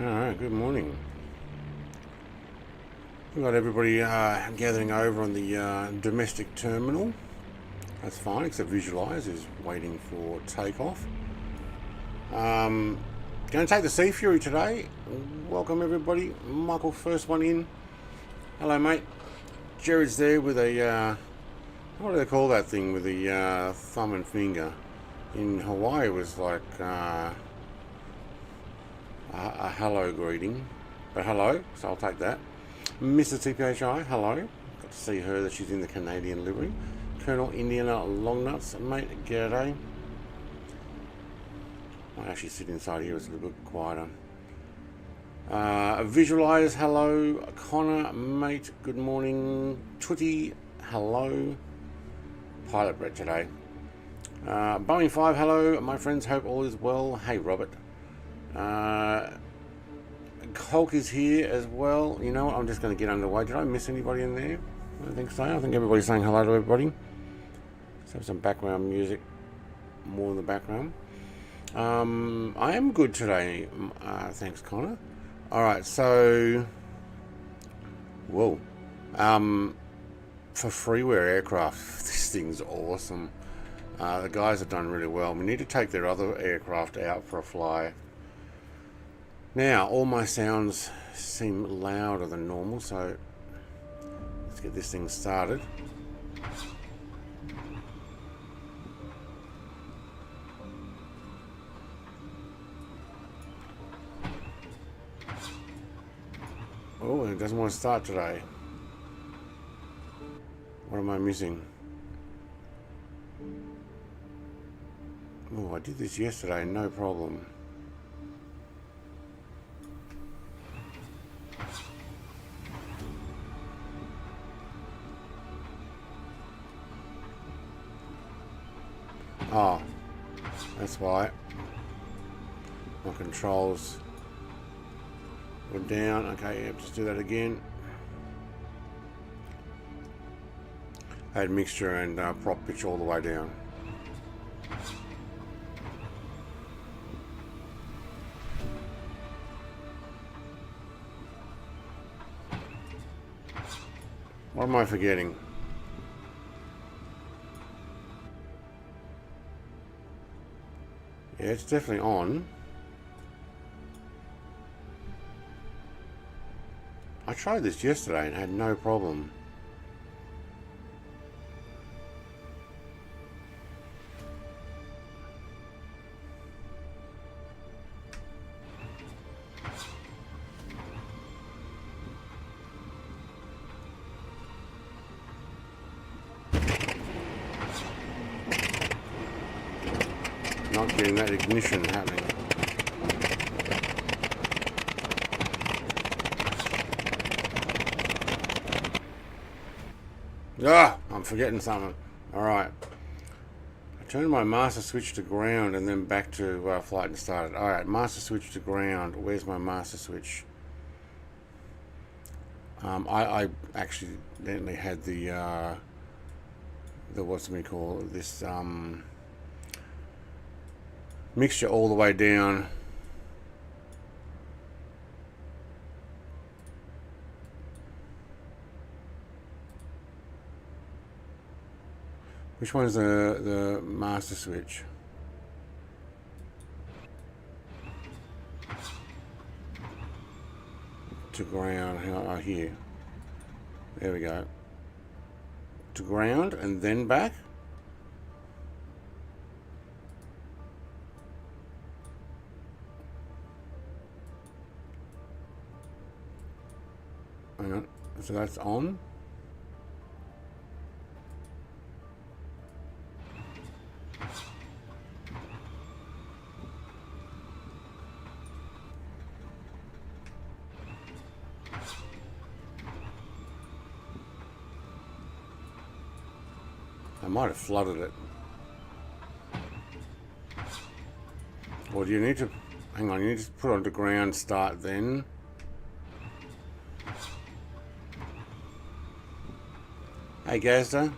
Alright, good morning. We've got everybody gathering over on the domestic terminal. That's fine, except Visualize is waiting for takeoff. Going to take the Sea Fury today. Welcome everybody. Michael, first one in. Hello mate. Jared's there with a, what do they call that thing with the thumb and finger? In Hawaii it was like a hello greeting. But hello, so I'll take that. Mr. TPHI, hello. Got to see her that she's in the Canadian livery. Colonel Indiana Longnuts, mate, g'day. I actually sit inside here, it's a little bit quieter. Visualize, hello. Connor, mate, good morning. Twitty, hello. Pilot Brett today. Boeing 5, hello. My friends, hope all is well. Hey, Robert. Hulk is here as well. You know what? I'm just going to get underway. Did I miss anybody in there? I don't think so. I think everybody's saying hello to everybody. Let's have some background music. More in the background. I am good today. Thanks, Connor. Alright, so... Whoa. For freeware aircraft, this thing's awesome. The guys have done really well. We need to take their other aircraft out for a fly. Now, all my sounds seem louder than normal, so let's get this thing started. Oh, it doesn't want to start today. What am I missing? Oh, I did this yesterday, no problem. Oh, that's why. My controls were down. Okay, yep, just do that again. I had mixture and prop pitch all the way down. What am I forgetting? Yeah, it's definitely on. I tried this yesterday and had no problem. Not getting that ignition happening. Ah, I'm forgetting something. Alright. I turned my master switch to ground and then back to flight and started. Alright, master switch to ground. Where's my master switch? I accidentally had the what's it called? This mixture all the way down. Which one's the master switch? To ground. Oh, here. There we go. To ground and then back. Hang on. So that's on. I might have flooded it. Or do you need to... Hang on, you need to put on to ground start then. Hey Gazda.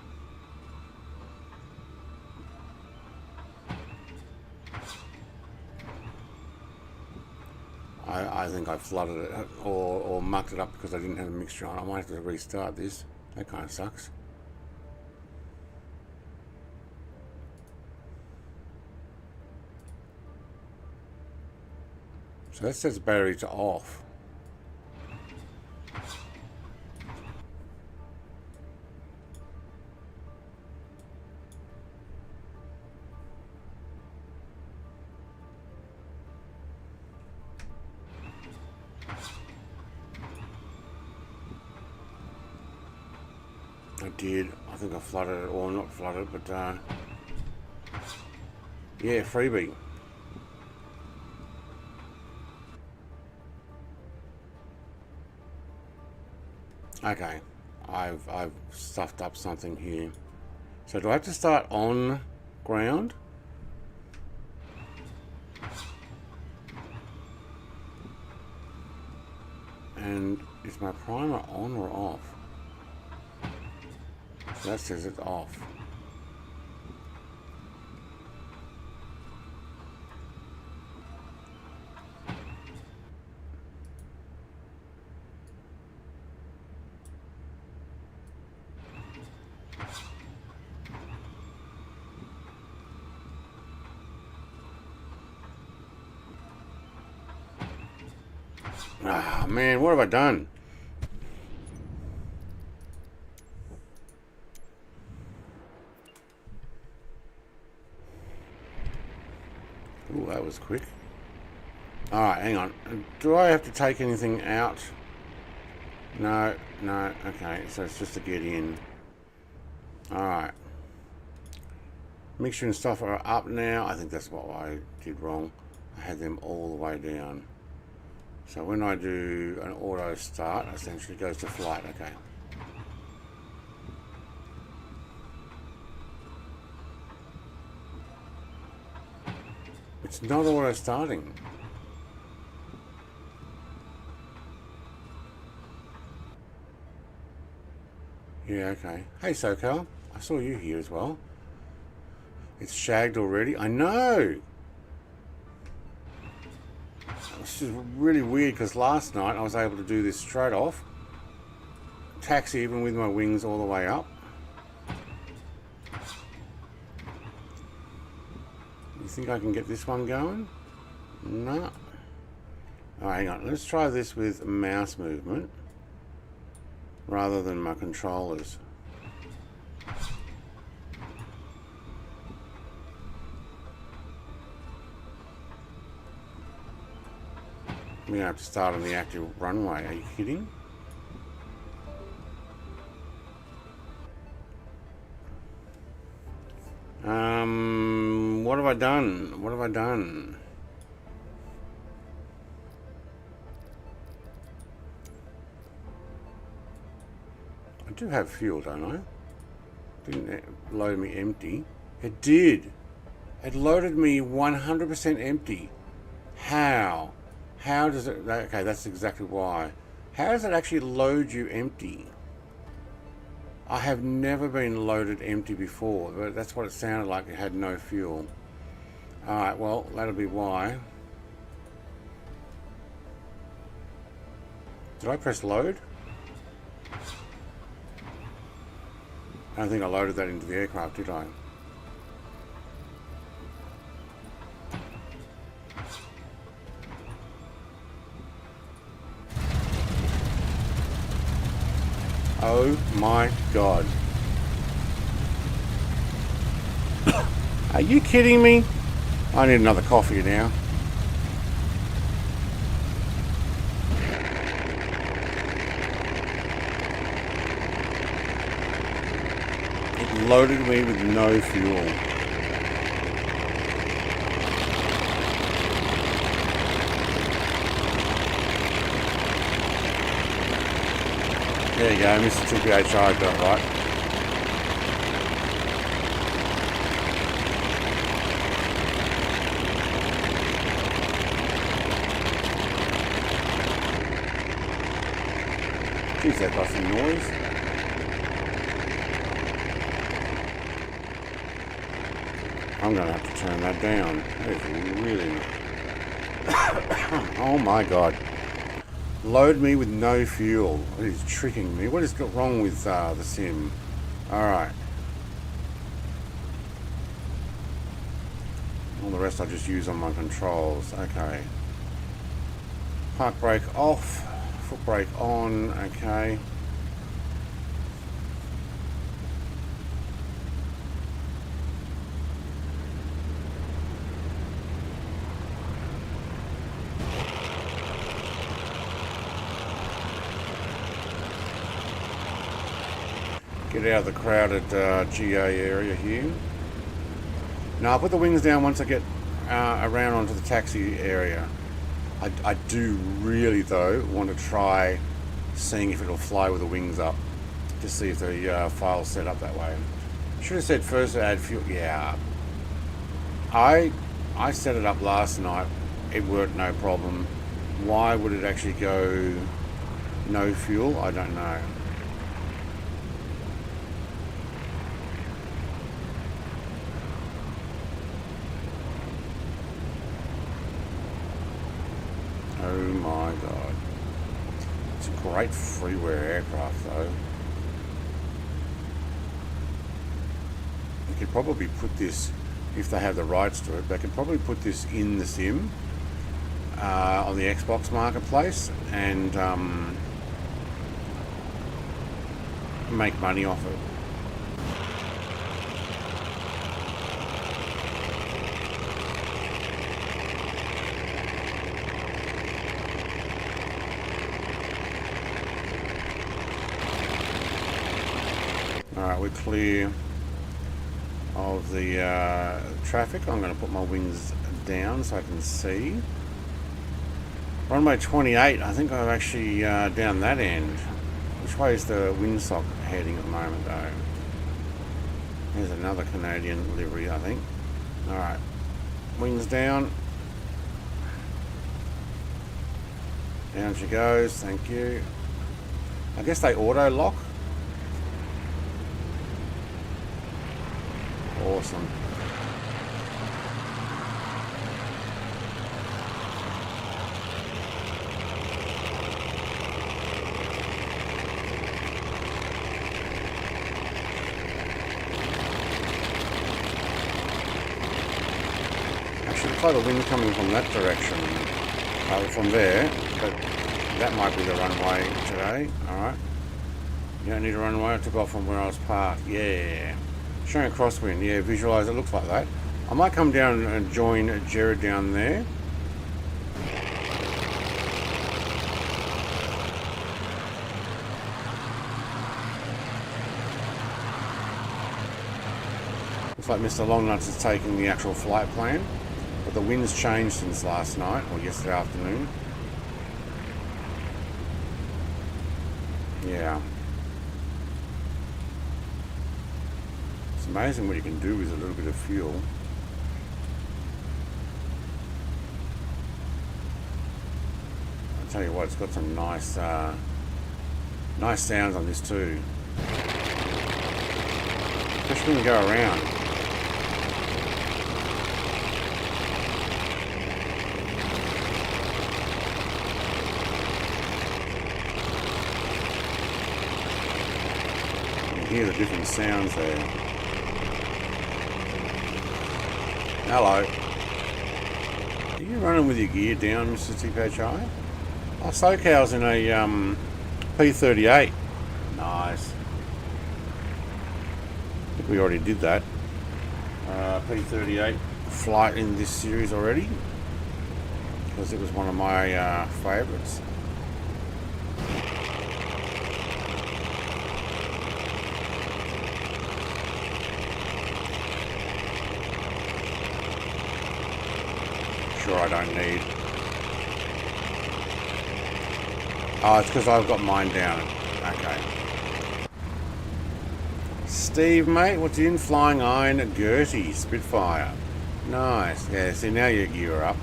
I think I flooded it or mucked it up because I didn't have a mixture on. I might have to restart this. That kind of sucks. So that sets battery to off. I did. I think I flooded it, or not flooded, but yeah, freebie. Okay, I've stuffed up something here. So do I have to start on ground? And is my primer on or off? So that says it's off. Ah, man, what have I done? Ooh, that was quick. Alright, hang on. Do I have to take anything out? No, no. Okay, so it's just to get in. Alright. Mixture and stuff are up now. I think that's what I did wrong. I had them all the way down. So when I do an auto start, essentially it goes to flight. Okay. It's not auto starting. Yeah, okay. Hey SoCal, I saw you here as well. It's shagged already. I know. This is really weird because last night I was able to do this straight off. Taxi even with my wings all the way up. You think I can get this one going? No. Oh, hang on. Let's try this with mouse movement rather than my controllers. I'm going to have to start on the active runway. Are you kidding? What have I done? What have I done? I do have fuel, don't I? Didn't it load me empty? It did. It loaded me 100% empty. How? How does it... Okay, that's exactly why. How does it actually load you empty? I have never been loaded empty before, but that's what it sounded like. It had no fuel. Alright, well, that'll be why. Did I press load? I don't think I loaded that into the aircraft, did I? Oh my God. Are you kidding me? I need another coffee now. It loaded me with no fuel. There you go, Mr. TPHI got it right. Geez, that got some noise. I'm going to have to turn that down. That is really... Oh my God. Load me with no fuel. It is tricking me. What is wrong with the sim? Alright. All the rest I just use on my controls. Okay. Park brake off. Foot brake on. Okay. Get out of the crowded GA area here. Now I'll put the wings down once I get around onto the taxi area. I do really though want to try seeing if it'll fly with the wings up. Just see if the file's set up that way. Should have said first to add fuel. Yeah. I set it up last night. It worked no problem. Why would it actually go no fuel? I don't know. Oh my god. It's a great freeware aircraft though. You could probably put this, if they have the rights to it, they could probably put this in the sim on the Xbox marketplace and make money off it. Alright, we're clear of the traffic. I'm going to put my wings down so I can see. Runway 28, I think I'm actually down that end. Which way is the windsock heading at the moment though? There's another Canadian livery, I think. Alright, wings down. Down she goes, thank you. I guess they auto lock. Awesome. Actually, looks like the wind coming from that direction, from there, but that might be the runway today. Alright. You don't need a runway. I took off from where I was parked. Yeah. Showing a crosswind, yeah, visualise it looks like that. I might come down and join Jared down there. Looks like Mr. Longnuts is taking the actual flight plan, but the wind's changed since last night, or yesterday afternoon. Yeah. It's amazing what you can do with a little bit of fuel. I'll tell you what, it's got some nice nice sounds on this too. Especially when you go around. You can hear the different sounds there. Hello. Are you running with your gear down, Mr. TPHI? Oh, SoCal's in a P38. Nice. I think we already did that. P38 flight in this series already, because it was one of my favourites. I don't need. Oh, it's because I've got mine down. Okay. Steve, mate, what's in? Flying Iron Gertie Spitfire. Nice. Yeah, see, now you're up.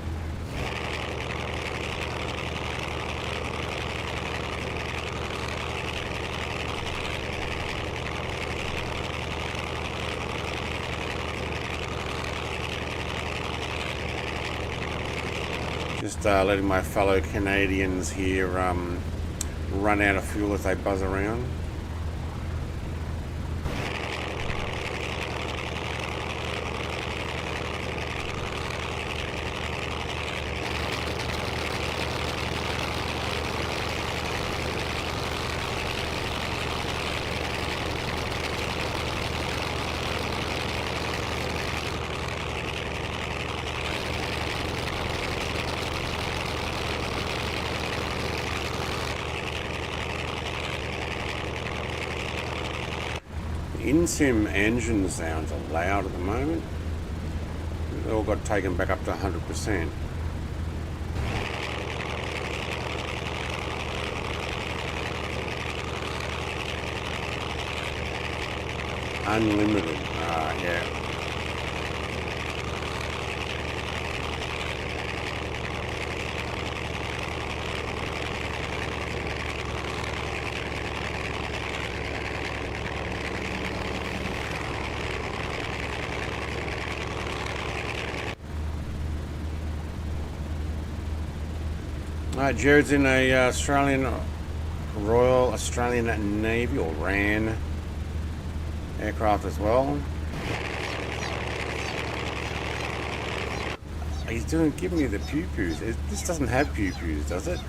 Just letting my fellow Canadians here run out of fuel as they buzz around. In-sim engine sounds are loud at the moment. They all got taken back up to 100%. Unlimited. Yeah. Jared's in a Royal Australian Navy, or RAN, aircraft as well. He's giving me the pew-pews. This doesn't have pew-pews, does it?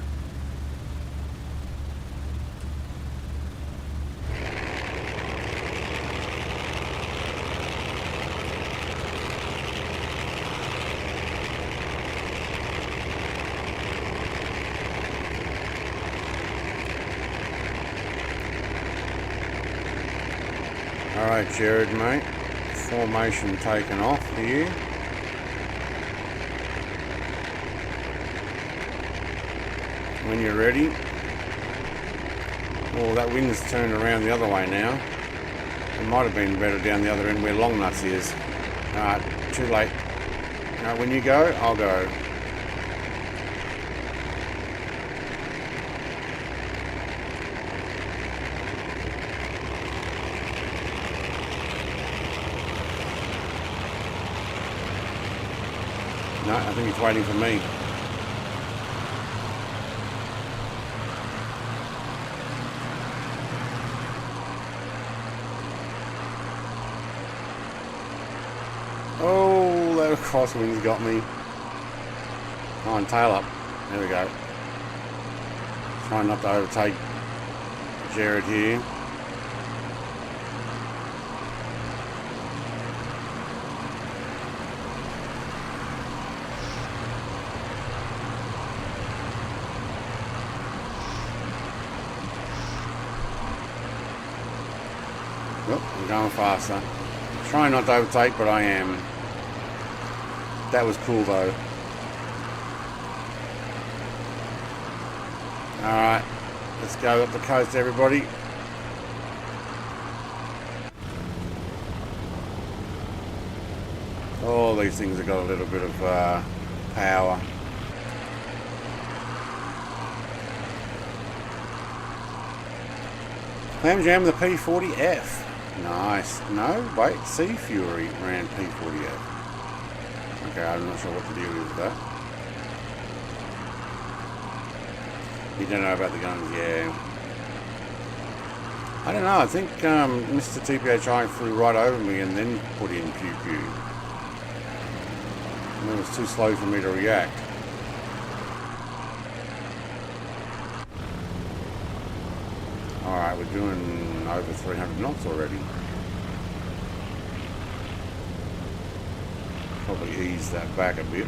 Alright, Jared, mate. Formation taken off here. When you're ready. Oh, that wind's turned around the other way now. It might have been better down the other end where Long Nuts is. Alright, too late. Alright, when you go, I'll go. No, I think he's waiting for me. Oh, that crosswind's got me. Come on, tail up. There we go. Trying not to overtake Jared here. Well, I'm going faster. Trying not to overtake, but I am. That was cool though. Alright, let's go up the coast, everybody. All these things have got a little bit of power. Clam Jam the P40F. Nice. No, wait, Sea Fury ran P40F. Okay, I'm not sure what the deal is with that. You don't know about the guns, yeah. I don't know, I think Mr. TPHI flew right over me and then put in Pew Pew. And it was too slow for me to react. Alright, we're doing over 300 knots already. Probably ease that back a bit.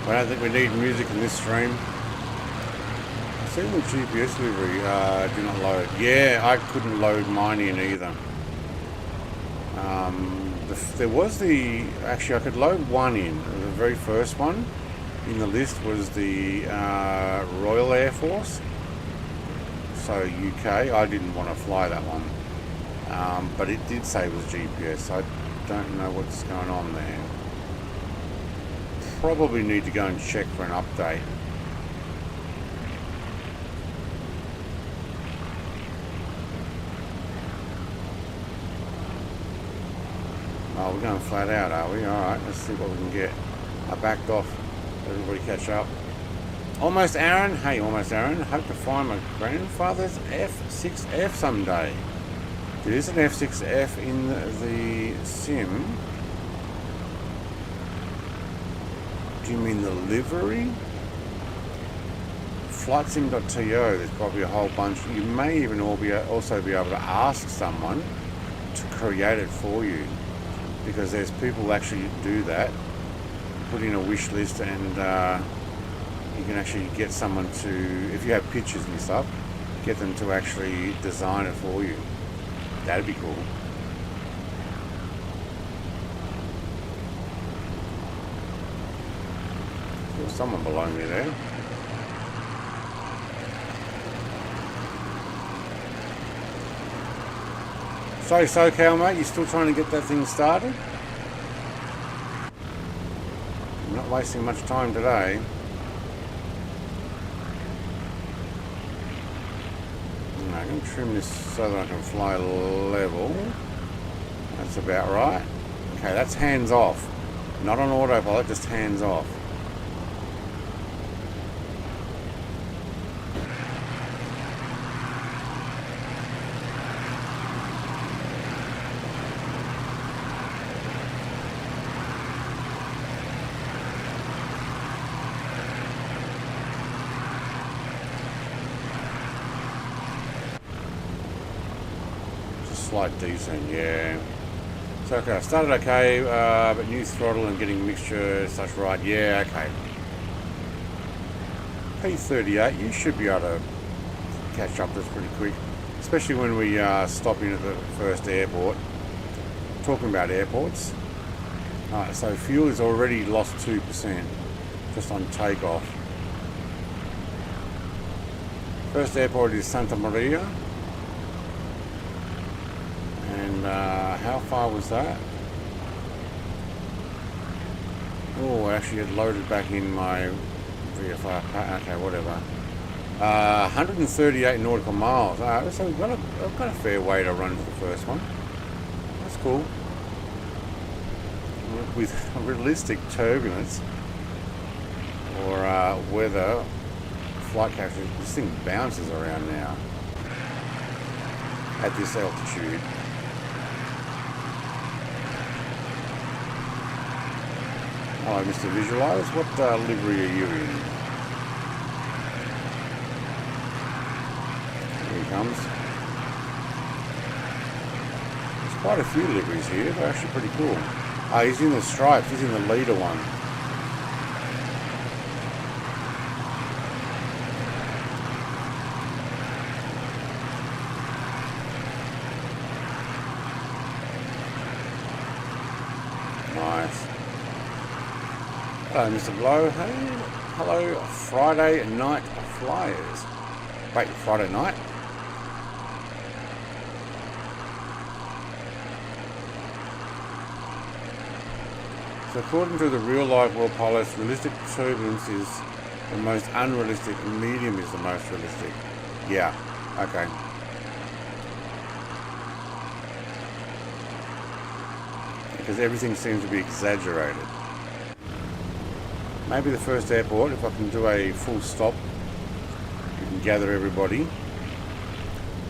I don't think we need music in this stream. Even GPS delivery do not load. Yeah, I couldn't load mine in either. There was actually I could load one in. The very first one in the list was the Royal Air Force. So UK, I didn't want to fly that one. But it did say it was GPS. I don't know what's going on there. probably need to go and check for an update. Oh, we're going flat out, are we? Alright, let's see what we can get. I backed off. Everybody catch up. Almost Aaron. Hey, almost Aaron. Hope to find my grandfather's F6F someday. There is an F6F in the sim. Do you mean the livery? Flightsim.to, there's probably a whole bunch. You may even also be able to ask someone to create it for you, because there's people who actually do that. Put in a wish list, and you can actually get someone to, if you have pictures and stuff, get them to actually design it for you. That'd be cool. There's someone below me there. So SoCal, mate, you still trying to get that thing started? I'm not wasting much time today. I'm going to trim this so that I can fly level. That's about right. Okay, that's hands off. Not on autopilot, just hands off. Slight descent, yeah. So okay, I started okay, but new throttle and getting mixture such right, yeah, okay. P38, you should be able to catch up this pretty quick, especially when we stop in at the first airport. Talking about airports, so fuel is already lost 2% just on takeoff. First airport is Santa Maria. And how far was that? Oh, I actually had loaded back in my VFR. Okay, whatever. 138 nautical miles. So we've got a fair way to run for the first one. That's cool. With realistic turbulence or weather, flight capture, this thing bounces around now at this altitude. Hello, Mr. Visualize. What livery are you in? Here he comes. There's quite a few liveries here. They're actually pretty cool. He's in the stripes. He's in the leader one. Nice. Hello, Mr. Blow. Hey, hello, Friday night flyers. Wait, Friday night? So according to the real-life world pilots, realistic turbulence is the most unrealistic, and medium is the most realistic. Yeah, okay. Because everything seems to be exaggerated. Maybe the first airport, if I can do a full stop, we can gather everybody.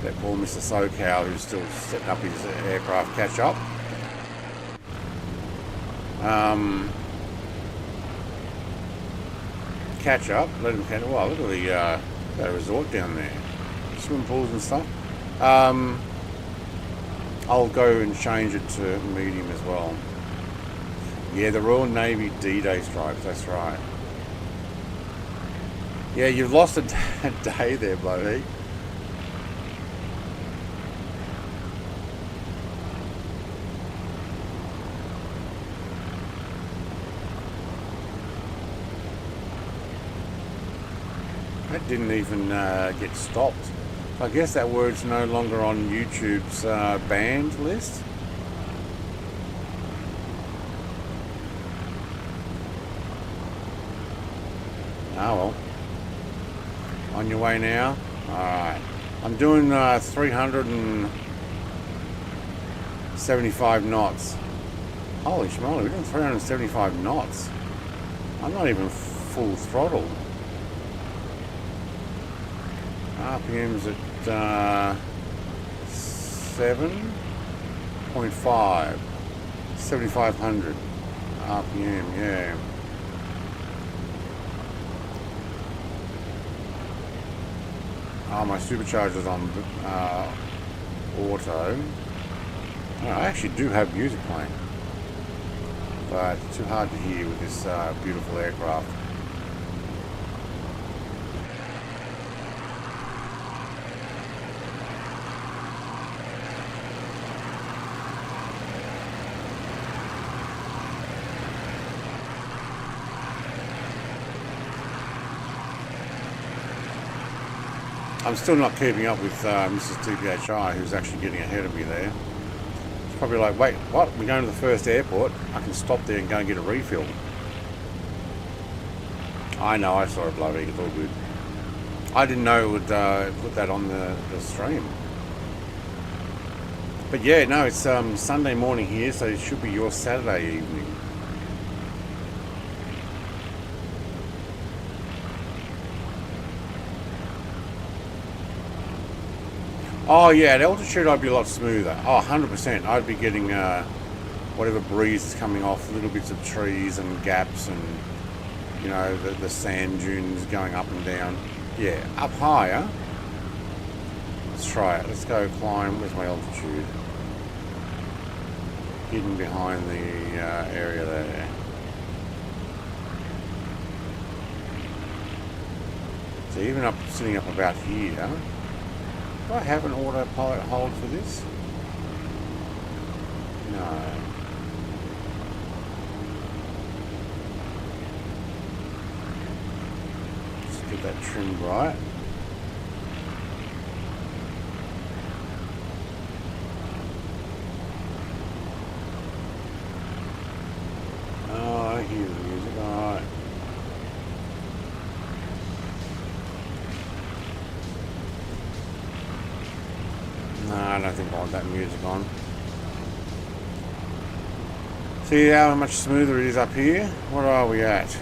Let poor Mr. SoCal, who's still setting up his aircraft, catch up. Catch up, let him catch up. Wow, look at the resort down there. Swim pools and stuff. I'll go and change it to medium as well. Yeah, the Royal Navy D-Day stripes, that's right. Yeah, you've lost a day there, bloody. That didn't even get stopped. I guess that word's no longer on YouTube's banned list. Ah well. On your way now? Alright. I'm doing 375 knots. Holy schmoly, we're doing 375 knots. I'm not even full throttle. RPM's at 7.5. 7,500 RPM, yeah. Oh, my supercharger's on auto. Oh, I actually do have music playing, but it's too hard to hear with this beautiful aircraft. I'm still not keeping up with Mrs. TPHI, who's actually getting ahead of me there. It's probably like, wait, what? We're going to the first airport. I can stop there and go and get a refill. I know, I saw it bloody. It's all good. I didn't know it would put that on the stream. But yeah, no, it's Sunday morning here, so it should be your Saturday evening. Oh yeah, at altitude I'd be a lot smoother. Oh, 100%. I'd be getting whatever breeze is coming off, little bits of trees and gaps and, you know, the sand dunes going up and down. Yeah, up higher. Let's try it. Let's go climb. Where's my altitude? Hidden behind the area there. So even up, sitting up about here. Do I have an autopilot hold for this? No. Let's get that trimmed right. Oh, I hear the music. Alright. No, I don't think I want that music on. See how much smoother it is up here? What are we at?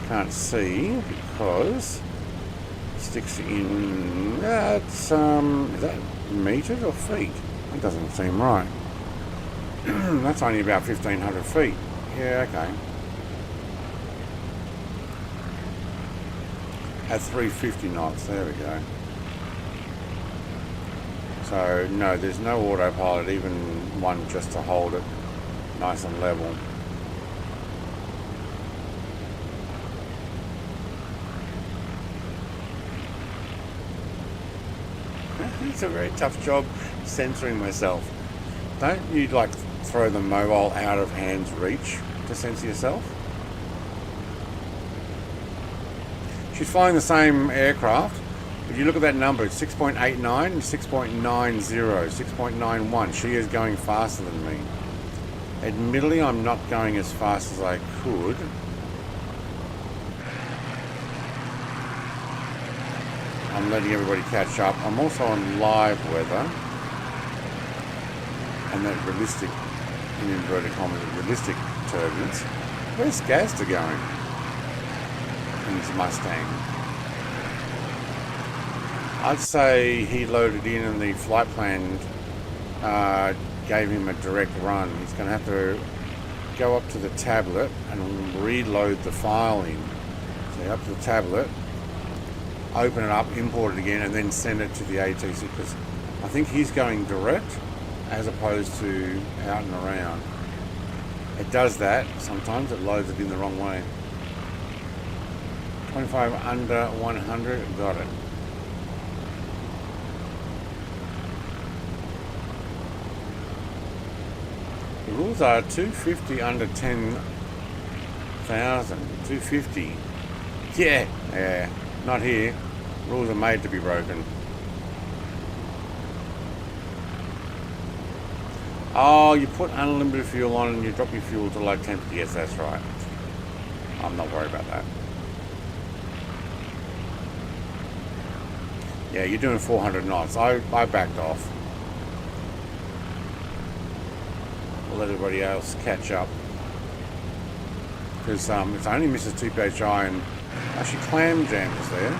Can't see because it sticks in. It's is that meters or feet? That doesn't seem right. That's only about 1,500 feet. Yeah, okay. At 350 knots, there we go. So no, there's no autopilot, even one just to hold it nice and level. It's a very tough job censoring myself. Don't you like throw the mobile out of hand's reach to censor yourself? She's flying the same aircraft. If you look at that number, it's 6.89 and 6.90, 6.91. She is going faster than me. Admittedly, I'm not going as fast as I could. I'm letting everybody catch up. I'm also on live weather. And that realistic, in inverted commas, realistic turbulence. Where's Gazda going? In his Mustang. I'd say he loaded in and the flight plan gave him a direct run. He's going to have to go up to the tablet and reload the file in. So up to the tablet, open it up, import it again, and then send it to the ATC, because I think he's going direct as opposed to out and around. It does that. Sometimes it loads it in the wrong way. 25 under 100, got it. The rules are 250 under 10,000. 250. Yeah, not here. Rules are made to be broken. Oh, you put unlimited fuel on and you drop your fuel to low temperature. Yes, that's right. I'm not worried about that. Yeah, you're doing 400 knots. I backed off. We'll let everybody else catch up. Because it's only Mrs. TPHI and actually Clam Jam is there.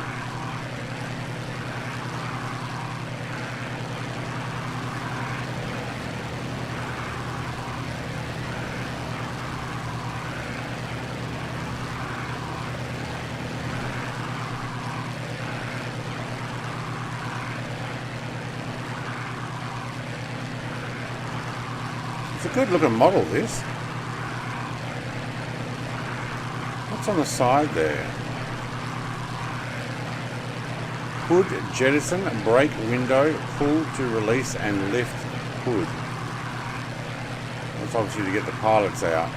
It's a good looking model, this. What's on the side there? Hood, jettison, brake window, pull to release and lift hood. That's obviously to get the pilots out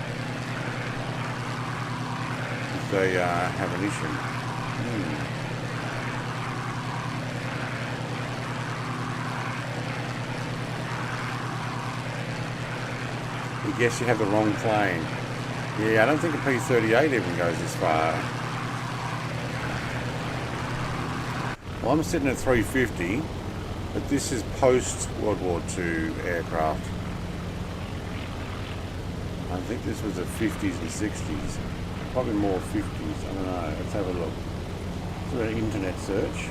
if they have an issue. I guess you have the wrong plane. Yeah, I don't think a P-38 even goes this far. Well, I'm sitting at 350, but this is post-World War II aircraft. I think this was the 50s and 60s. Probably more 50s, I don't know. Let's have a look. Do an internet search.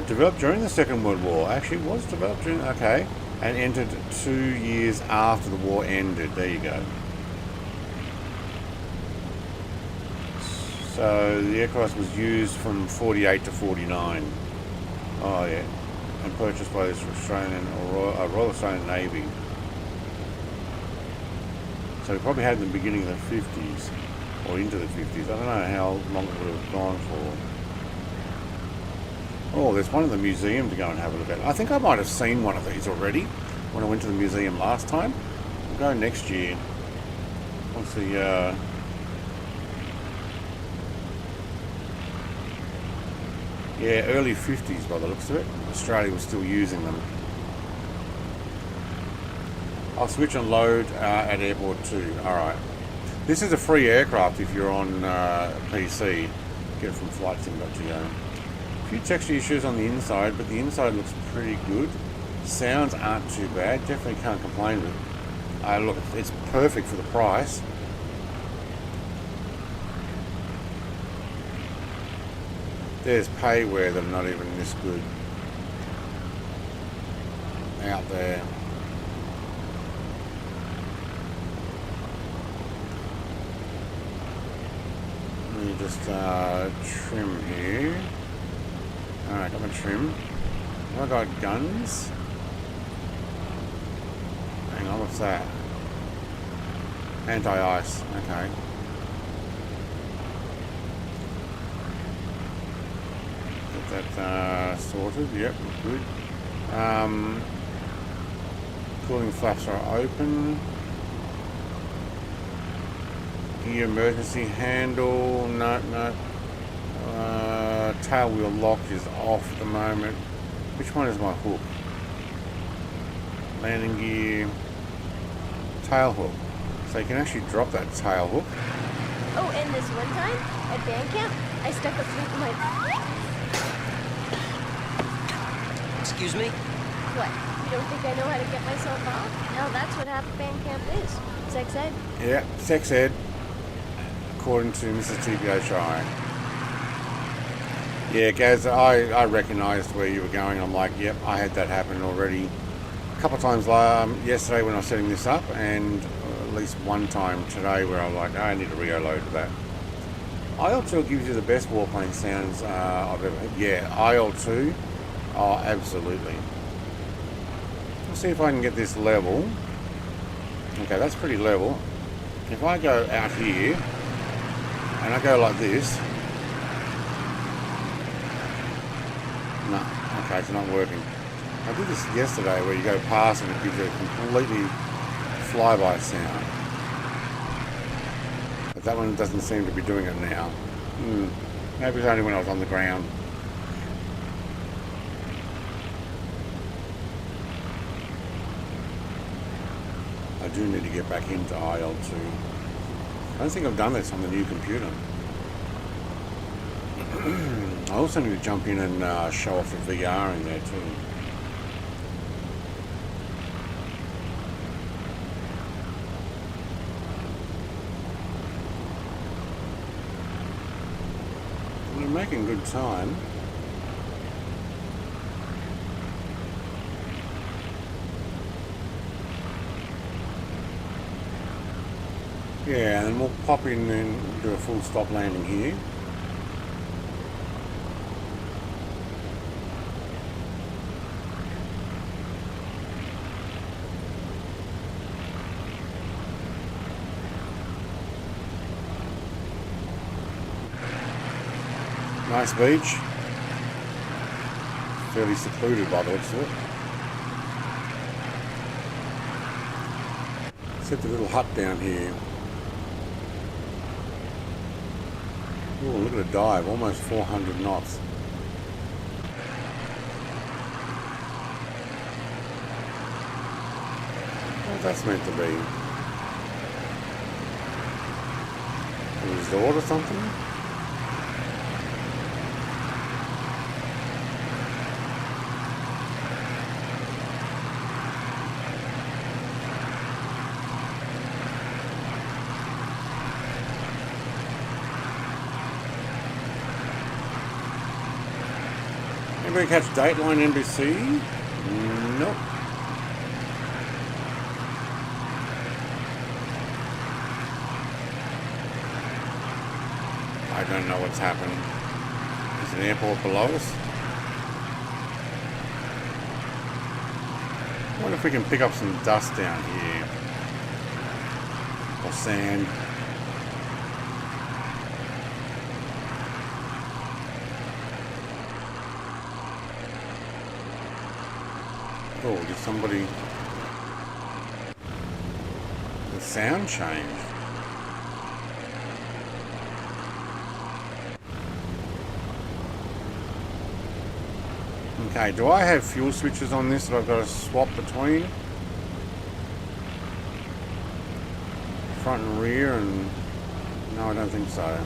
Developed during the Second World War. Actually, it was developed during... Okay. And entered 2 years after the war ended. There you go. So, the aircraft was used from 48 to 49. Oh, yeah. And purchased by this Australian... Royal Australian Navy. So, we probably had it in the beginning of the 50s. Or into the 50s. I don't know how long it would have gone for. Oh, there's one in the museum to go and have a look at. I think I might have seen one of these already when I went to the museum last time. We'll go next year. Once the... Yeah, early 50s by the looks of it. Australia was still using them. I'll switch and load at airport 2. Alright. This is a free aircraft if you're on PC. Get it from flightsim.go. A few texture issues on the inside, but the inside looks pretty good. Sounds aren't too bad. Definitely can't complain with it. Look, it's perfect for the price. There's payware that are not even this good out there. Let me just trim here. Alright, got my trim. Have I got guns? Hang on, what's that? Anti-ice, okay. Get that sorted, yep, good. Cooling flaps are open. Gear emergency handle, no. Tail wheel lock is off at the moment. Which one is my hook? Landing gear, tail hook. So you can actually drop that tail hook. Oh, and this one time at band camp, I stuck a flute in my... Excuse me? What? You don't think I know how to get myself off? No, that's what half band camp is. Sex ed. Yeah, sex ed. According to Mrs. TPHI. Yeah, Gaz, I recognised where you were going. I'm like, yep, I had that happen already a couple of times yesterday when I was setting this up, and at least one time today where I'm like, I need a Rio load for that. IL-2 gives you the best warplane sounds I've ever had. Yeah, IL-2, oh, absolutely. Let's see if I can get this level. Okay, that's pretty level. If I go out here, and I go like this, no, okay, it's not working. I did this yesterday where you go past and it gives you a completely flyby sound. But that one doesn't seem to be doing it now. Maybe it's only when I was on the ground. I do need to get back into IL2. I don't think I've done this on the new computer. I also need to jump in and show off the VR in there too. We're making good time. Yeah, and then we'll pop in and do a full stop landing here. Nice beach. Fairly secluded by the looks of it. Set the little hut down here. Oh, look at the dive, almost 400 knots. What that's meant to be? A resort or something? Anybody catch Dateline NBC? Nope. I don't know what's happened. There's an airport below us. I wonder if we can pick up some dust down here. Or sand. Oh, did somebody... The sound changed. Okay, do I have fuel switches on this that I've got to swap between? Front and rear and... No, I don't think so.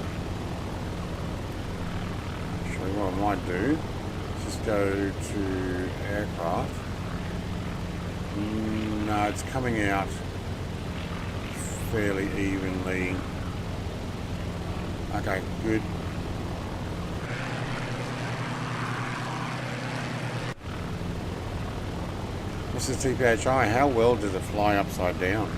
Actually, what I might do is just go to aircraft. No, it's coming out fairly evenly. Okay, good. This is TPHI. How well does it fly upside down?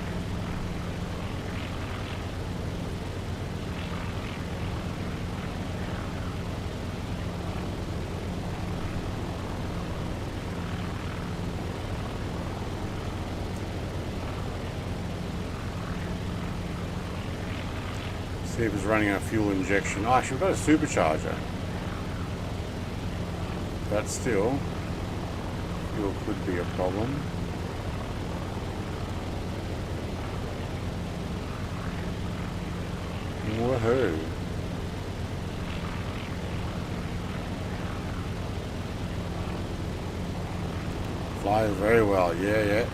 See if it's running a fuel injection. Oh, actually, we've got a supercharger. But still, fuel could be a problem. Woohoo. Flies very well, yeah.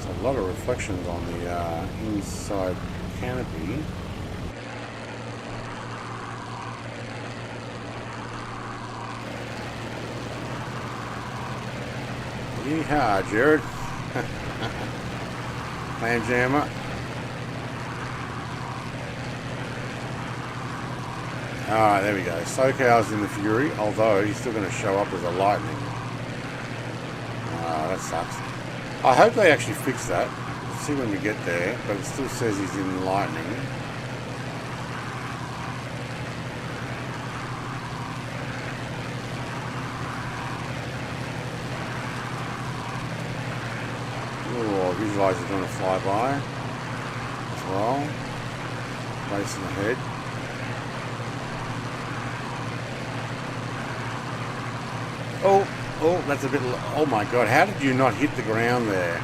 A lot of reflections on the inside canopy. Yeehaw, Jared. Plan jammer. Alright, there we go. SoCal's in the Fury, although he's still going to show up as a Lightning. That sucks. I hope they actually fix that. We'll see when we get there, but it still says he's in Lightning. Oh, visualize it doing a flyby. well. Racing ahead. Oh, that's a bit... Oh my god, how did you not hit the ground there,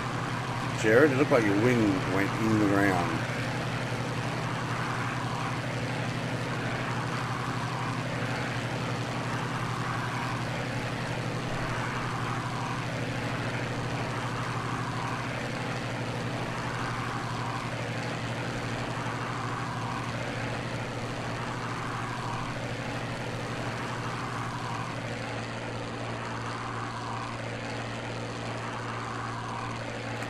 Jared? It looked like your wing went in the ground.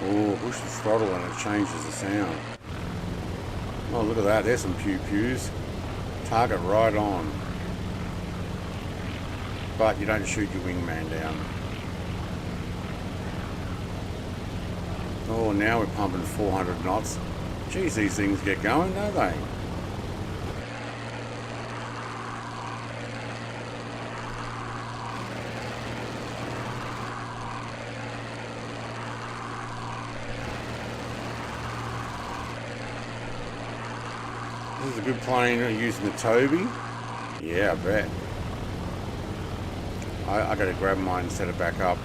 Oh, push the throttle and it changes the sound. Oh, look at that. There's some pew-pews. Target right on. But you don't shoot your wingman down. Oh, now we're pumping 400 knots. Geez, these things get going, don't they? This is a good plane using the Toby. Yeah, I bet. I gotta grab mine and set it back up.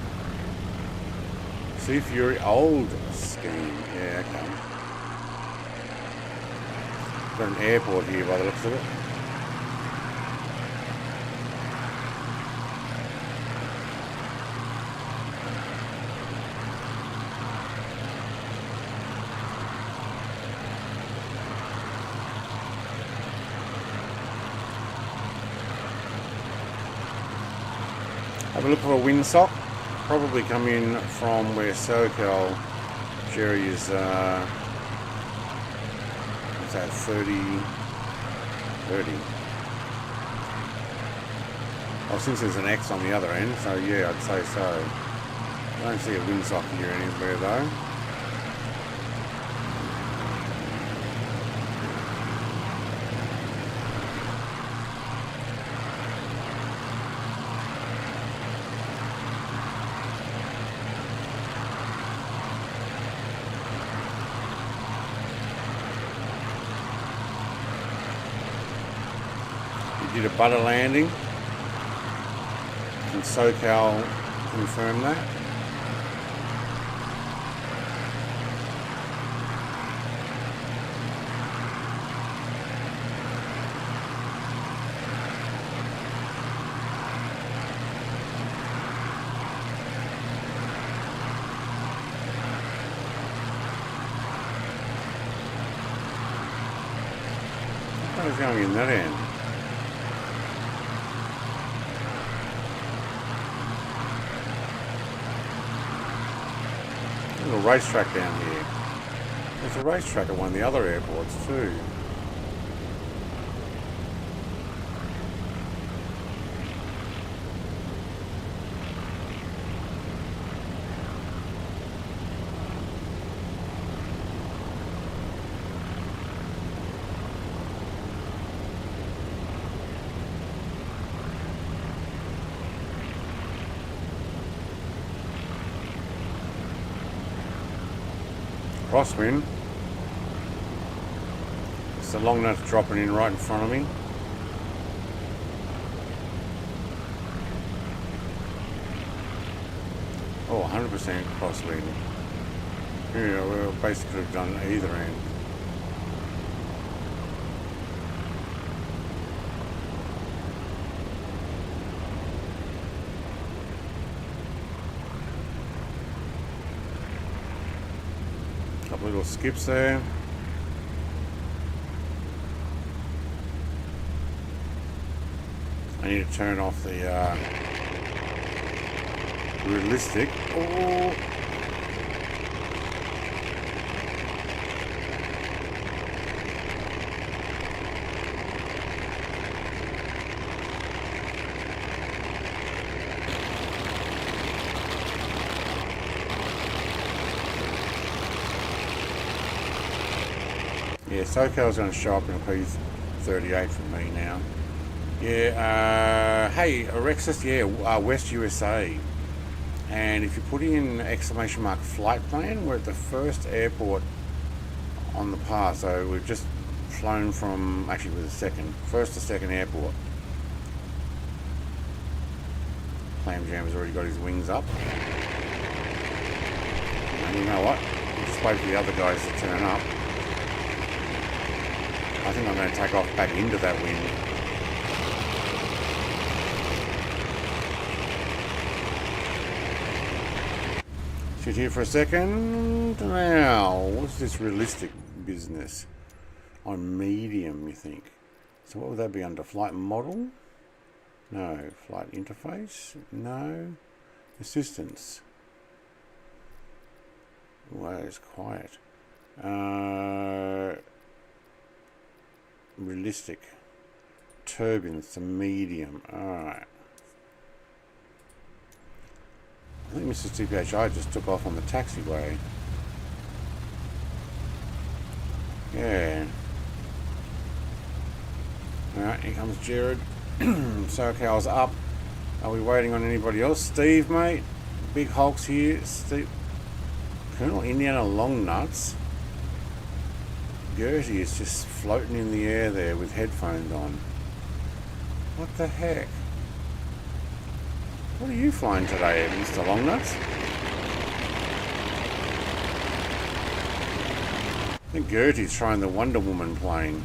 Sea Fury old scheme. Yeah, okay. Got an airport here by the looks of it. Have a look for a windsock. Probably come in from where SoCal Jerry is, what's that, 30. Oh, since there's an X on the other end, so yeah, I'd say so. I don't see a windsock here anywhere though. Did a butter landing. Can SoCal confirm that? What is going in that end? There's a racetrack down here. There's a racetrack at one of the other airports too. Crosswind. It's a long enough dropping in right in front of me. Oh, 100% crosswind. Yeah, we basically have done either end. Couple little skips there. I need to turn off the realistic. Oh. Yeah, SoCal's going to show up in a P38 for me now. Yeah, hey, Rexus, yeah, West USA. And if you put in exclamation mark flight plan, we're at the first airport on the path. So we've just flown from, actually with first to second airport. Clam Jam's already got his wings up. And you know what? We'll just wait for the other guys to turn up. I think I'm going to take off back into that wind. Sit here for a second. Now, what's this realistic business? On medium, you think? So what would that be under? Flight model? No. Flight interface? No. Assistance. Wow, it's quiet. Realistic. Turbulence to medium. Alright. I think Mr. TPHI just took off on the taxiway. Yeah. Alright, here comes Jared. SoCal's up. Are we waiting on anybody else? Steve, mate. Big Hulk's here. Steve. Colonel Indiana Longnuts. Gertie is just floating in the air there with headphones on. What the heck? What are you flying today, Mr. Longnuts? I think Gertie's trying the Wonder Woman plane.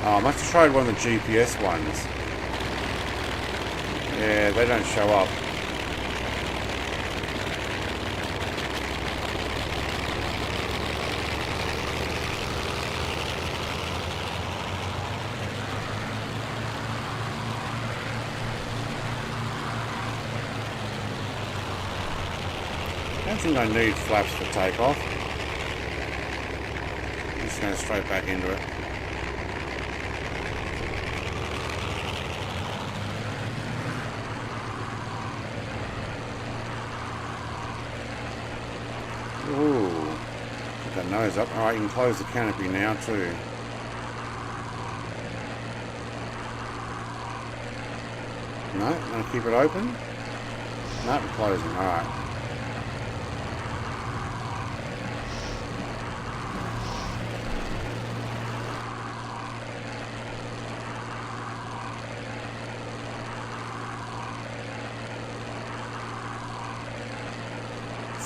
Oh, I must have tried one of the GPS ones. Yeah, they don't show up. I don't think I need flaps for takeoff. I'm just going straight back into it. Ooh, get that nose up. Alright, you can close the canopy now too. No, I'm going to keep it open. No, we're closing. Alright.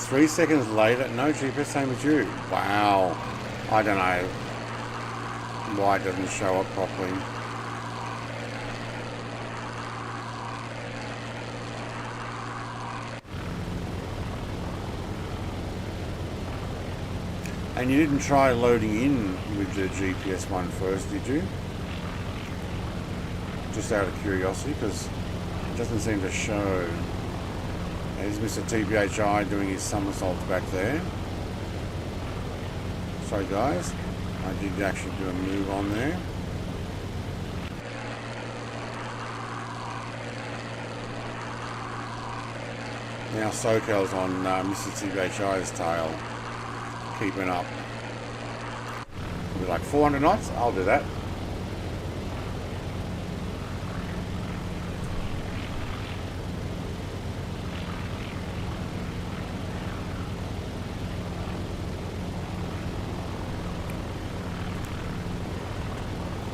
Three seconds later, no GPS, same as you. Wow. I don't know why it doesn't show up properly. And you didn't try loading in with the GPS one first, did you? Just out of curiosity, because it doesn't seem to show. There's Mr. TPHI doing his somersaults back there. Sorry guys, I did actually do a move on there. Now SoCal's on Mr. TPHI's tail, keeping up. We'll be like 400 knots, I'll do that.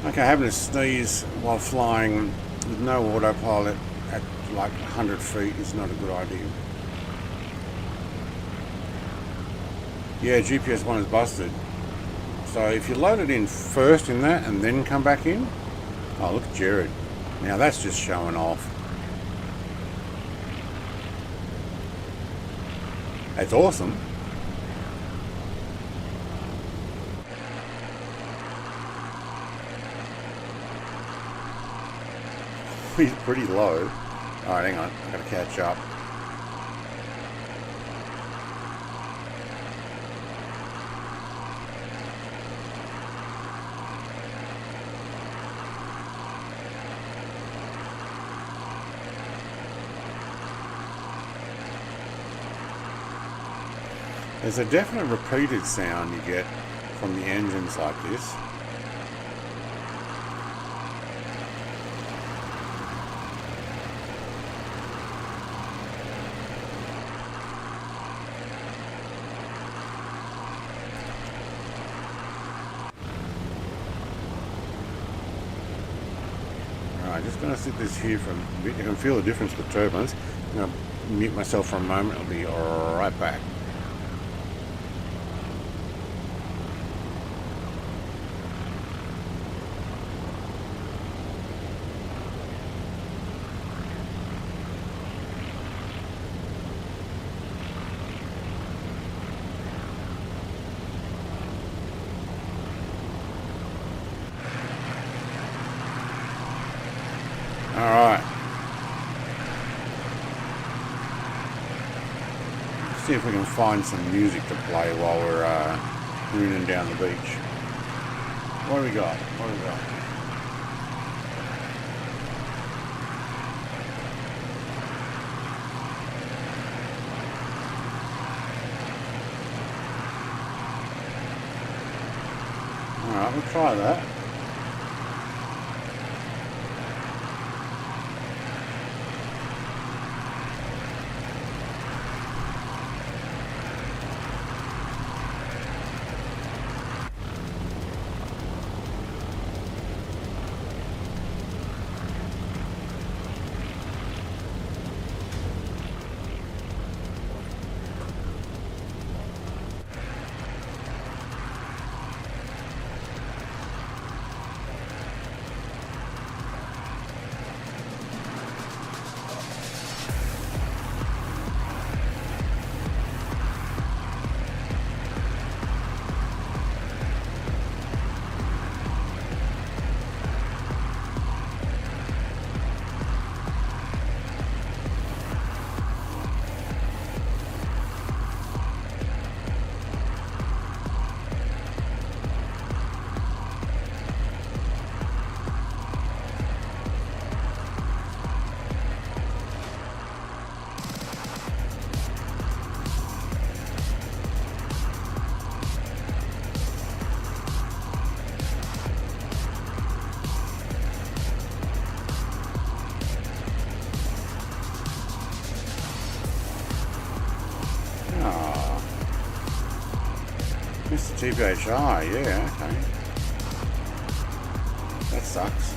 Okay, having a sneeze while flying with no autopilot at like 100 feet is not a good idea. Yeah, GPS one is busted. So if you load it in first in that and then come back in. Oh, look at Jared. Now that's just showing off. That's awesome. He's pretty low. Alright, hang on. I've got to catch up. There's a definite repeated sound you get from the engines like this. just going to sit this here for a bit. You can feel the difference with the turbulence. I'm going to mute myself for a moment. I'll be right back. Alright. See if we can find some music to play while we're mooning down the beach. What do we got? What do we got? Alright, we'll try that. Mr. TPHI, yeah, okay. That sucks.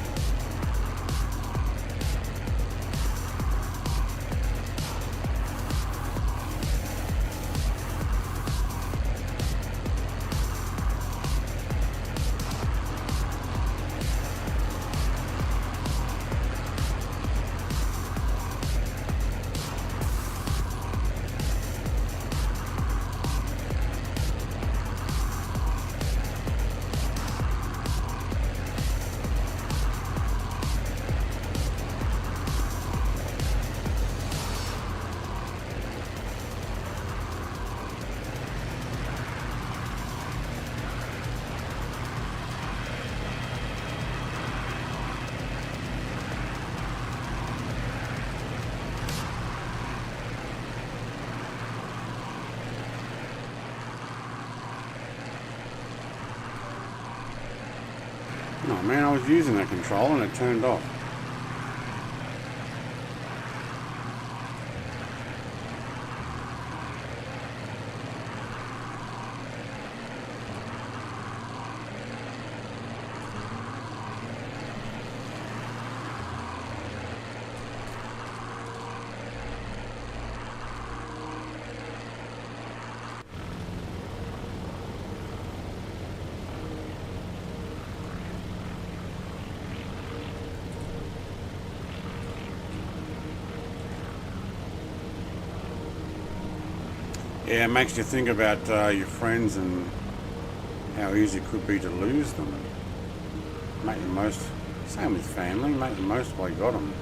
Oh man, I was using that control and it turned off. Yeah, it makes you think about your friends and how easy it could be to lose them. Make the most, same with family, make the most while you got them.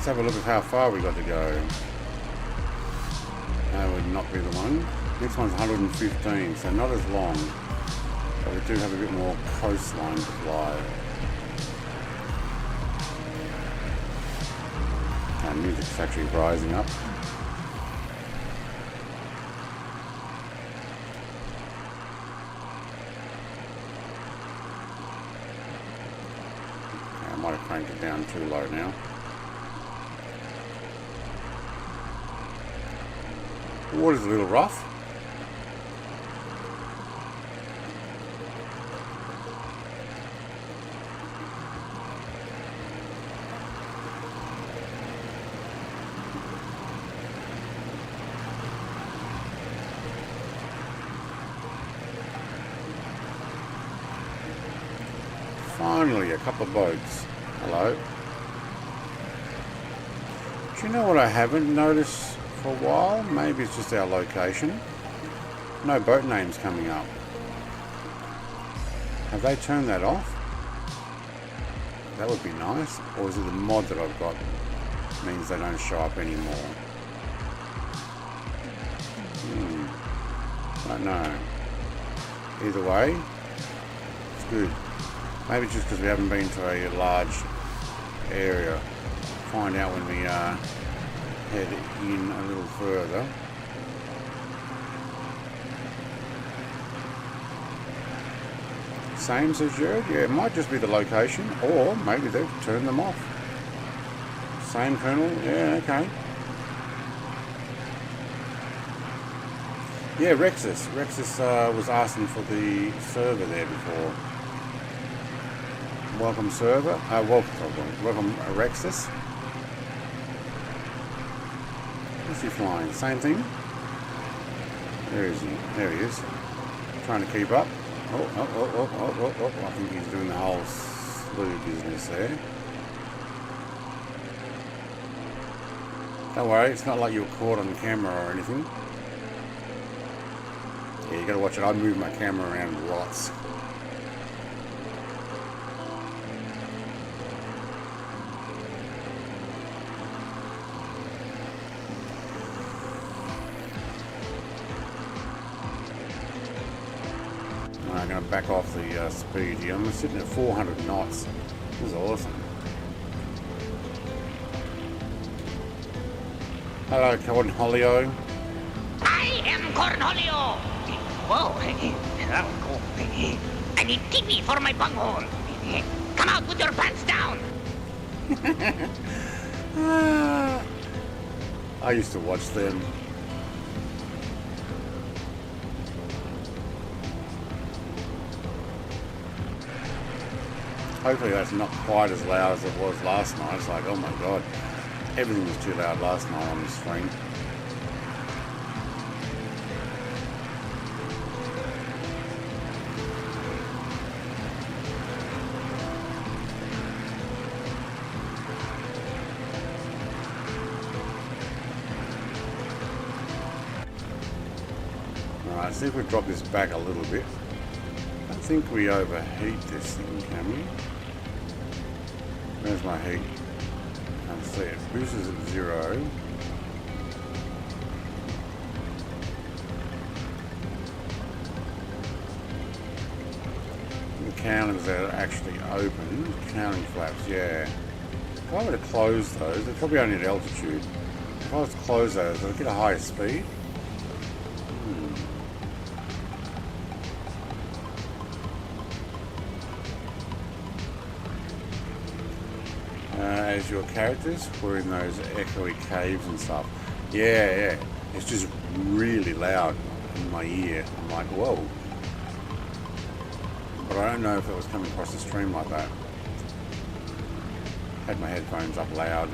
Let's have a look at how far we got to go. That would not be the one. Next one's 115, so not as long. But we do have a bit more coastline to fly. Our music's actually rising up. Okay, I might have cranked it down too low now. The water's a little rough. Finally, a couple of boats. Hello. Do you know what I haven't noticed for a while? Maybe it's just our location. No boat names coming up. Have they turned that off? That would be nice. Or is it the mod that I've got means they don't show up anymore? Don't know. Either way, it's good. Maybe just because we haven't been to a large area. Find out when we head in a little further. Same, says Jared. Yeah, it might just be the location, or maybe they've turned them off. Same kernel. Yeah, okay. Yeah, Rexus. Rexus was asking for the server there before. Welcome server. Welcome Rexus. What's he flying? Same thing? Where is he? There he is. Trying to keep up. Oh. I think he's doing the whole slew business there. Don't worry, it's not like you were caught on camera or anything. Yeah, you gotta watch it. I move my camera around lots. I'm going to back off the speed here. I'm sitting at 400 knots. This is awesome. Hello, Cornholio. I am Cornholio. Whoa, that was cool. I need TV for my bunghole. Come out with your pants down. I used to watch them. Hopefully that's not quite as loud as it was last night. It's like, oh my god, everything was too loud last night on the stream. Alright, see if we drop this back a little bit. I think we overheat this thing, can we? Where's my heat? Can't see it. Boost is at 0. The counters are actually open. Counting flaps, yeah. If I were to close those, they're probably only at altitude. If I was to close those, I'd get a higher speed. As your characters were in those echoey caves and stuff. Yeah. It's just really loud in my ear. I'm like, whoa. But I don't know if it was coming across the stream like that. Had my headphones up loud.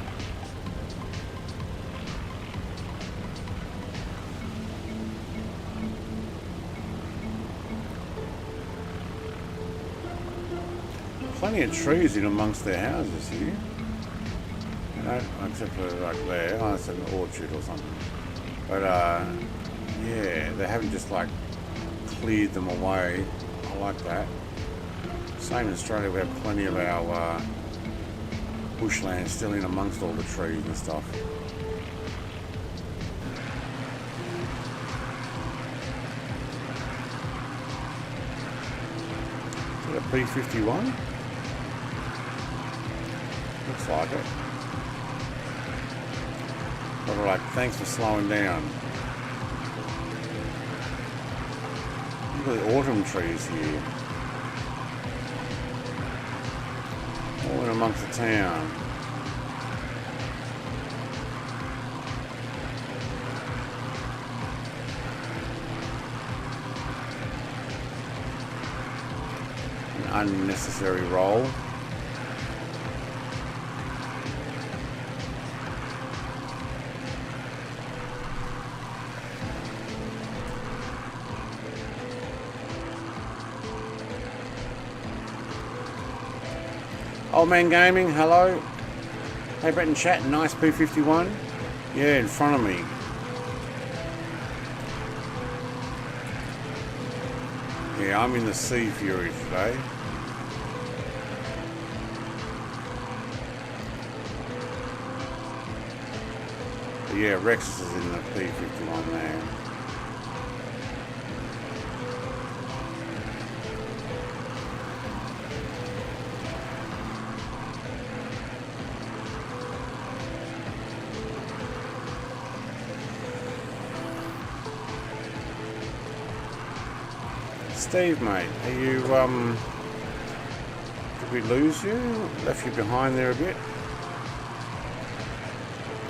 Plenty of trees in amongst their houses here. Except for like there. Oh, it's an orchard or something. But yeah, they haven't just like cleared them away. I like that. Same in Australia, we have plenty of our bushland still in amongst all the trees and stuff. Is that a P51? Looks like it. Alright, thanks for slowing down. Look at the autumn trees here. All in amongst the town. An unnecessary roll. Old Man Gaming, hello. Hey Brett and chat, nice P51. Yeah, in front of me. Yeah, I'm in the Sea Fury today. But yeah, Rex is in the P51 there. Steve, mate, are you, did we lose you? Left you behind there a bit?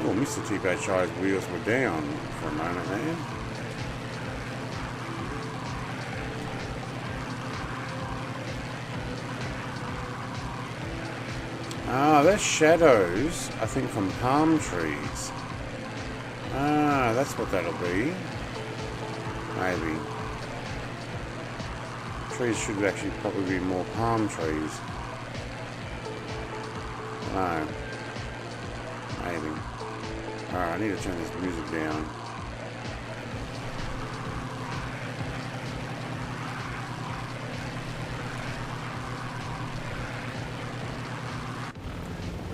Oh, Mr. T-Batch-I's wheels were down for a moment there. Ah, that's shadows, I think, from palm trees. Ah, that's what that'll be. Maybe. Trees should actually probably be more palm trees. No. Maybe. Alright, I need to turn this music down.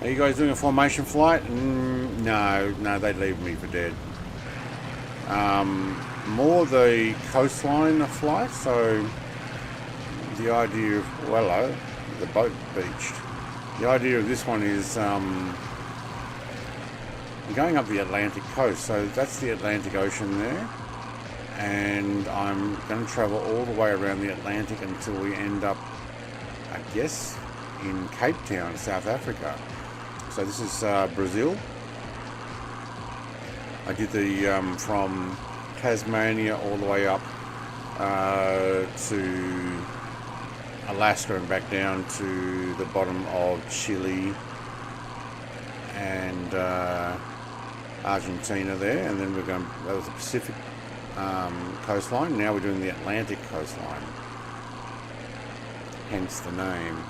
Are you guys doing a formation flight? No, they'd leave me for dead. More the coastline flight, so the idea of, well, hello, the boat beached. The idea of this one is going up the Atlantic coast, so that's the Atlantic Ocean there, and I'm going to travel all the way around the Atlantic until we end up, I guess, in Cape Town, South Africa. So this is Brazil. I did the from Tasmania all the way up to Alaska and back down to the bottom of Chile and Argentina there, and then we're going, that was the Pacific coastline. Now we're doing the Atlantic coastline, hence the name.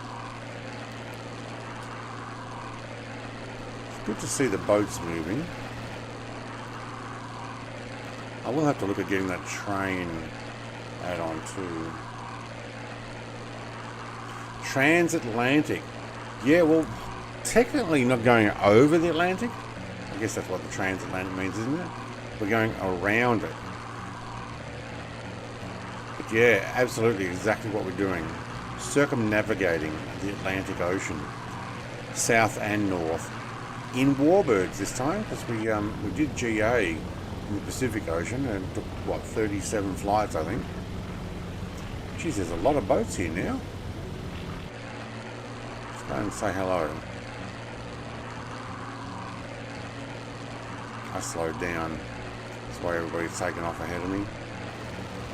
It's good to see the boats moving. I will have to look at getting that train add-on too. Transatlantic. Yeah, well, technically not going over the Atlantic. I guess that's what the transatlantic means, isn't it? We're going around it. But yeah, absolutely exactly what we're doing. Circumnavigating the Atlantic Ocean, south and north, in WarBirds this time, because we did GA in the Pacific Ocean and took, what, 37 flights, I think. Geez, there's a lot of boats here now. Let's go and say hello. I slowed down. That's why everybody's taken off ahead of me.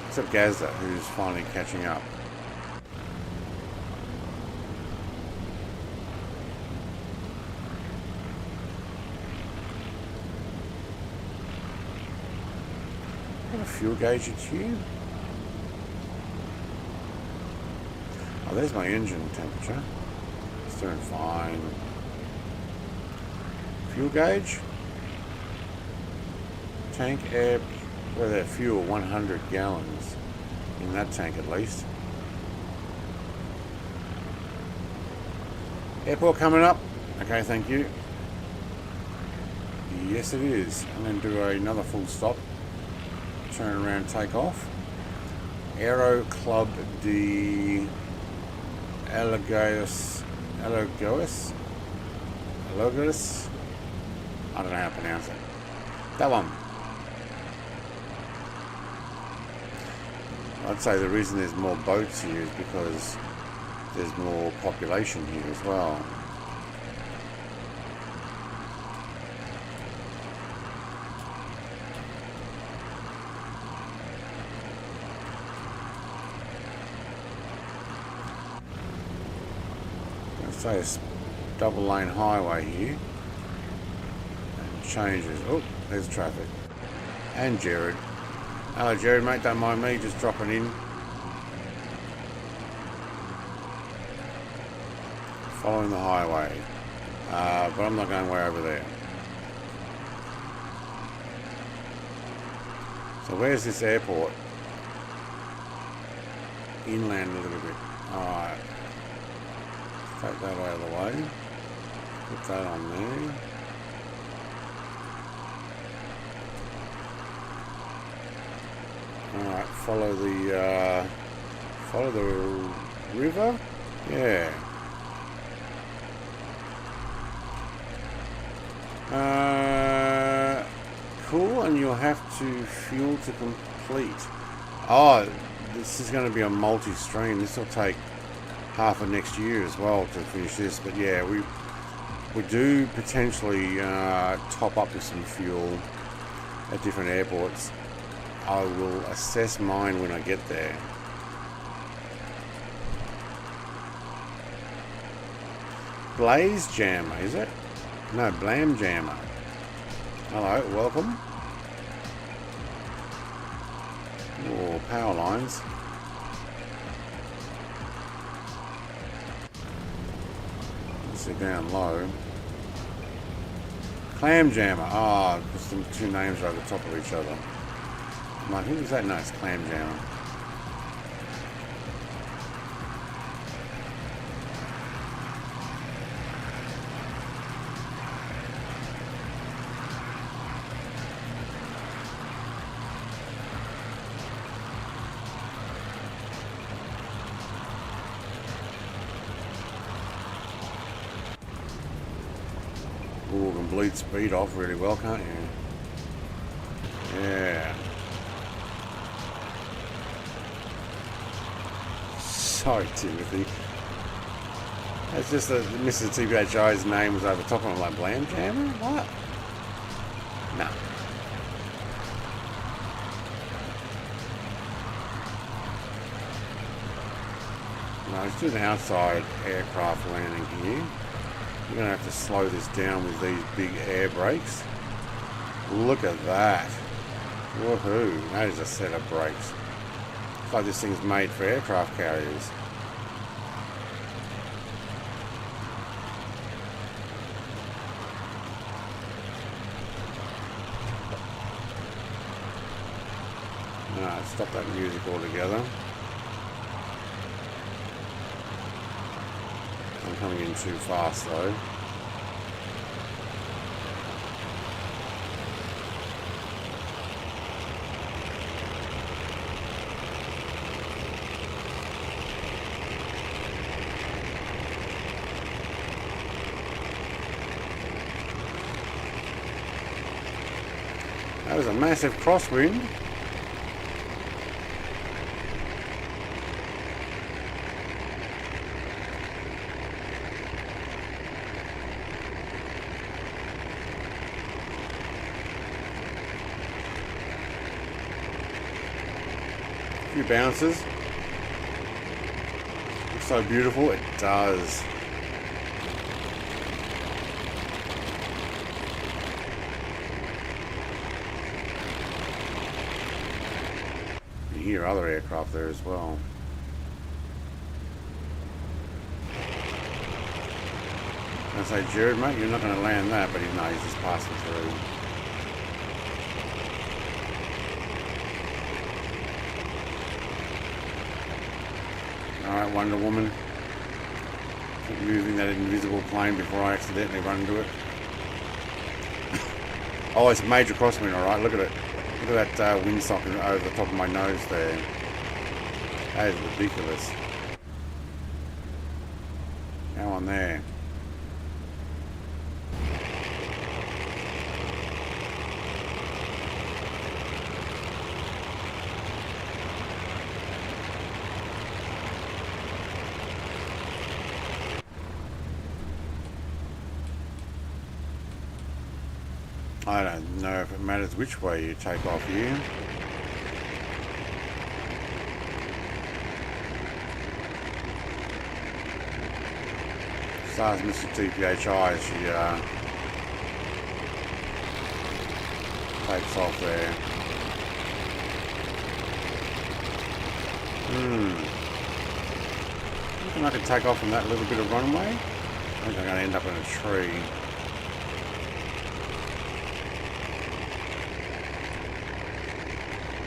Except Gazza, who's finally catching up. Got a fuel gauge here. Oh, there's my engine temperature. It's doing fine. Fuel gauge. Tank air, where that fuel, 100 gallons in that tank at least. Airport coming up. Okay, thank you. Yes, it is. I'm going to do another full stop. Turn around, take off. Aero Club de Alagoas. I don't know how to pronounce it. That one. I'd say the reason there's more boats here is because there's more population here as well. Say it's double lane highway here. And changes. Oh, there's traffic. And Jared. Hello Jared, mate, don't mind me just dropping in. Following the highway. But I'm not going way over there. So where's this airport? Inland a little bit. Alright. Take that out of the way. Put that on there. Alright, follow the river? Yeah. Cool, and you'll have to fuel to complete. Oh, this is going to be a multi-stream. This will take half of next year as well to finish this, but yeah, we do potentially top up with some fuel at different airports. I will assess mine when I get there. Blaze Jammer, is it? No, Blam Jammer. Hello, welcome. Oh, power lines. They're down low. Clam Jammer. Ah, oh, just the two names are over the top of each other. I'm like, who was that? No, it's Clam Jammer. Ooh, you can bleed speed off really well, can't you? Yeah. Sorry, Timothy. It's just that Mr. TBHI's name was over top, and I'm like, Blam Jammer? What? No. No, let's do an outside aircraft landing here. You're going to have to slow this down with these big air brakes. Look at that. Woohoo. That is a set of brakes. It's like this thing's made for aircraft carriers. Alright, stop that music altogether. I'm coming in too fast though. That was a massive crosswind. A few bounces. Looks so beautiful, it does. You hear other aircraft there as well. I say, Jared, mate, you're not going to land that, but he's just passing through. Alright, Wonder Woman. Keep moving that invisible plane before I accidentally run into it. Oh, it's a major crosswind, alright, look at it. Look at that windsock over the top of my nose there. That is ridiculous. Go on there. I don't know if it matters which way you take off here. Stars Mr. TPHI as she takes off there. I think I could take off from that little bit of runway. I think I'm going to end up in a tree.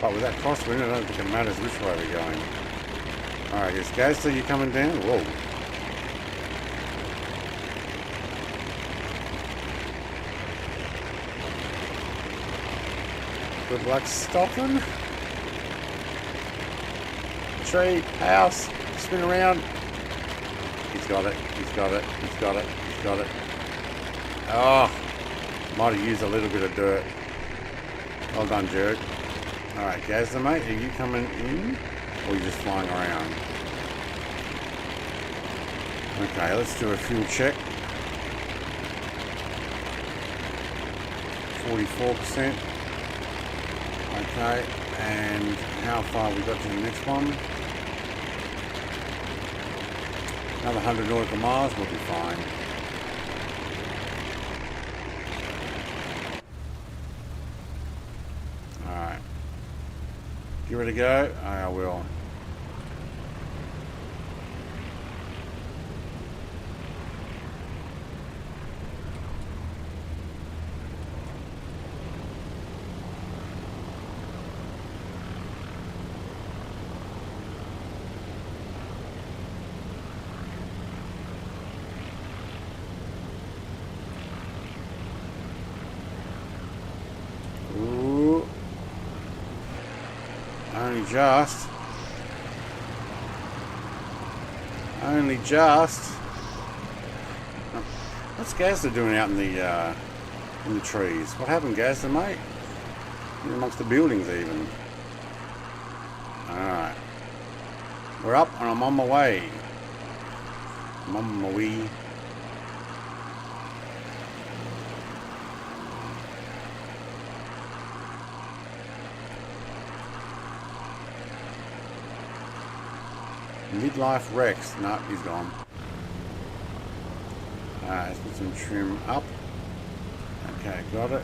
But with that crosswind, I don't think it matters which way we're going. Alright, yes, guys, so you're coming down? Whoa. Good luck stopping. Tree, house, spin around. He's got it, he's got it, he's got it, he's got it. Oh, might have used a little bit of dirt. Well done, jerk. Alright, Gazza, mate, are you coming in? Or are you just flying around? Okay, let's do a fuel check. 44%. Okay, and how far we got to the next one? Another 100 nautical miles, we'll be fine. Alright. Give it a go? I will. Only just. What's Gazza doing out in the trees? What happened, Gazza, mate? In amongst the buildings, even. Alright. We're up and I'm on my way. I'm on my way. Midlife Rex. No, he's gone. Alright, let's put some trim up. Okay, got it.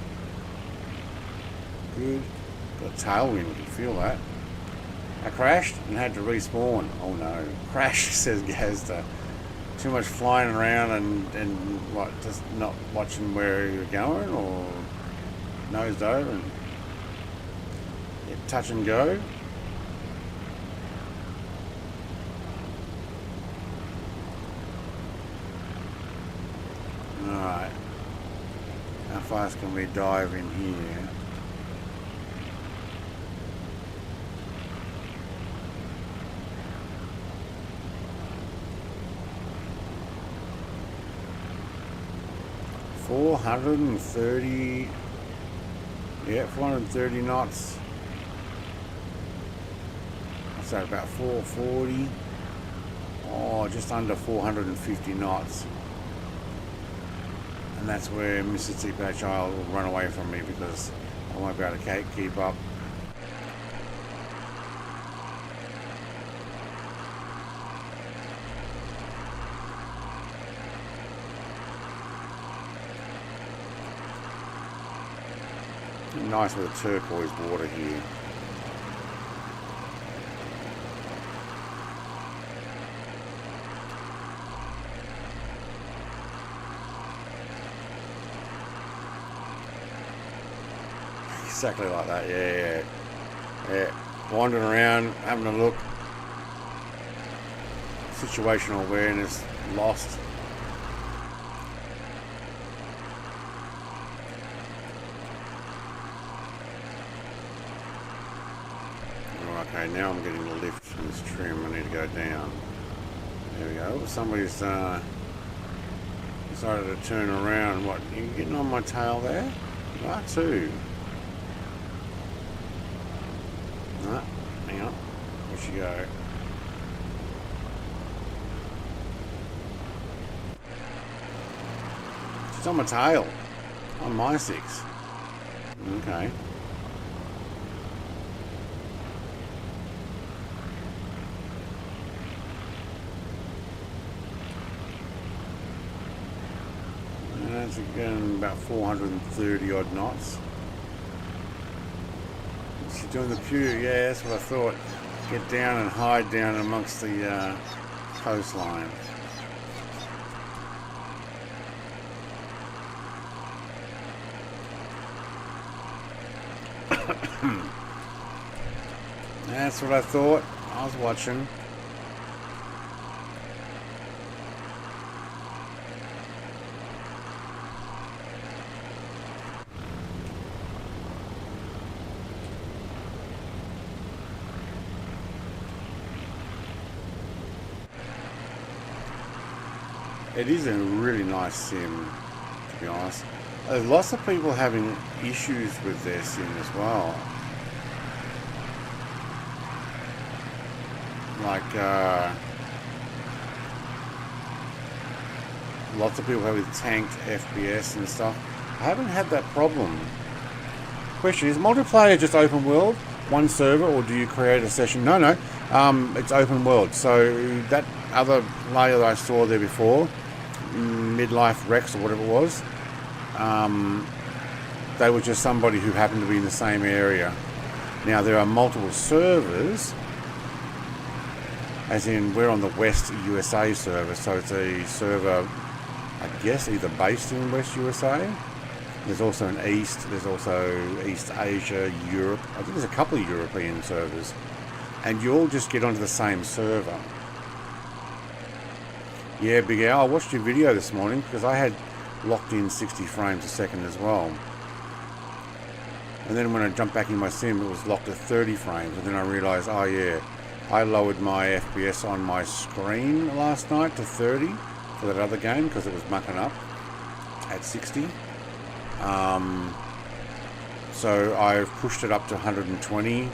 Good. Got a tailwind, you can feel that. I crashed and had to respawn. Oh no. Crash, says Gazda. Too much flying around and what, just not watching where you're going, or nosed over and touch and go. Alright, how fast can we dive in here? $430, yeah, 430 knots. What's that, about 440? Oh, just under 450 knots. And that's where Mr. TPHI will run away from me because I won't be able to keep up. Nice with the turquoise water here. Exactly like that, yeah. Wandering around, having a look. situational awareness lost. Okay, now I'm getting the lift from this trim. I need to go down. There we go. Somebody's decided to turn around. What, you getting on my tail there? You are too. No, hang on. Where she go? She's on my tail. On my 6. Okay. That's again about 430 odd knots. She's doing the pew, yeah, that's what I thought. Get down and hide down amongst the coastline. That's what I thought. I was watching. It is a really nice sim, to be honest. There's lots of people having issues with their sim as well. Like, lots of people having tanked FPS and stuff. I haven't had that problem. Question is, multiplayer just open world, one server, or do you create a session? No, it's open world. So that other layer that I saw there before, Midlife Rex or whatever it was, they were just somebody who happened to be in the same area. Now there are multiple servers, as in we're on the West USA server, so it's a server, I guess, either based in West USA. There's also an East, there's also East Asia, Europe. I think there's a couple of European servers, and you all just get onto the same server. Yeah, Big Al, I watched your video this morning because I had locked in 60 frames a second as well. And then when I jumped back in my sim, it was locked at 30 frames. And then I realised, oh yeah, I lowered my FPS on my screen last night to 30 for that other game because it was mucking up at 60. So I've pushed it up to 120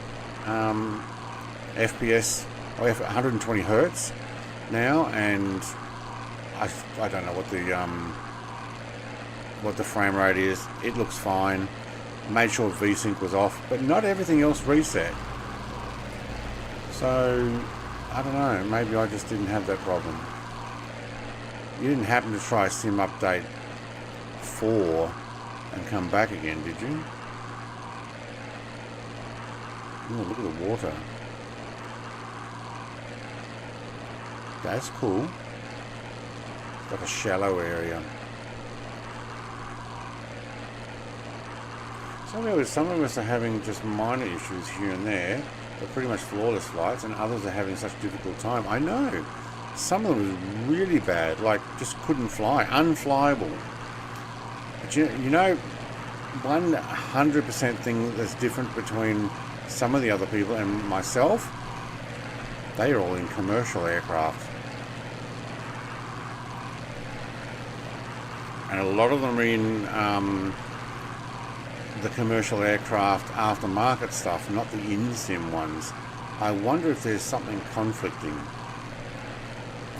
FPS, or 120 Hertz now, and I don't know what the frame rate is. It looks fine. Made sure VSync was off, but not everything else reset. So I don't know, maybe I just didn't have that problem. You didn't happen to try Sim Update 4 and come back again, did you? Oh, look at the water. That's cool. Like a shallow area. Some of us are having just minor issues here and there, but pretty much flawless flights, and others are having such difficult time. I know. Some of them was really bad, like just couldn't fly, unflyable. But you know, 100% thing that's different between some of the other people and myself, they are all in commercial aircraft. And a lot of them are in the commercial aircraft aftermarket stuff, not the in-sim ones. I wonder if there's something conflicting.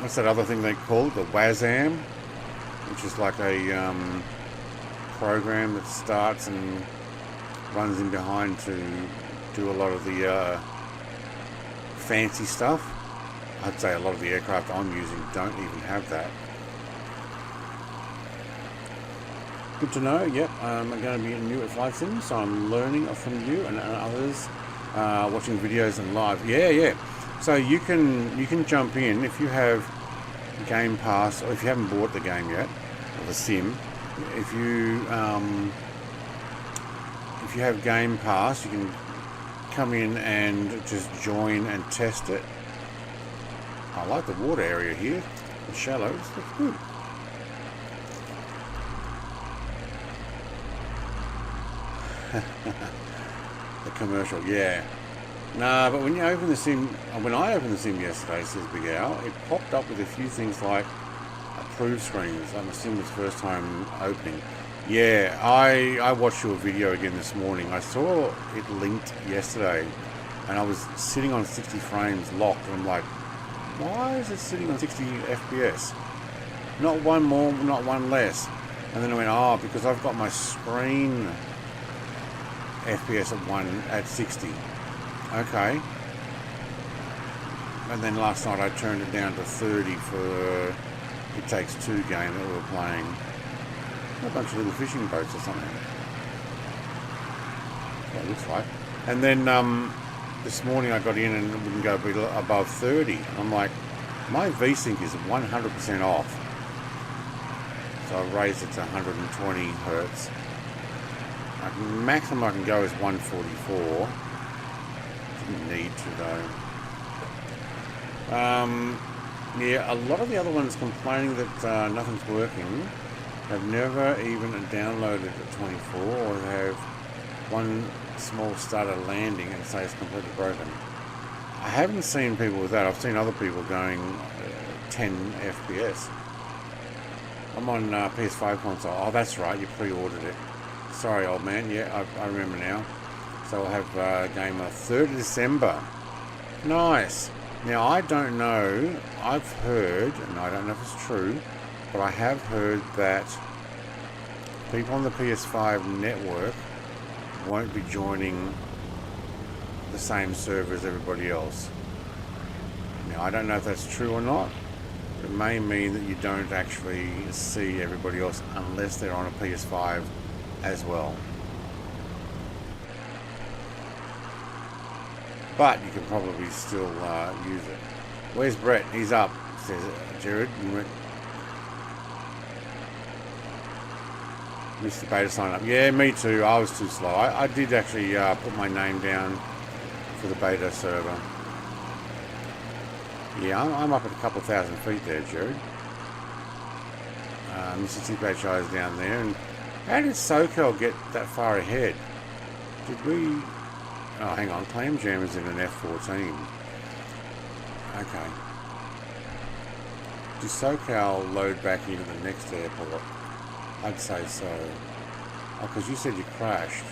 What's that other thing they call it? The WASM, which is like a program that starts and runs in behind to do a lot of the fancy stuff. I'd say a lot of the aircraft I'm using don't even have that. Good to know. Yep, I'm going to be new at flight sim, so I'm learning from you and others, watching videos and live. Yeah. So you can jump in if you have Game Pass, or if you haven't bought the game yet, or the sim. If you have Game Pass, you can come in and just join and test it. I like the water area here. The shallows look good. The commercial, yeah. Nah, but when you open the sim, when I opened the sim yesterday, says Big Al, it popped up with a few things like approved screens. Like my sim was first time opening. Yeah, I watched your video again this morning. I saw it linked yesterday, and I was sitting on 60 frames locked, and I'm like, why is it sitting on 60 FPS? Not one more, not one less. And then I went, oh, because I've got my screen FPS at 60. Okay. And then last night I turned it down to 30 for It Takes Two game that we were playing. A bunch of little fishing boats or something. That's what it looks like. And then this morning I got in and it wouldn't go above 30. And I'm like, my VSync is 100% off. So I raised it to 120 hertz. Maximum I can go is 144. Didn't need to though. Yeah, a lot of the other ones complaining that nothing's working have never even downloaded at 24, or they have one small stutter landing and say it's completely broken. I haven't seen people with that. I've seen other people going 10 FPS. I'm on PS5 console. Oh, that's right, you pre-ordered it. Sorry, old man. Yeah, I remember now. So I'll have game on 3rd of December. Nice. Now, I don't know. I've heard, and I don't know if it's true, but I have heard that people on the PS5 network won't be joining the same server as everybody else. Now, I don't know if that's true or not. It may mean that you don't actually see everybody else unless they're on a PS5 as well. But you can probably still use it. Where's Brett? He's up, says Jared. You went. Missed the beta sign up. Yeah, me too. I was too slow. I did actually put my name down for the beta server. Yeah, I'm up at a couple thousand feet there, Jared. Mr. TPHI is down there. And how did SoCal get that far ahead? Did we... Oh, hang on. Clam Jam is in an F14. Okay. Does SoCal load back into the next airport? I'd say so. Oh, because you said you crashed.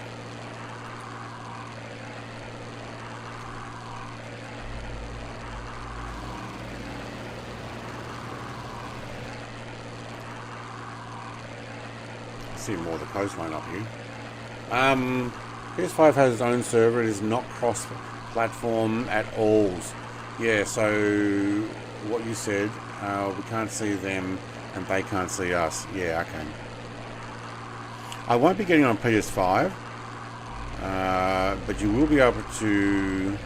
See more of the coastline up here. PS5 has its own server. It is not cross-platform at all. Yeah, so what you said, we can't see them and they can't see us. Yeah, okay. I won't be getting on PS5, but you will be able to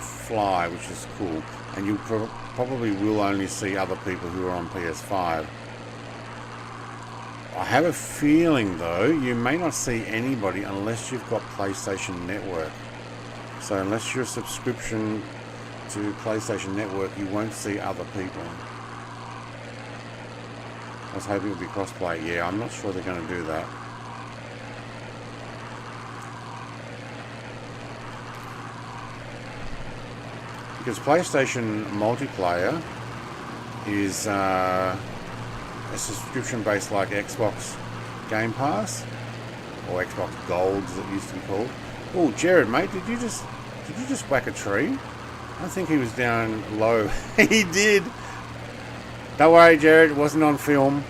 fly, which is cool. And you probably will only see other people who are on PS5. I have a feeling though, you may not see anybody unless you've got PlayStation Network. So unless you're a subscription to PlayStation Network, you won't see other people. I was hoping it would be crossplay. Yeah, I'm not sure they're going to do that. Because PlayStation multiplayer is a subscription based like Xbox Game Pass or Xbox Gold as it used to be called. Oh, Jared, mate, did you just whack a tree? I think he was down low. He did. Don't worry, Jared, it wasn't on film.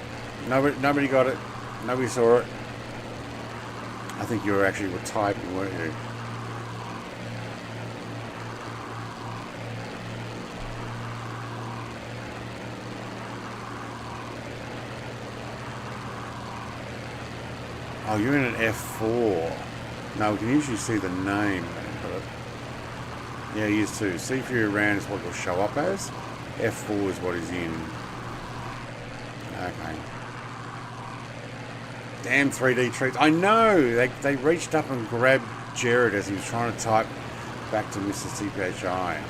Nobody got it. Nobody saw it. I think you were typing, weren't you? Oh, you're in an F4. No, we can usually see the name. Yeah, he is too. C3 around is what it'll show up as. F4 is what he's in. Okay. Damn 3D treats. I know! They reached up and grabbed Jared as he was trying to type back to Mrs. TPHI.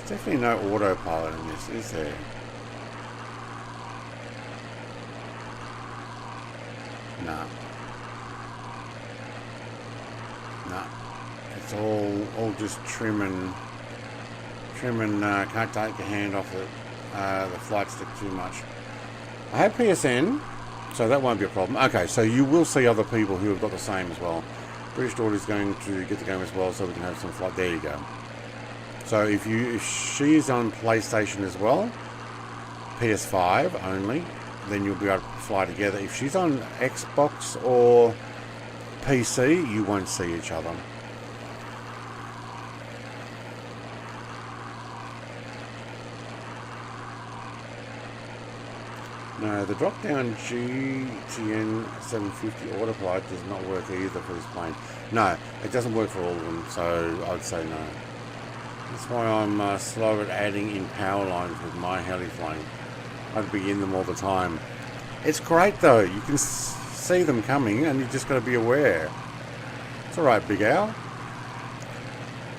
definitely no autopilot in this, is there? No. No. It's all just trim. Can't take your hand off the flight stick too much. I have PSN, so that won't be a problem. Okay, so you will see other people who have got the same as well. British daughter is going to get the game as well, so we can have some flight. There you go. So if she's on PlayStation as well, PS5 only, then you'll be able to fly together. If she's on Xbox or PC, you won't see each other. No, the drop-down GTN 750 autopilot does not work either for this plane. No, it doesn't work for all of them, so I'd say no. That's why I'm slow at adding in power lines with my heliplane. I'd be in them all the time. It's great though, you can see them coming and you just got to be aware. It's alright, Big Al.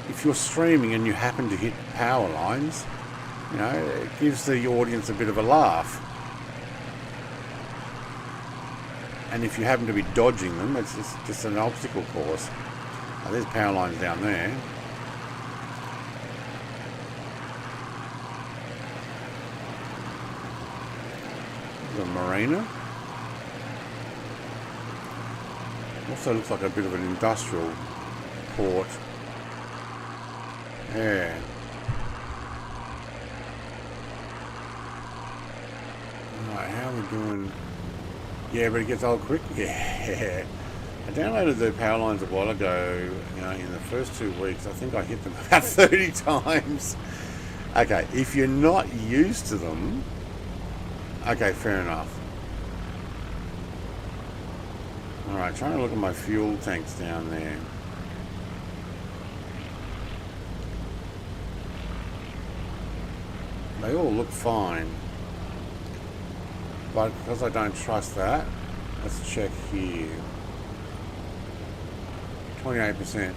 If you're streaming and you happen to hit power lines, you know, it gives the audience a bit of a laugh. And if you happen to be dodging them, it's just an obstacle course. Now, there's power lines down there. The marina. Also looks like a bit of an industrial port. Yeah. Alright, how are we doing? Yeah, but it gets old quick. Yeah. I downloaded the power lines a while ago, you know, in the first 2 weeks. I think I hit them about 30 times. Okay, if you're not used to them, okay, fair enough. Alright, trying to look at my fuel tanks down there. They all look fine. But because I don't trust that, let's check here. 28%.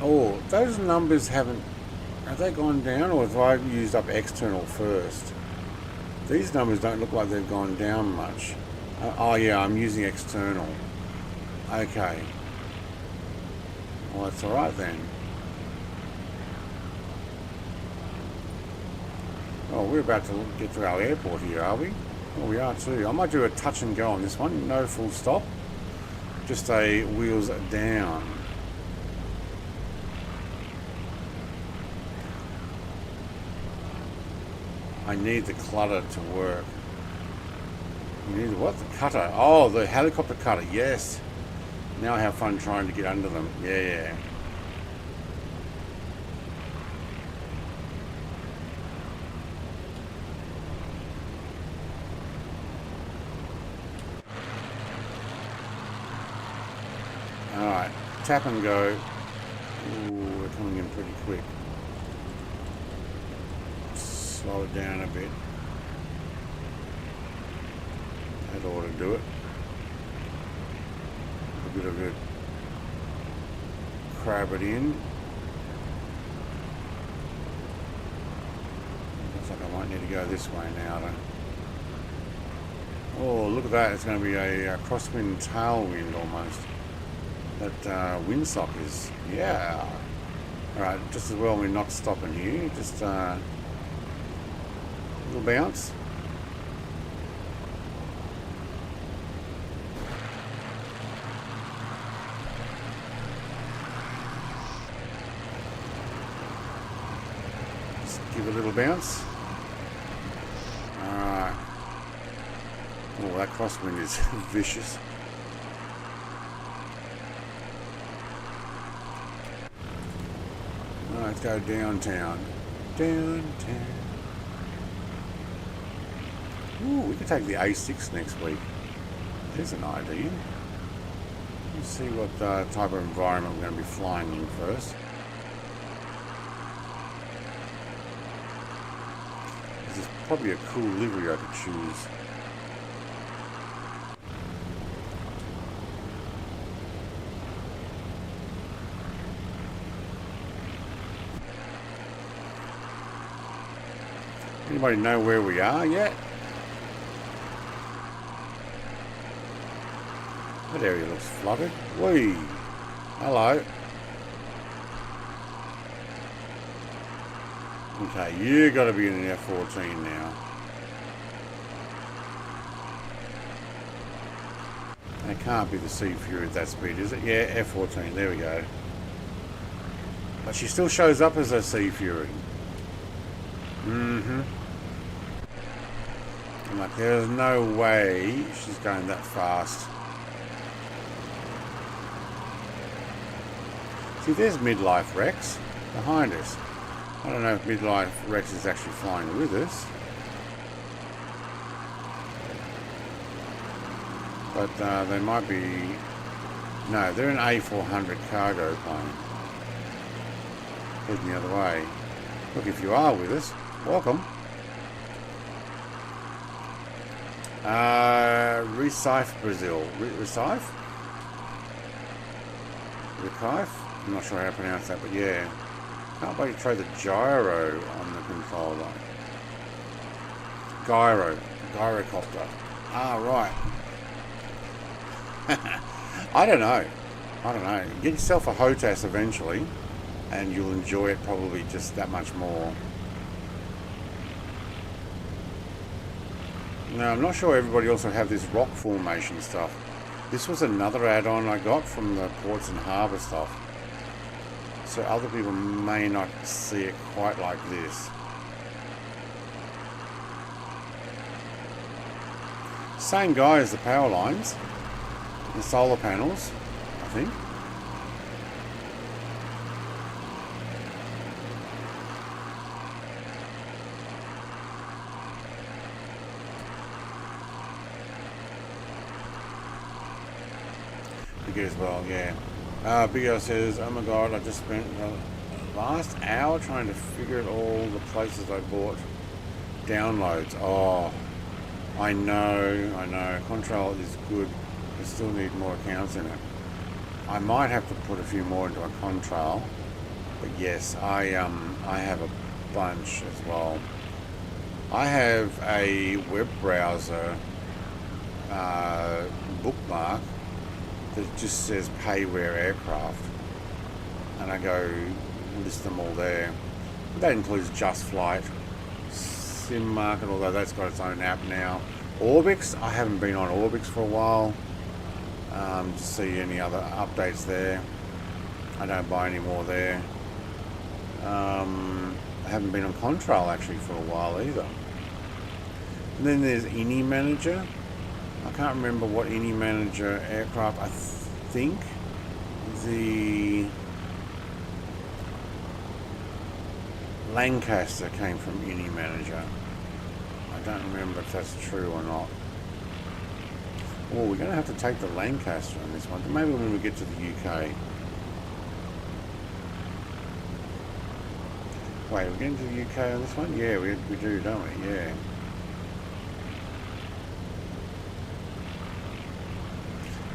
Oh, those numbers have they gone down, or have I used up external first? These numbers don't look like they've gone down much. Oh yeah, I'm using external. Okay. Well, that's alright then. Oh, we're about to get to our airport here, are we? Oh, we are too. I might do a touch and go on this one. No full stop. Just a wheels down. I need the clutter to work. You need what? The cutter. Oh, the helicopter cutter. Yes. Now I have fun trying to get under them. Yeah. Alright, tap and go. Ooh, we're coming in pretty quick. Slow it down a bit. That ought to do it. A bit of it. Crab it in. Looks like I might need to go this way now though. Oh, look at that. It's going to be a crosswind tailwind almost. That windsock is, yeah. Alright, just as well we're not stopping here. Just a little bounce. Just give it a little bounce. Alright. Oh, that crosswind is vicious. Let's go downtown. Downtown. Ooh, we could take the A6 next week. There's an idea. Let's see what type of environment we're going to be flying in first. This is probably a cool livery I could choose. Anybody know where we are yet? That area looks flooded. Whee! Hello. Okay, you got to be in an F14 now. It can't be the Sea Fury at that speed, is it? Yeah, F14. There we go. But she still shows up as a Sea Fury. Mm-hmm. I'm like, there's no way she's going that fast. See, there's Midlife Rex behind us. I don't know if Midlife Rex is actually flying with us. But they might be... No, they're an A400 cargo plane. Heading the other way. Look, if you are with us, welcome. Recife, Brazil. Recife? Recife? I'm not sure how to pronounce that, but yeah. Can't wait to try the gyro on the controller. Gyrocopter. Ah, right. I don't know. Get yourself a HOTAS eventually, and you'll enjoy it probably just that much more. Now, I'm not sure everybody also have this rock formation stuff. This was another add-on I got from the ports and harbour stuff. So other people may not see it quite like this. Same guy as the power lines, the solar panels, I think. Big as well, yeah. Big O says, oh my god, I just spent the last hour trying to figure out all the places I bought downloads. Oh, I know. Control is good. I still need more accounts in it. I might have to put a few more into a Contrail. But yes, I have a bunch as well. I have a web browser bookmark that just says Payware Aircraft, and I go list them all there. That includes Just Flight, Sim Market, although that's got its own app now. Orbix, I haven't been on Orbix for a while to see any other updates there. I don't buy any more there. I haven't been on Contrail actually for a while either. And then there's Ini Manager. I can't remember what Ini Manager aircraft. I think the Lancaster came from Ini Manager. I don't remember if that's true or not. Oh, we're going to have to take the Lancaster on this one. Maybe when we get to the UK. Wait, we're getting to the UK on this one? Yeah, we do, don't we? Yeah.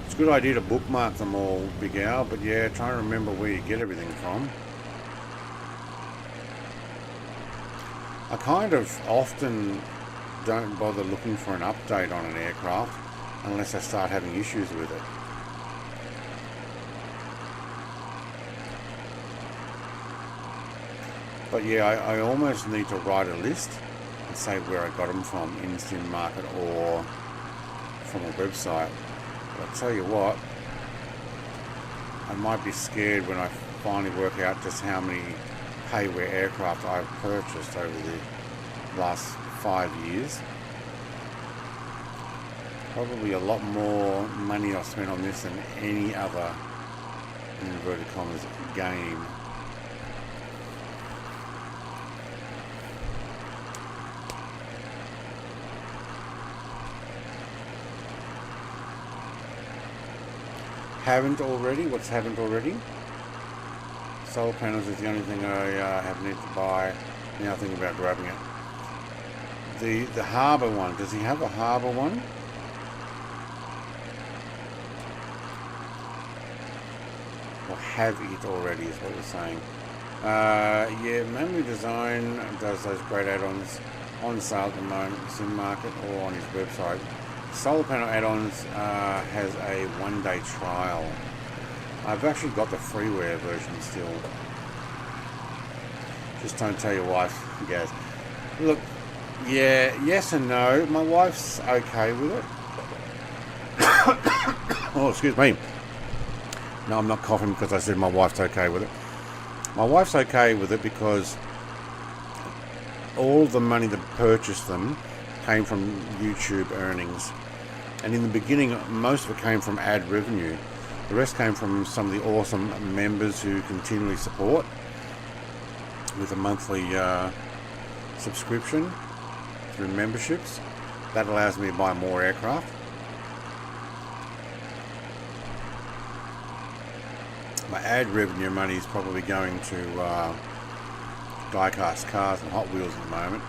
It's a good idea to bookmark them all, Big Al, but yeah, try and remember where you get everything from. I kind of often don't bother looking for an update on an aircraft unless I start having issues with it. But yeah, I almost need to write a list and say where I got them from, in Sim Market or from a website. But I'll tell you what, I might be scared when I finally work out just how many Payware aircraft I've purchased over the last 5 years. Probably a lot more money I've spent on this than any other, in inverted commas, game. Haven't already? What's haven't already? Solar panels is the only thing I have need to buy. Now thinking about grabbing it. The harbour one. Does he have a harbour one? Or have it already is what we're saying. Yeah, Memory Design does those great add-ons. on sale at the moment, the sim market, or on his website. Solar panel add-ons has a 1-day trial. I've actually got the freeware version still. Just don't tell your wife, guys. Look, yeah, yes and no. My wife's okay with it. Oh, excuse me. No, I'm not coughing because I said my wife's okay with it. My wife's okay with it because all the money that purchased them came from YouTube earnings. And in the beginning, most of it came from ad revenue. The rest came from some of the awesome members who continually support with a monthly subscription through memberships. That allows me to buy more aircraft. My ad revenue money is probably going to die-cast cars and Hot Wheels at the moment.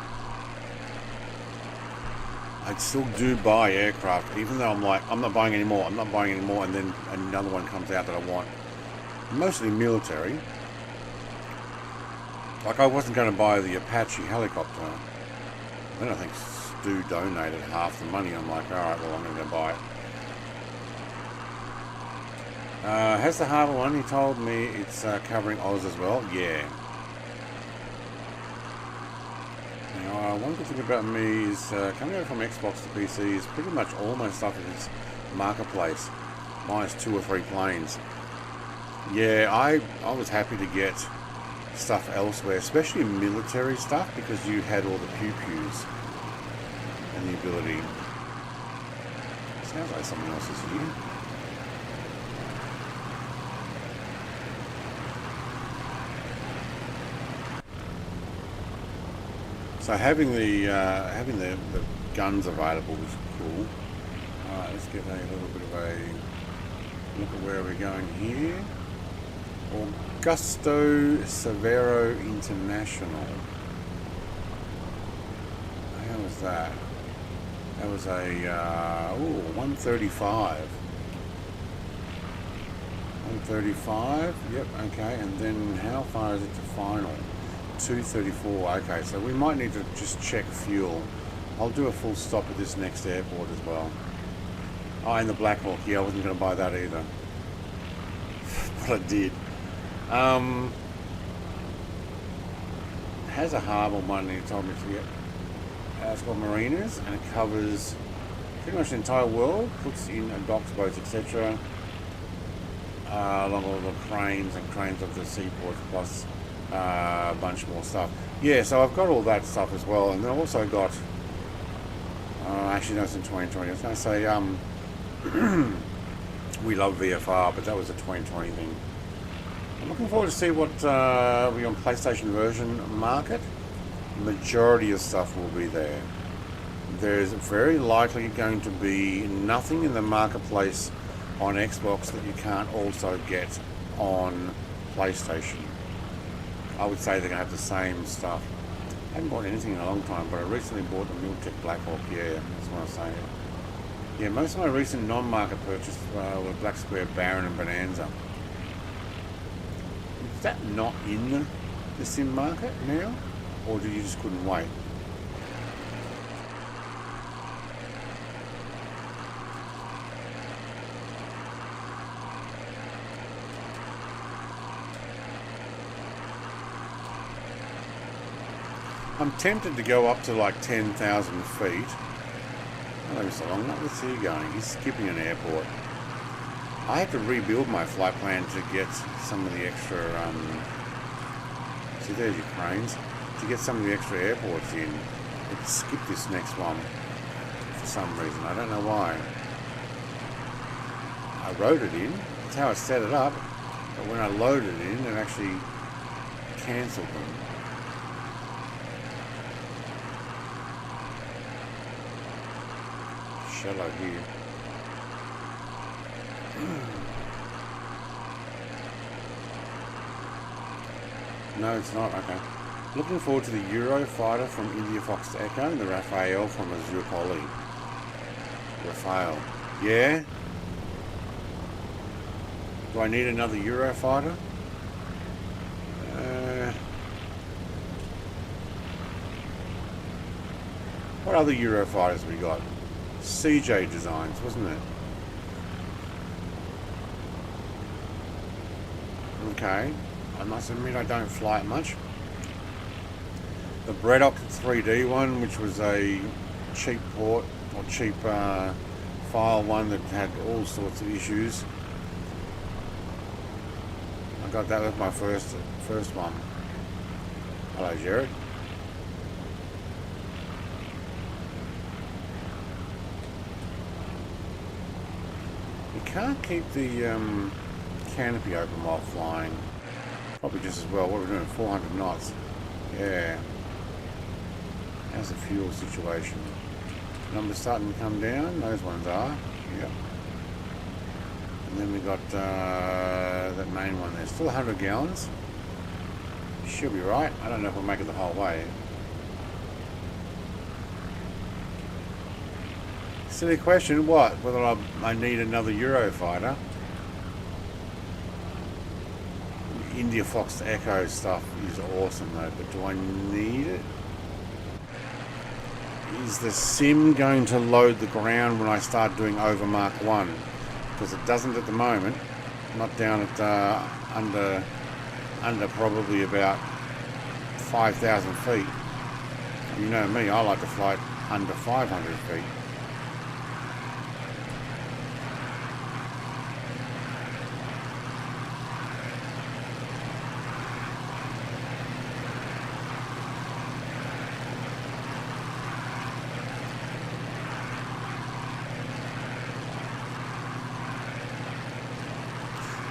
I still do buy aircraft, even though I'm like, I'm not buying any more, and then another one comes out that I want. Mostly military. Like, I wasn't going to buy the Apache helicopter. Then I think Stu donated half the money. I'm like, alright, well, I'm going to go buy it. Has the harbour one? He told me it's covering Oz as well. Yeah. Now, one good thing about me is coming over from Xbox to PC is pretty much all my stuff is marketplace, minus 2 or 3 planes. Yeah, I was happy to get stuff elsewhere, especially military stuff, because you had all the pew-pews and the ability. Sounds like someone else is here. So having the guns available is cool. Alright, let's get a little bit of a look at where we're going here. Augusto Severo International. How was that? That was a 135. 135. Yep. Okay. And then how far is it to final? 234. Okay, so we might need to just check fuel. I'll do a full stop at this next airport as well. Oh, and the Black Hawk. Yeah, I wasn't going to buy that either. But I did. Has a harbour one, and he told me to get. It's called Marinas, and it covers pretty much the entire world. Puts in docks, boats, etc. Along all the cranes of the seaports, plus a bunch more stuff. Yeah, so I've got all that stuff as well, and then I've also got actually no, it's in 2020. I was going to say we love VFR, but that was a 2020 thing. I'm looking forward to see what we on PlayStation version market. The majority of stuff will be there. There's very likely going to be nothing in the marketplace on Xbox that you can't also get on PlayStation. I would say they're going to have the same stuff. I haven't bought anything in a long time, but I recently bought the Miltech Black Hawk. Yeah, that's what I was saying. Yeah, most of my recent non-market purchases were Black Square, Baron and Bonanza. Is that not in the sim market now? Or did you just couldn't wait? I'm tempted to go up to like 10,000 feet. Oh, Mr. Long, where's he going? He's skipping an airport. I had to rebuild my flight plan to get some of the extra, see there's your cranes, to get some of the extra airports in. It skipped this next one for some reason. I don't know why. I wrote it in. That's how I set it up. But when I loaded it in, it actually cancelled them. Shallow here. No, it's not. Okay. Looking forward to the Eurofighter from India Fox Echo and the Raphael from Azure Poly. Raphael. Yeah? Do I need another Eurofighter? What other Eurofighters we got? CJ Designs, wasn't it? Okay, I must admit I don't fly it much. The Braddock 3D one, which was a cheap port or cheap file one that had all sorts of issues. I got that with my first one. Hello, Jared. You can't keep the canopy open while flying. Probably just as well. What are we doing? 400 knots. Yeah. How's the fuel situation? Numbers starting to come down. Those ones are. Yep. And then we got that main one there. Still 100 gallons. Should be right. I don't know if we'll make it the whole way. Silly question. What? Whether I need another Eurofighter. India Fox Echo stuff is awesome though, but do I need it? Is the sim going to load the ground when I start doing over Mark 1? Because it doesn't at the moment. Not down at under probably about 5,000 feet. You know me, I like to fly it under 500 feet.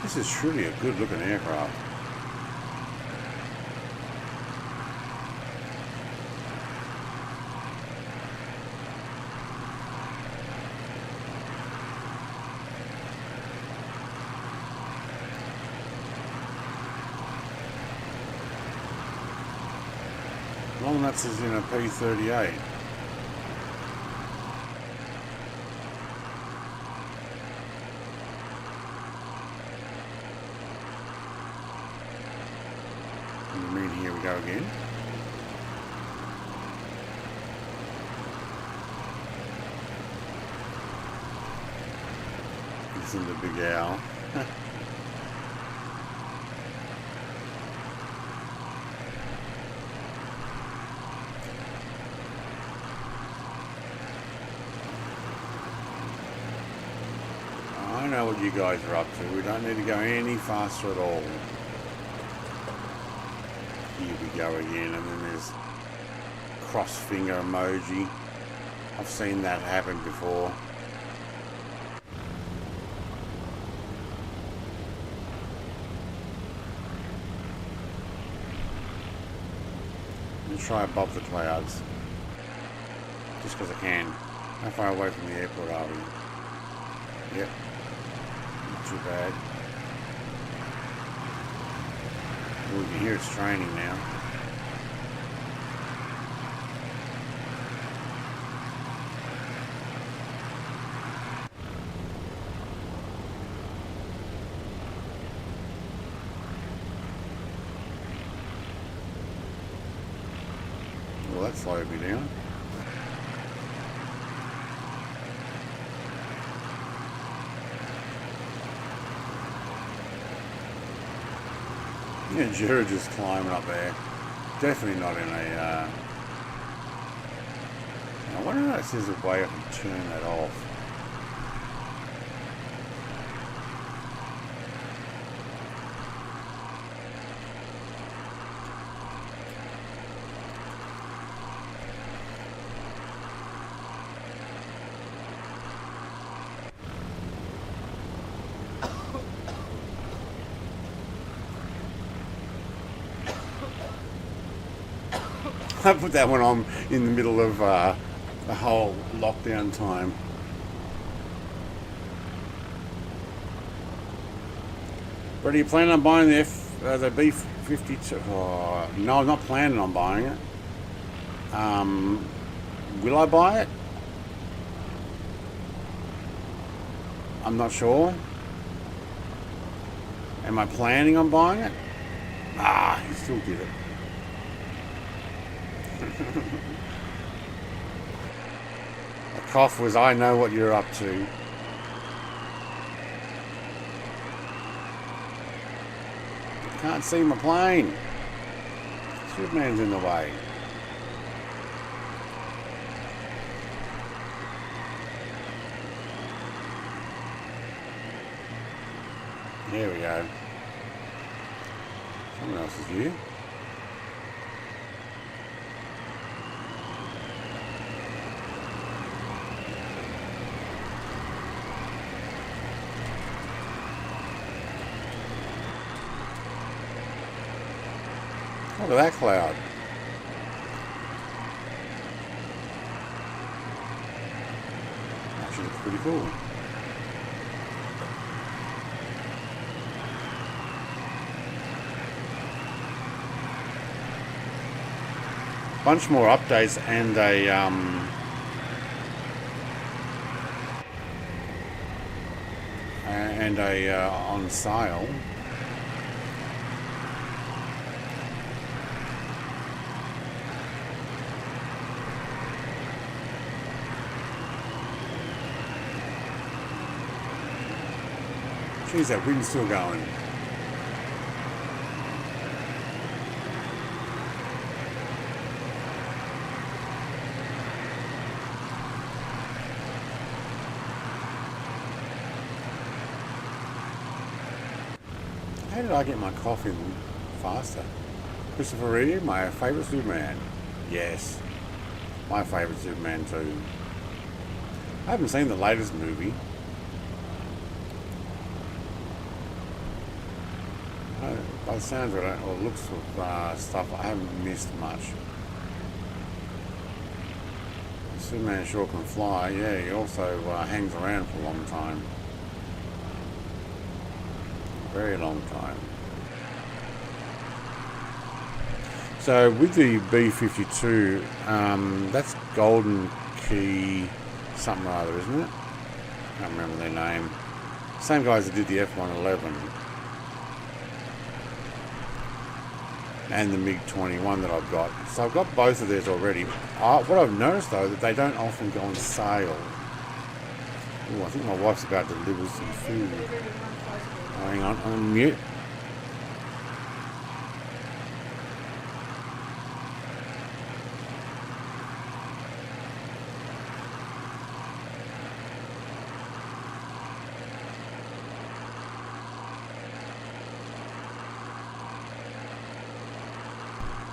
This is truly a good looking aircraft. Long nuts is in a P-38. Here we go again. It's in the big owl. I know what you guys are up to. We don't need to go any faster at all. Here we go again, and then there's cross finger emoji. I've seen that happen before. Let me try above the clouds, just because I can. How far away from the airport are we? Yep, not too bad. We can hear it's training now. Well, that slowed me down. Yeah, Jared just climbing up there. Definitely not in a... I wonder if there's a way I can turn that off. I put that one on in the middle of the whole lockdown time. But are you planning on buying the B52? Oh, no, I'm not planning on buying it. Will I buy it? I'm not sure. Am I planning on buying it? Ah, you still did it. cough was, I know what you're up to. Can't see my plane. Superman's in the way. There we go. Someone else is here. Look at that cloud. Actually looks pretty cool. Bunch more updates and a on sale. Geez, that wind's still going. How did I get my coffee faster? Christopher Reeve, my favourite Superman. Yes, my favourite Superman too. I haven't seen the latest movie. By the sounds of it, or looks of stuff, I haven't missed much. Superman sure can fly. Yeah, he also hangs around for a long time. Very long time. So with the B52, that's Golden Key something or other, isn't it? I can't remember their name. Same guys that did the F111 and the MiG-21 that I've got. So I've got both of theirs already. What I've noticed though, that they don't often go on sale. Ooh, I think my wife's about to deliver some food. Oh, hang on, I'm on mute.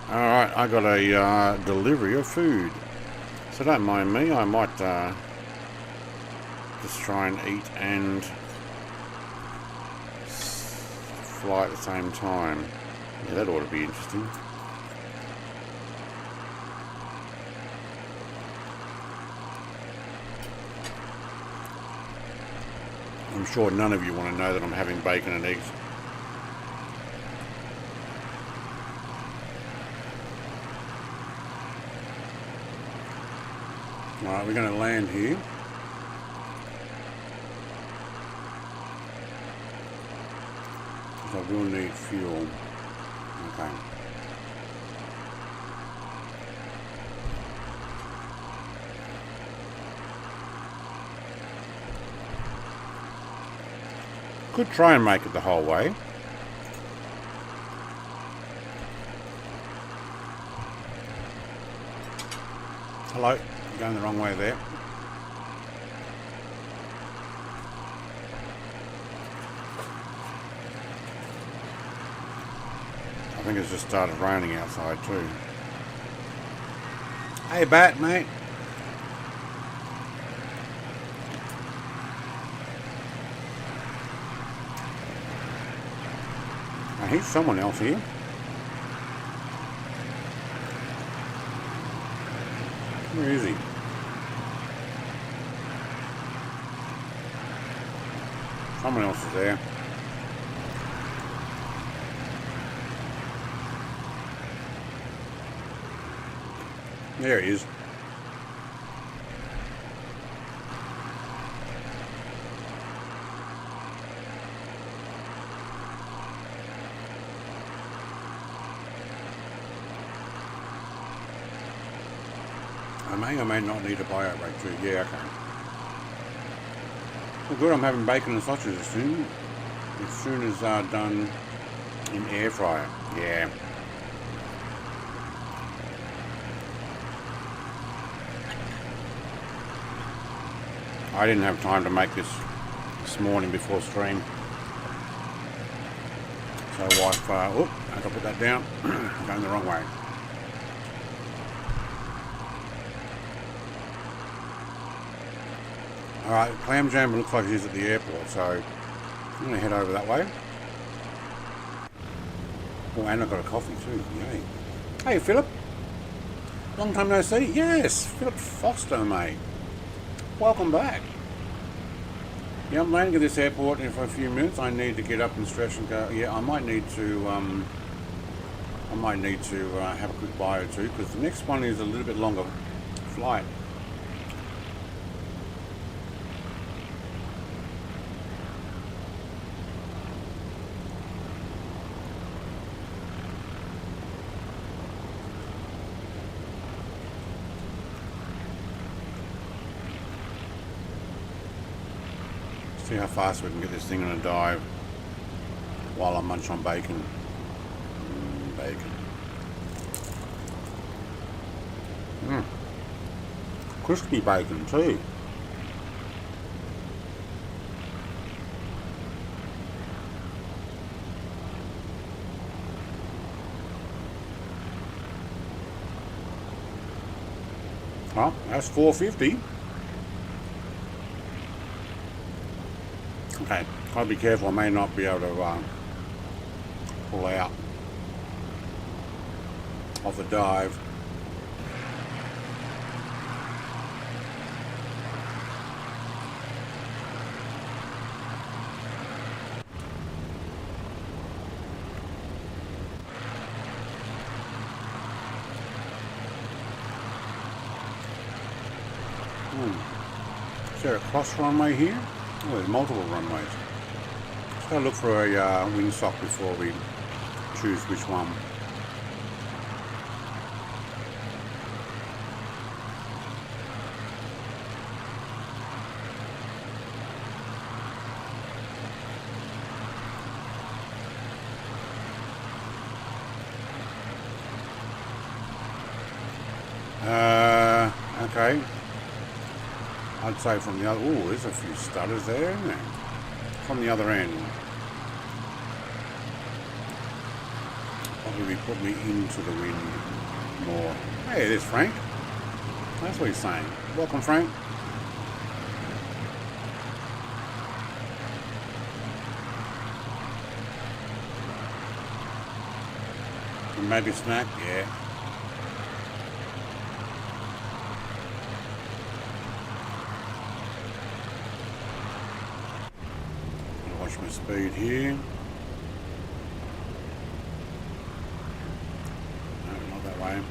Alright, I got a delivery of food. So don't mind me, I might just try and eat and fly at the same time. Yeah, that ought to be interesting. I'm sure none of you want to know that I'm having bacon and eggs. Alright, we're going to land here. I will need fuel. Okay. Could try and make it the whole way. Hello, you're going the wrong way there. I think it's just started raining outside too. Hey Bat, mate. I hear someone else here. Where is he? Someone else is there. There he is. I may or may not need a buyout rate too. Yeah, okay. Well, good. I'm having bacon and sausages soon. As soon as done in air fryer. Yeah. I didn't have time to make this morning before stream. So wife, oh, I have to put that down. I'm going the wrong way. Alright, Clam Jam looks like it is at the airport, so I'm going to head over that way. Oh, and I've got a coffee too. Yay. Hey, Philip. Long time no see. Yes, Philip Foster, mate. Welcome back. Yeah, I'm landing at this airport in for a few minutes. I need to get up and stretch and go. Yeah, I might need to have a quick bio too, because the next one is a little bit longer flight. See how fast we can get this thing on a dive while I munch on bacon. Bacon. Crispy bacon too. Well, that's $4.50. Okay, I'll be careful. I may not be able to pull out of the dive. Is there a cross runway here? Oh, there's multiple runways. Let's go look for a wingsock before we choose which one. Okay. I'd say from the other... Oh, there's a few stutters there, isn't there? From the other end. Probably put me into the wind more. Hey, there's Frank. That's what he's saying. Welcome, Frank. And maybe a snack? Yeah. Watch my speed here. No, not that way.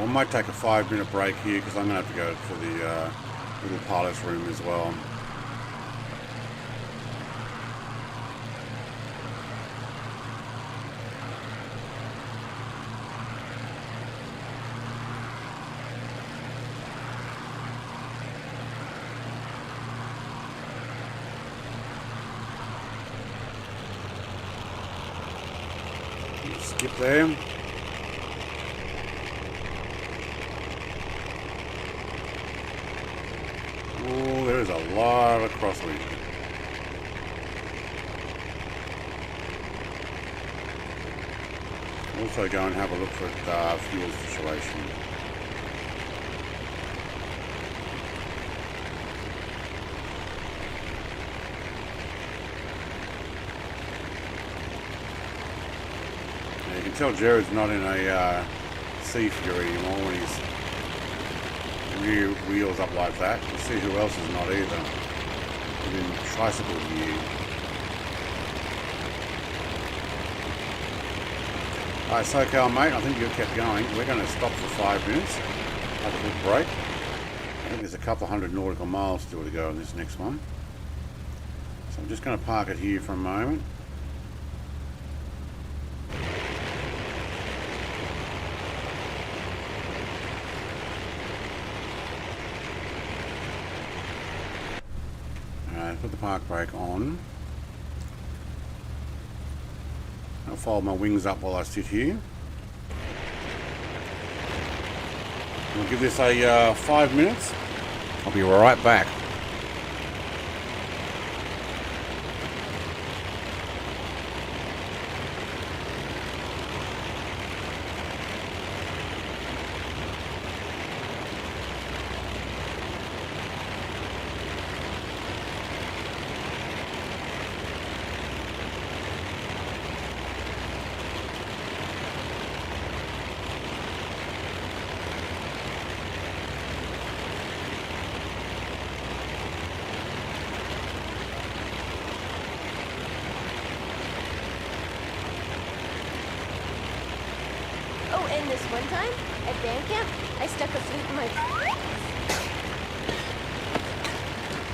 We might take a 5-minute break here because I'm going to have to go to the little pilot's room as well. Skip there. Oh, there's a lot of crosswind. Also go and have a look at the fuel situation. Now you can tell Jared's not in a sea fury anymore when he's rear wheels up like that. You see who else is not either. Within tricycle view. Alright, so Cal, mate, I think you kept going. We're going to stop for 5 minutes. Have a quick break. I think there's a couple hundred nautical miles still to go on this next one. So I'm just going to park it here for a moment. Put the park brake on. I'll fold my wings up while I sit here. We'll give this a 5 minutes. I'll be right back. And this one time, at band camp, I stuck a flute in my...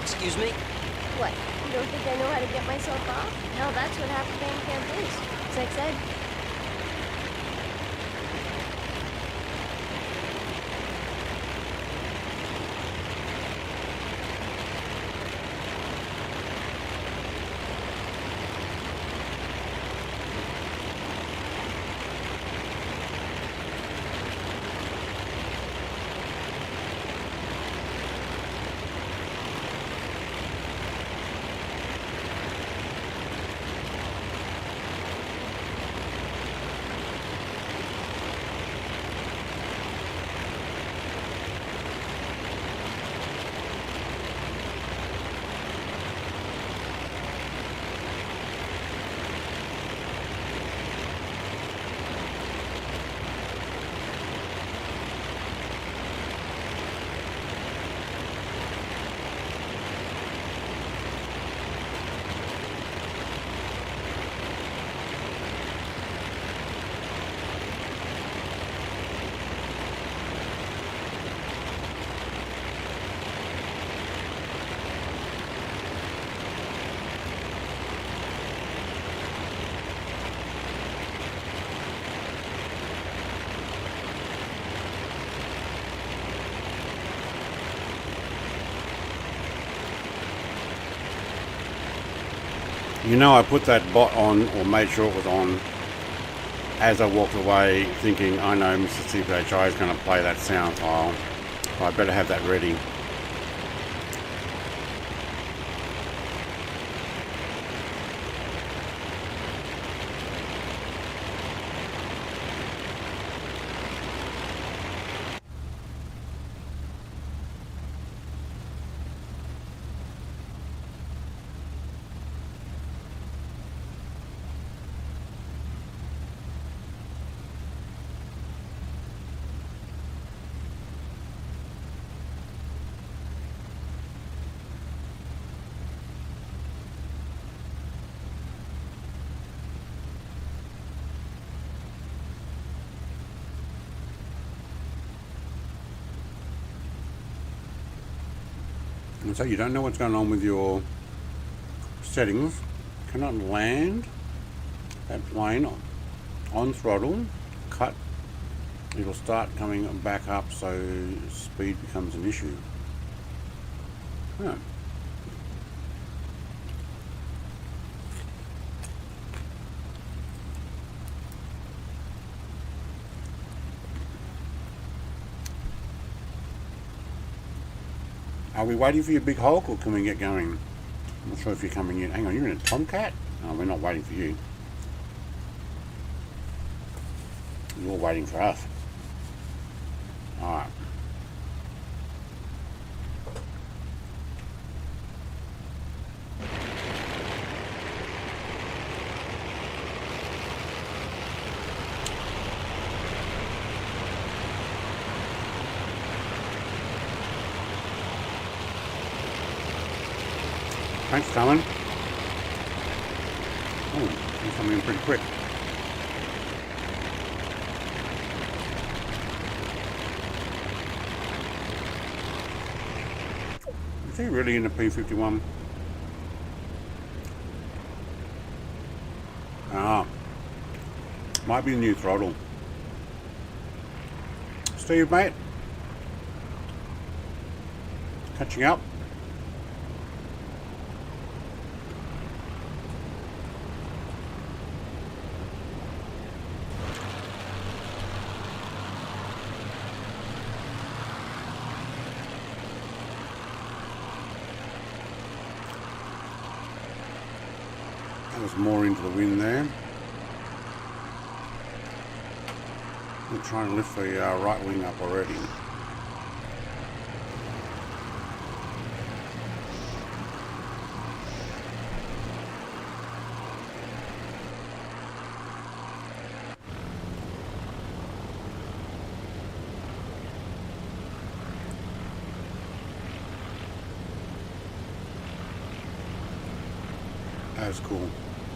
Excuse me? What? You don't think I know how to get myself off? No, that's what half band camp is. Sex ed. You know, I put that bot on, or made sure it was on, as I walked away, thinking, I know Mr. CPHI is going to play that sound file. I better have that ready. And so you don't know what's going on with your settings. You cannot land that plane on throttle, cut, it'll start coming back up, so speed becomes an issue. Huh. Are we waiting for your big Hulk, or can we get going? I'm not sure if you're coming in. Hang on, you're in a Tomcat? No, we're not waiting for you. You're waiting for us. Alright. Thanks, coming. Oh, he's coming in pretty quick. Is he really in the P51? Ah, might be the new throttle. Steve, mate, catching up. That was more into the wind there. I'm trying to lift the right wing up already. That's cool.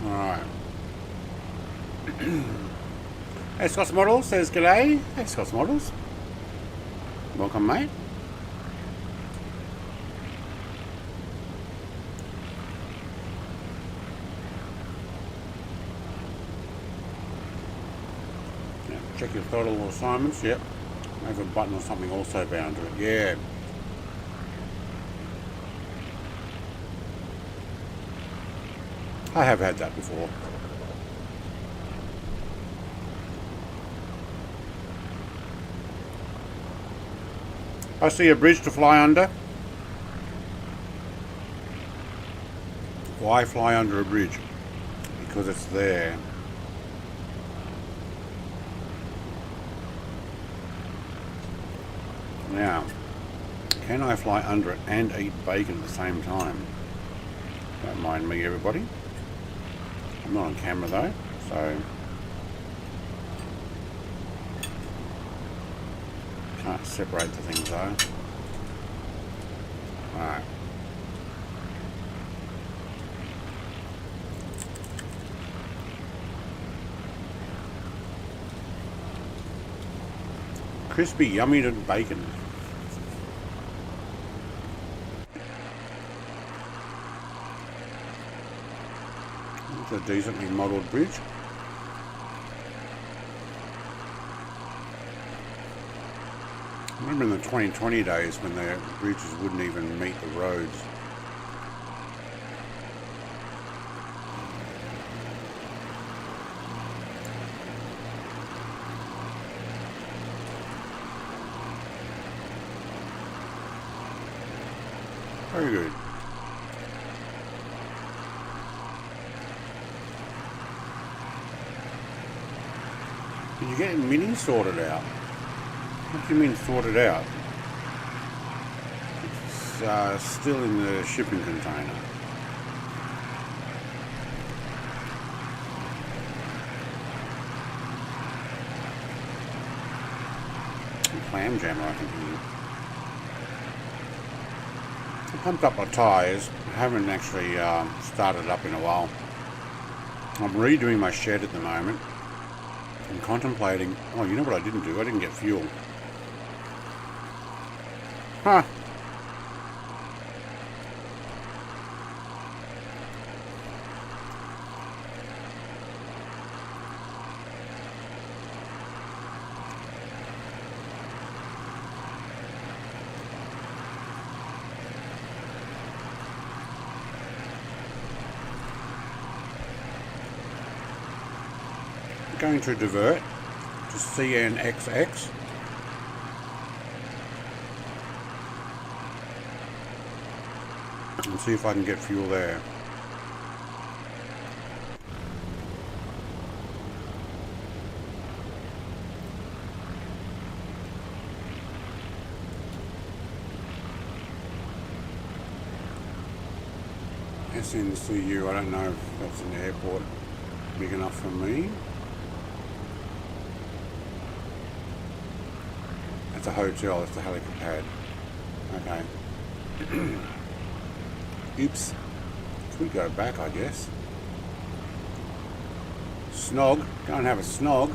Alright. Hey, Scott's Models says g'day. Hey, Scott's Models. Welcome, mate. Yeah, check your throttle assignments. Yep. Have a button or something also bound to it. Yeah. I have had that before. I see a bridge to fly under. Why fly under a bridge? Because it's there. Now, can I fly under it and eat bacon at the same time? Don't mind me, everybody. I'm not on camera though, so can't separate the things though. Alright. Crispy, yummy and bacon. It's a decently modelled bridge. I remember in the 2020 days when the bridges wouldn't even meet the roads. Very good. Did you get Mini sorted out? What do you mean sorted out? It's still in the shipping container. Clam jammer, I can hear. I pumped up my tyres. I haven't actually started up in a while. I'm redoing my shed at the moment. I'm contemplating. Oh, you know what I didn't do? I didn't get fuel. Huh. Going to divert to CNXX. And see if I can get fuel there. SNCU, I don't know if that's an airport big enough for me. It's a hotel, it's a helipad. Okay. Oops. Should we go back, I guess? Snog. Don't have a snog.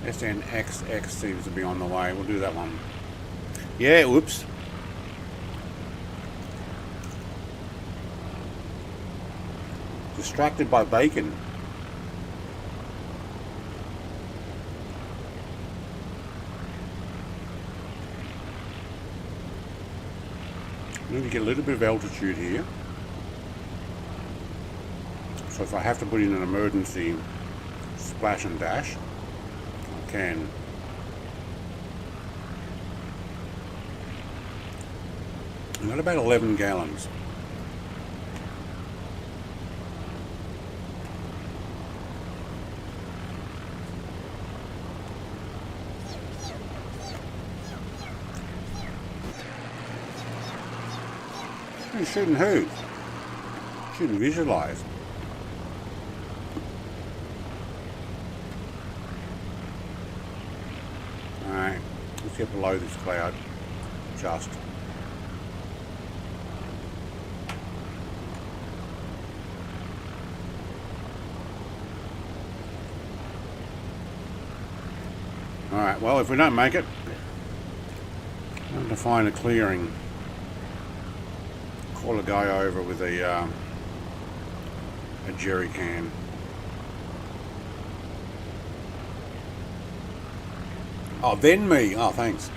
SNXX seems to be on the way. We'll do that one. Yeah, whoops. Distracted by bacon. I need to get a little bit of altitude here. So if I have to put in an emergency splash and dash, I can. I've got about 11 gallons. Who's shooting who? Shouldn't visualize. Alright, let's get below this cloud. Just. Alright, well, if we don't make it, I have to find a clearing. Call a guy over with a jerry can. Oh, then me. Oh, thanks.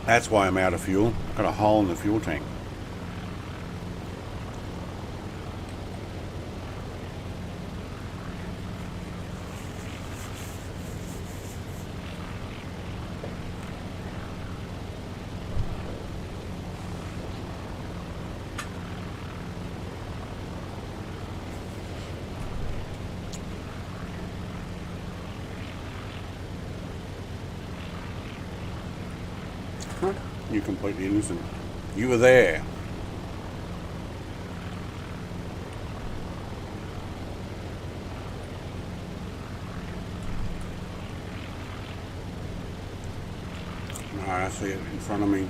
That's why I'm out of fuel. I've got a hole in the fuel tank. You're completely innocent. You were there. Alright, I see it in front of me.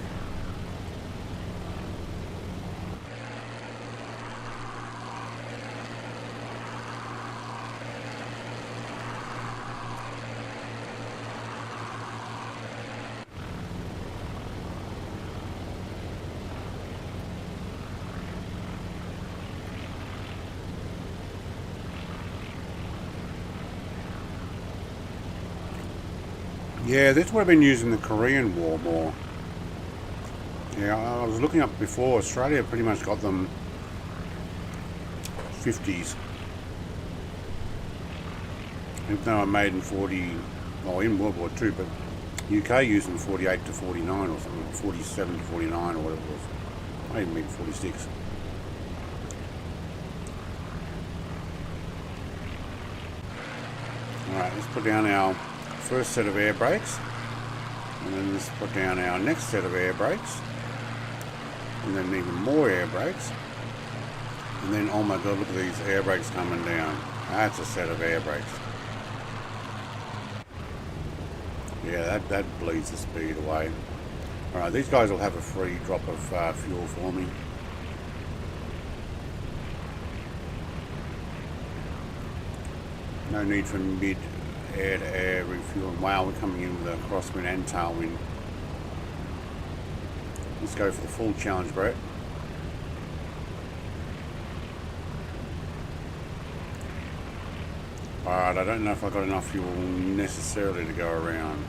Yeah, this would have been used in the Korean War more. Yeah, I was looking up before. Australia pretty much got them 50s. Even though I made in 40, well, in World War II, but UK used them 48 to 49 or something, 47 to 49 or whatever it was. I even made 46. Alright, let's put down our first set of air brakes, and then let's put down our next set of air brakes, and then even more air brakes, and then oh my god, look at these air brakes coming down. That's a set of air brakes. Yeah, that bleeds the speed away. Alright, these guys will have a free drop of fuel for me. No need for mid air-to-air refueling. Wow, we're coming in with a crosswind and tailwind. Let's go for the full challenge, Brett. Alright, I don't know if I've got enough fuel necessarily to go around.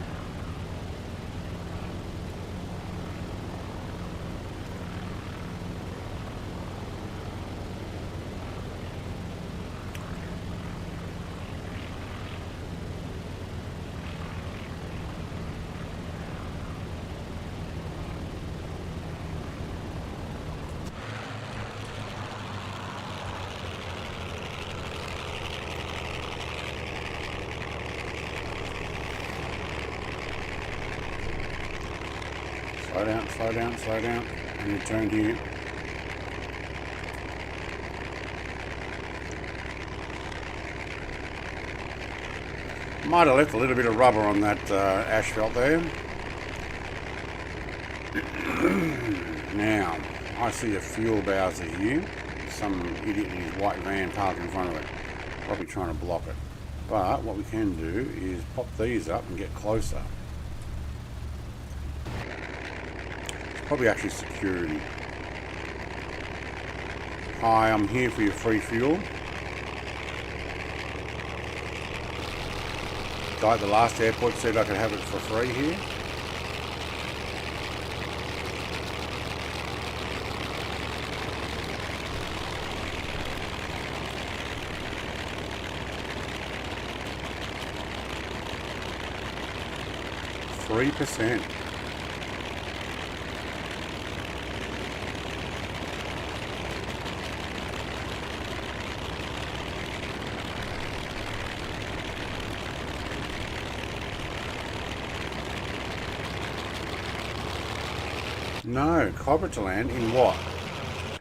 Slow down, and you turn here. Might have left a little bit of rubber on that asphalt there. Now, I see a fuel bowser here. Some idiot in his white van parked in front of it. Probably trying to block it. But what we can do is pop these up and get closer. It's probably actually security. Hi, I'm here for your free fuel. Guy at the last airport said I could have it for free here. %. No, Cobra to land in what?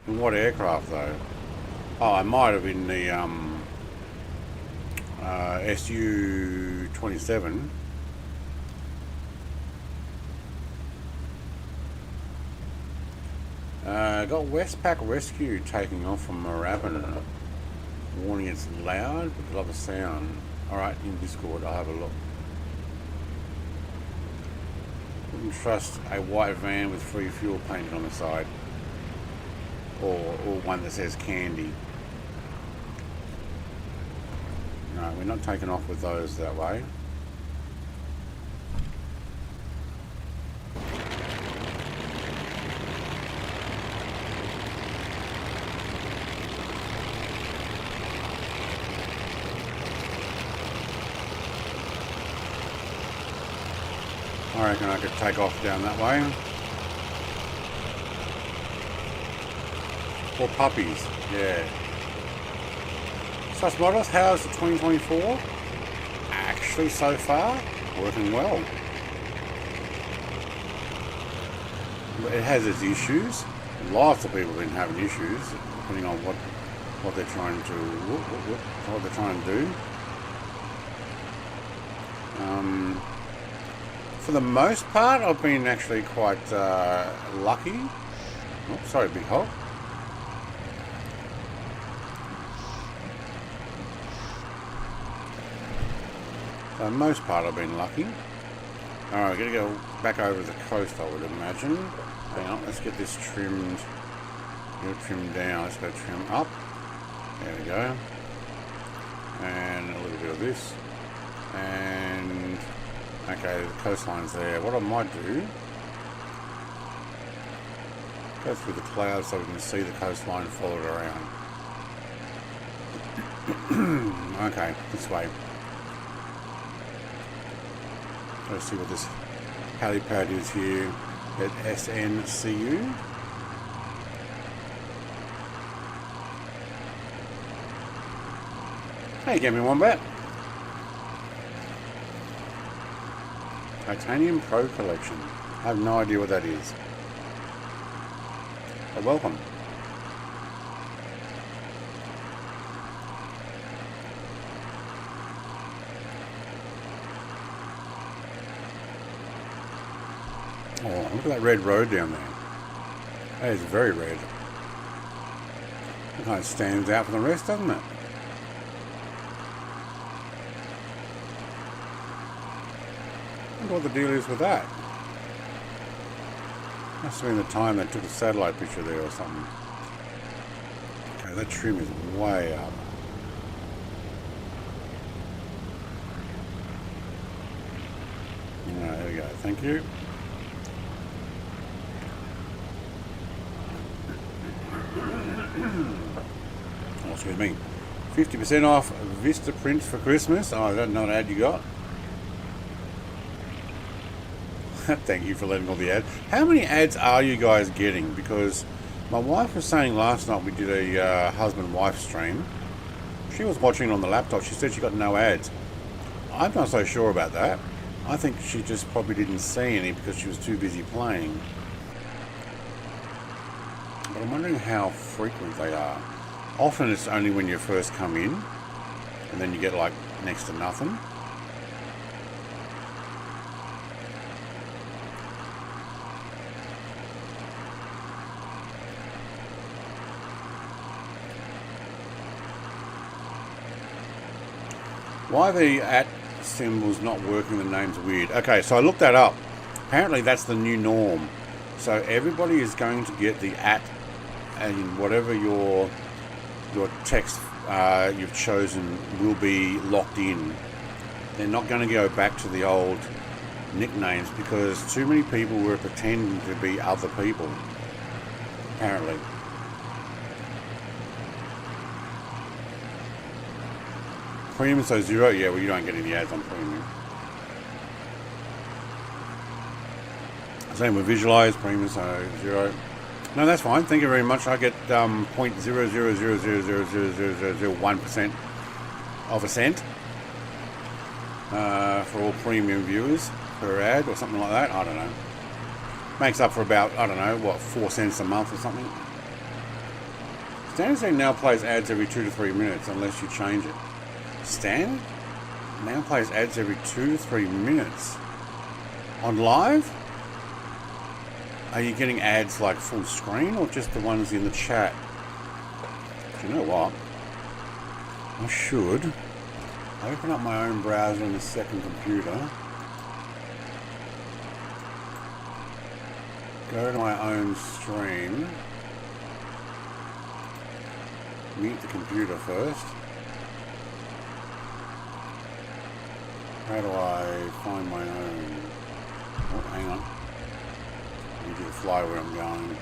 In what aircraft though? Oh, I might have in the SU-27. Got Westpac Rescue taking off from Moorabbin. Warning it's loud, but love the sound. Alright, in Discord, I'll have a look. Wouldn't trust a white van with free fuel painted on the side. Or one that says candy. No, we're not taking off with those that way. I reckon I could take off down that way. Or puppies, yeah. Such models, how's the 2024? Actually, so far, working well. It has its issues. Lots of people have been having issues, depending on what they're trying to do. For the most part, I've been actually quite lucky. Oh, sorry, big hole. For the most part, I've been lucky. Alright, we're going to go back over the coast, I would imagine. Hang on, let's get this trimmed. Go trim down, let's go trim up. There we go. And a little bit of this. And okay, the coastline's there. What I might do, go through the clouds so we can see the coastline followed around. Okay, this way. Let's see what this helipad is here at SNCU. Hey, give me one back. Titanium Pro Collection. I have no idea what that is. But welcome. Oh, look at that red road down there. That is very red. It kind of stands out from the rest, doesn't it? I wonder what the deal is with that. Must have been the time they took a satellite picture there or something. Okay, that trim is way up. Alright, there we go. Thank you. Oh, excuse me. 50% off Vista Print for Christmas. Oh, I don't know what ad you got. Thank you for letting all the ads. How many ads are you guys getting? Because my wife was saying last night we did a husband-wife stream. She was watching on the laptop. She said she got no ads. I'm not so sure about that. I think she just probably didn't see any because she was too busy playing. But I'm wondering how frequent they are. Often it's only when you first come in and then you get like next to nothing. Why the at symbol's not working, the name's weird. Okay, so I looked that up. Apparently that's the new norm. So everybody is going to get the at, and whatever your text you've chosen will be locked in. They're not going to go back to the old nicknames because too many people were pretending to be other people, apparently. Premium, so 0? Yeah, well, you don't get any ads on premium. Same with visualize, premium, so 0. No, that's fine. Thank you very much. I get 0.000000001% of a cent for all premium viewers per ad or something like that. I don't know. Makes up for about, I don't know, what, 4 cents a month or something. Standard now plays ads every 2 to 3 minutes unless you change it. Standard now plays ads every 2 to 3 minutes. On live? Are you getting ads like full screen or just the ones in the chat? Do you know what? I should open up my own browser on the second computer. Go to my own stream. Mute the computer first. How do I find my own? Oh, hang on. I need to fly where I'm going.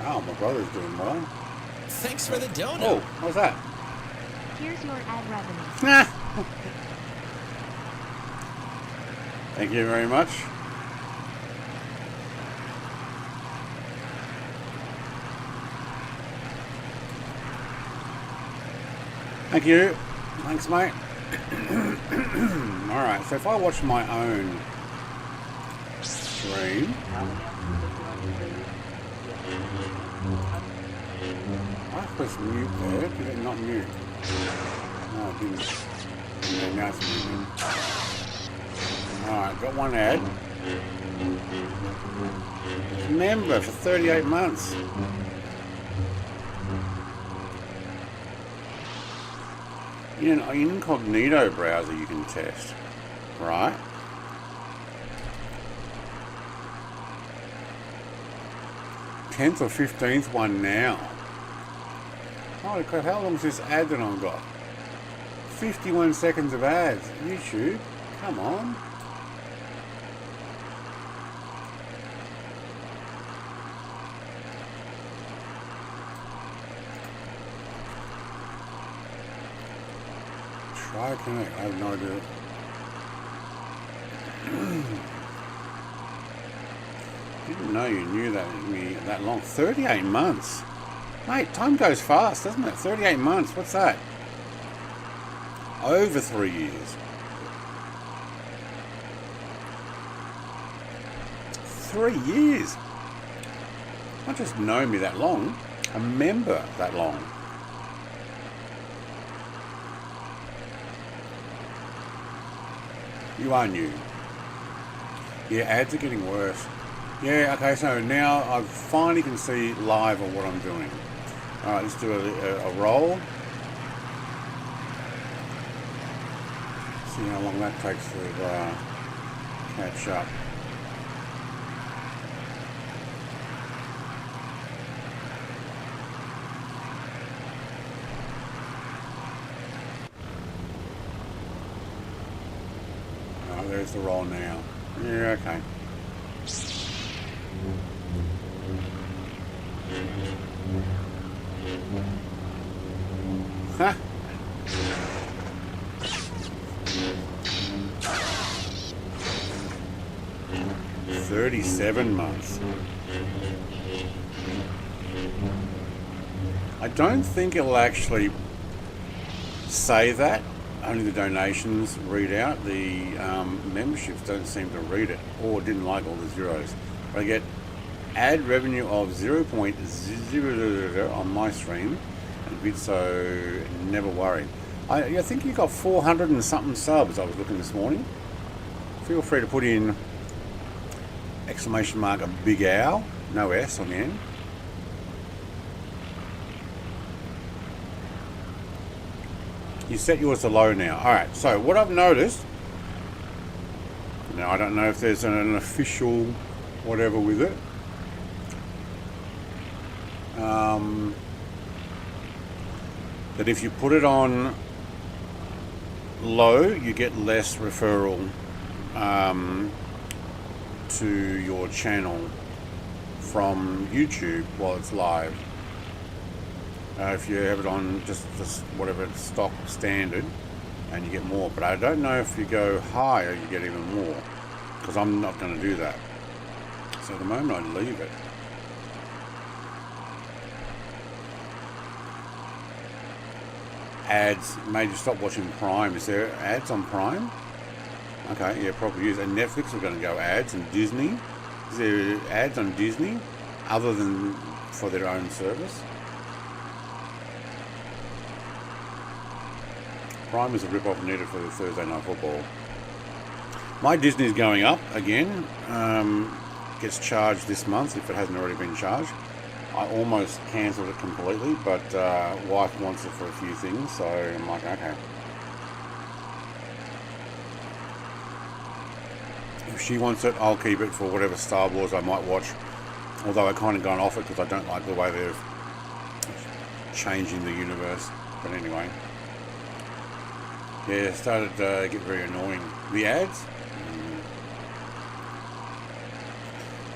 Oh, my brother's doing well. Thanks for the donut. Oh, what's that? Here's your ad revenue. Thank you very much. Thank you. Thanks, mate. Alright, so if I watch my own stream, I pressed mute there. Did it not mute? No, it didn't. Yeah, now it's muted. Alright, got one ad. Member for 38 months. In an incognito browser you can test, right? th or 15th one now. Holy crap, how long is this ad that I've got? 51 seconds of ads. YouTube, come on. Try connect, I have no idea. Didn't know you knew that me that long. 38 months. Mate, time goes fast, doesn't it? 38 months, what's that? Over 3 years. 3 years. Not just know me that long, a member that long. You are new. Yeah, ads are getting worse. Yeah, okay, so now I finally can see live of what I'm doing. Alright, let's do a roll. See how long that takes to catch up. Oh, there's the roll now. Yeah, okay. Huh? 37 months. I don't think it'll actually say that. Only the donations read out. The memberships don't seem to read it, or didn't like all the zeros. But I get ad revenue of 0.000 on my stream, and vid, so never worry. I think you got 400 and something subs. I was looking this morning. Feel free to put in exclamation mark a big owl, no S on the end. You set yours to low now. Alright, so what I've noticed, now I don't know if there's an official whatever with it. That if you put it on low, you get less referral to your channel from YouTube while it's live. If you have it on just whatever stock standard, and you get more. But I don't know if you go higher, you get even more, because I'm not going to do that. So at the moment, I leave it. Ads made you stop watching Prime. Is there ads on Prime? Okay, yeah, probably is. And Netflix are going to go ads, and Disney. Is there ads on Disney other than for their own service? Prime is a rip-off needed for the Thursday Night Football. My Disney's going up again. Gets charged this month if it hasn't already been charged. I almost cancelled it completely, but wife wants it for a few things, so I'm like, okay. If she wants it, I'll keep it for whatever Star Wars I might watch. Although I kind of gone off it because I don't like the way they're changing the universe. But anyway. Yeah, it started to get very annoying. The ads?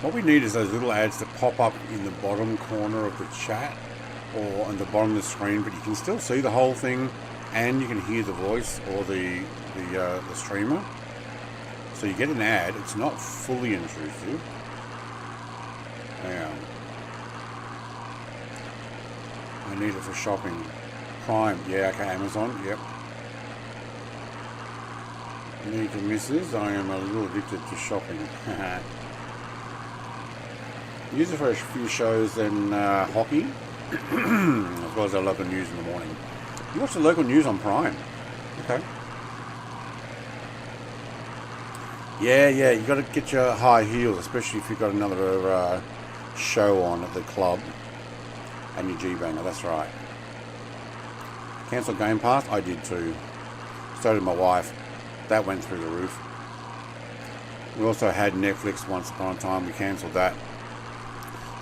What we need is those little ads to pop up in the bottom corner of the chat or on the bottom of the screen, but you can still see the whole thing and you can hear the voice or the streamer. So you get an ad, it's not fully intrusive. Yeah. I need it for shopping. Prime, yeah, okay, Amazon, yep. Need to misses, I am a little addicted to shopping. Use it for a few shows and hockey, as well as our local news in the morning. You watch the local news on Prime. Okay. Yeah, you got to get your high heels, especially if you've got another show on at the club and your G-Banger, that's right. Cancel Game Pass? I did too. So did my wife. That went through the roof. We also had Netflix once upon a time. We cancelled that.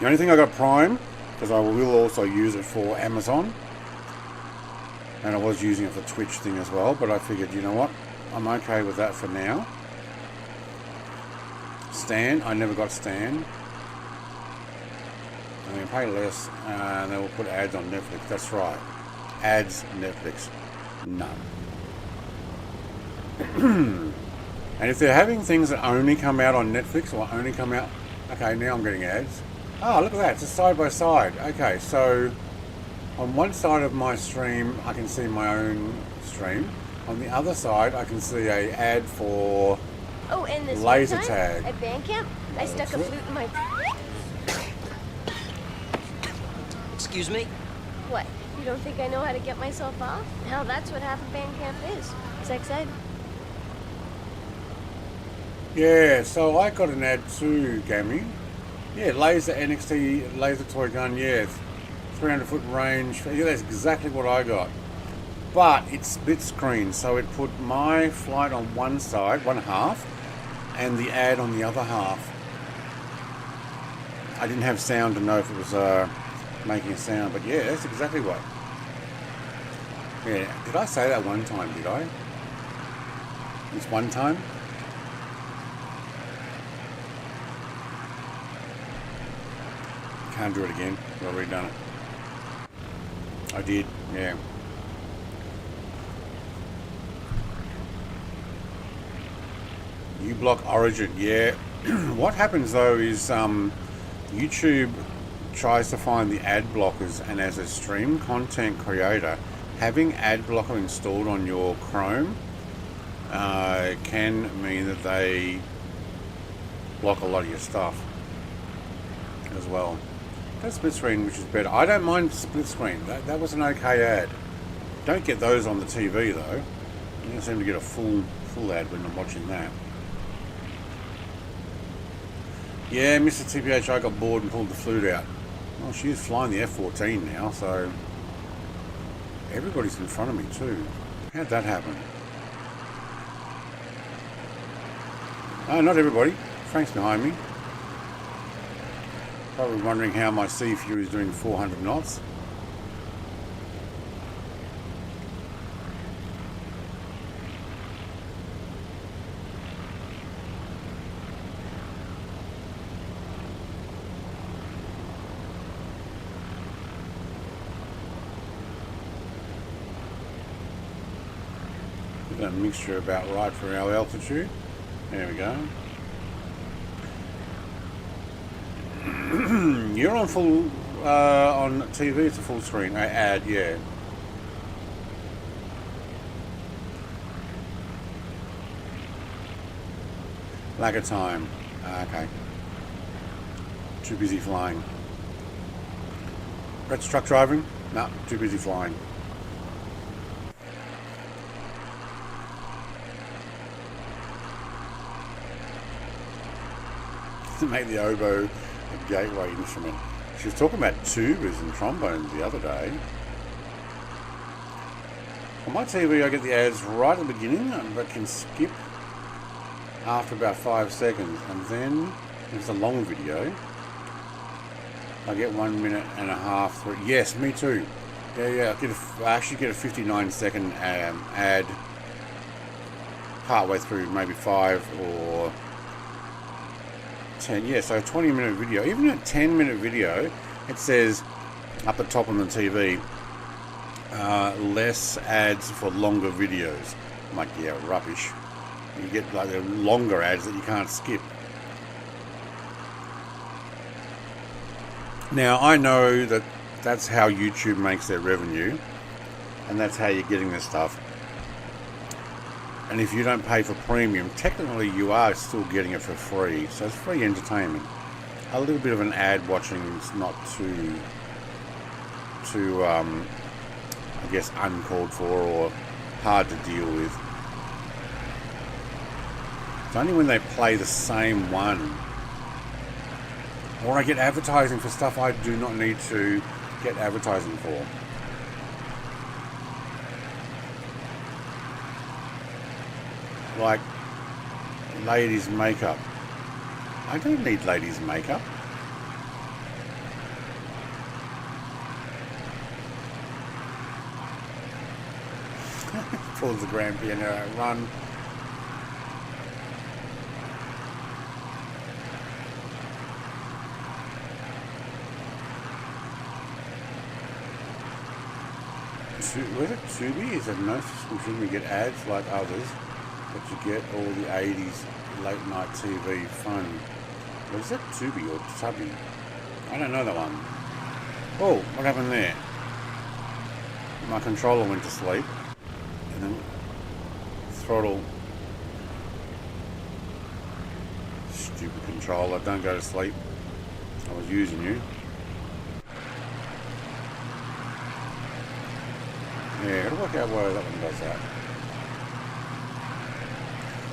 The only thing I got Prime, because I will also use it for Amazon. And I was using it for Twitch thing as well, but I figured, you know what? I'm okay with that for now. Stan, I never got Stan. I'm going to pay less, and they will put ads on Netflix. That's right. Ads, Netflix. None. And if they're having things that only come out on Netflix or only come out... Okay, now I'm getting ads. Oh, look at that. It's a side by side. Okay, so on one side of my stream, I can see my own stream. On the other side, I can see a ad for and this laser one time, tag. at band camp, I stuck a flute in my... Excuse me? What? You don't think I know how to get myself off? Hell, that's what half of band camp is. Sex ed. Yeah, so I got an ad too, Gammy. Yeah, laser NXT laser toy gun, yeah. 300 foot range. Yeah, that's exactly what I got. But it's split screen, so it put my flight on one side, one half, and the ad on the other half. I didn't have sound to know if it was making a sound, but yeah, that's exactly what. Yeah, did I say that one time, did I? It's one time? Can't do it again. I've already done it. I did, yeah. U-block Origin, yeah. What happens though is YouTube tries to find the ad blockers, and as a stream content creator, having ad blocker installed on your Chrome can mean that they block a lot of your stuff as well. That's split screen, which is better. I don't mind split screen. That was an okay ad. Don't get those on the TV though. You don't seem to get a full ad when I'm watching that. Yeah, Mr. TPH, I got bored and pulled the flute out. Well, she's flying the F-14 now, so everybody's in front of me too. How'd that happen? Oh, not everybody. Frank's behind me. Probably wondering how my Sea Fury is doing 400 knots. Get that mixture about right for our altitude. There we go. You're on full on TV. It's a full screen ad, yeah. Lack of time. Okay. Too busy flying. Brett's truck driving? No, too busy flying. To make the oboe a gateway instrument. She was talking about tubas and trombones the other day. On my TV I get the ads right at the beginning, but can skip after about 5 seconds, and then if it's a long video I get 1 minute and a half through. Yes, me too. Yeah, I actually get a 59-second ad partway through, maybe 5 or 10. Yeah, so a 20-minute video. Even a 10-minute video, it says up the top on the TV, less ads for longer videos. I'm like, yeah, rubbish. You get like the longer ads that you can't skip. Now, I know that that's how YouTube makes their revenue, and that's how you're getting this stuff. And if you don't pay for premium, technically you are still getting it for free. So it's free entertainment. A little bit of an ad watching is not too I guess uncalled for or hard to deal with. It's only when they play the same one, or I get advertising for stuff I do not need to get advertising for. Like ladies' makeup. I don't need ladies' makeup. Pulls the grand piano out, run. Was it Tubi? Is it no subscription? We get ads like others, but you get all the 80s late night TV fun. Was it Tubi or Tubby? I don't know that one. Oh, what happened there? My controller went to sleep, and then throttle. Stupid controller, don't go to sleep. I was using you. Yeah, gotta work out why that one does that.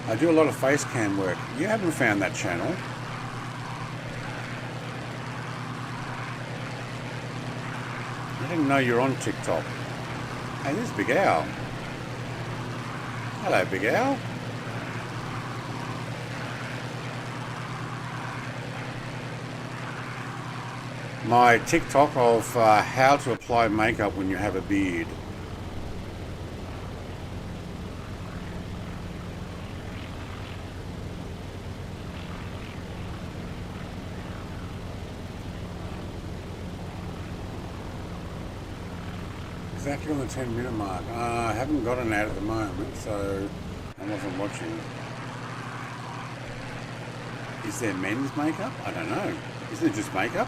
I do a lot of face cam work. You haven't found that channel. I didn't know you're on TikTok. Hey, this is Big Al. Hello, Big Al. My TikTok of how to apply makeup when you have a beard. Exactly on the 10-minute mark. I haven't got an ad at the moment, so I wasn't watching. Is there men's makeup? I don't know. Isn't it just makeup?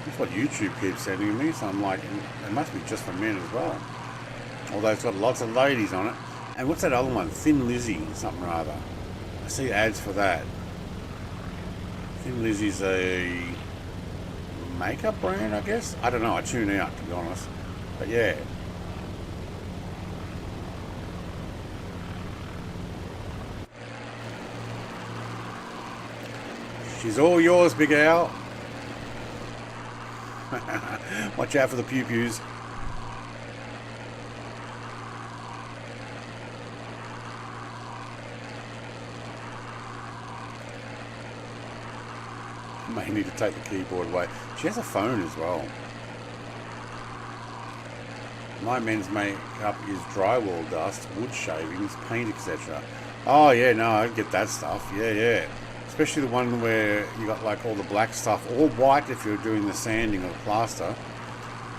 That's what YouTube keeps sending me, so I'm like, it must be just for men as well. Although it's got lots of ladies on it. And what's that other one? Thin Lizzy, something or other. I see ads for that. Thin Lizzy's a makeup brand, I guess? I don't know, I tune out, to be honest. But yeah. She's all yours, Big Al. Watch out for the pew-pews. May need to take the keyboard away. She has a phone as well. My men's makeup is drywall dust, wood shavings, paint, etc. Oh yeah, no, I get that stuff. Yeah, yeah. Especially the one where you got like all the black stuff, or white if you're doing the sanding or the plaster,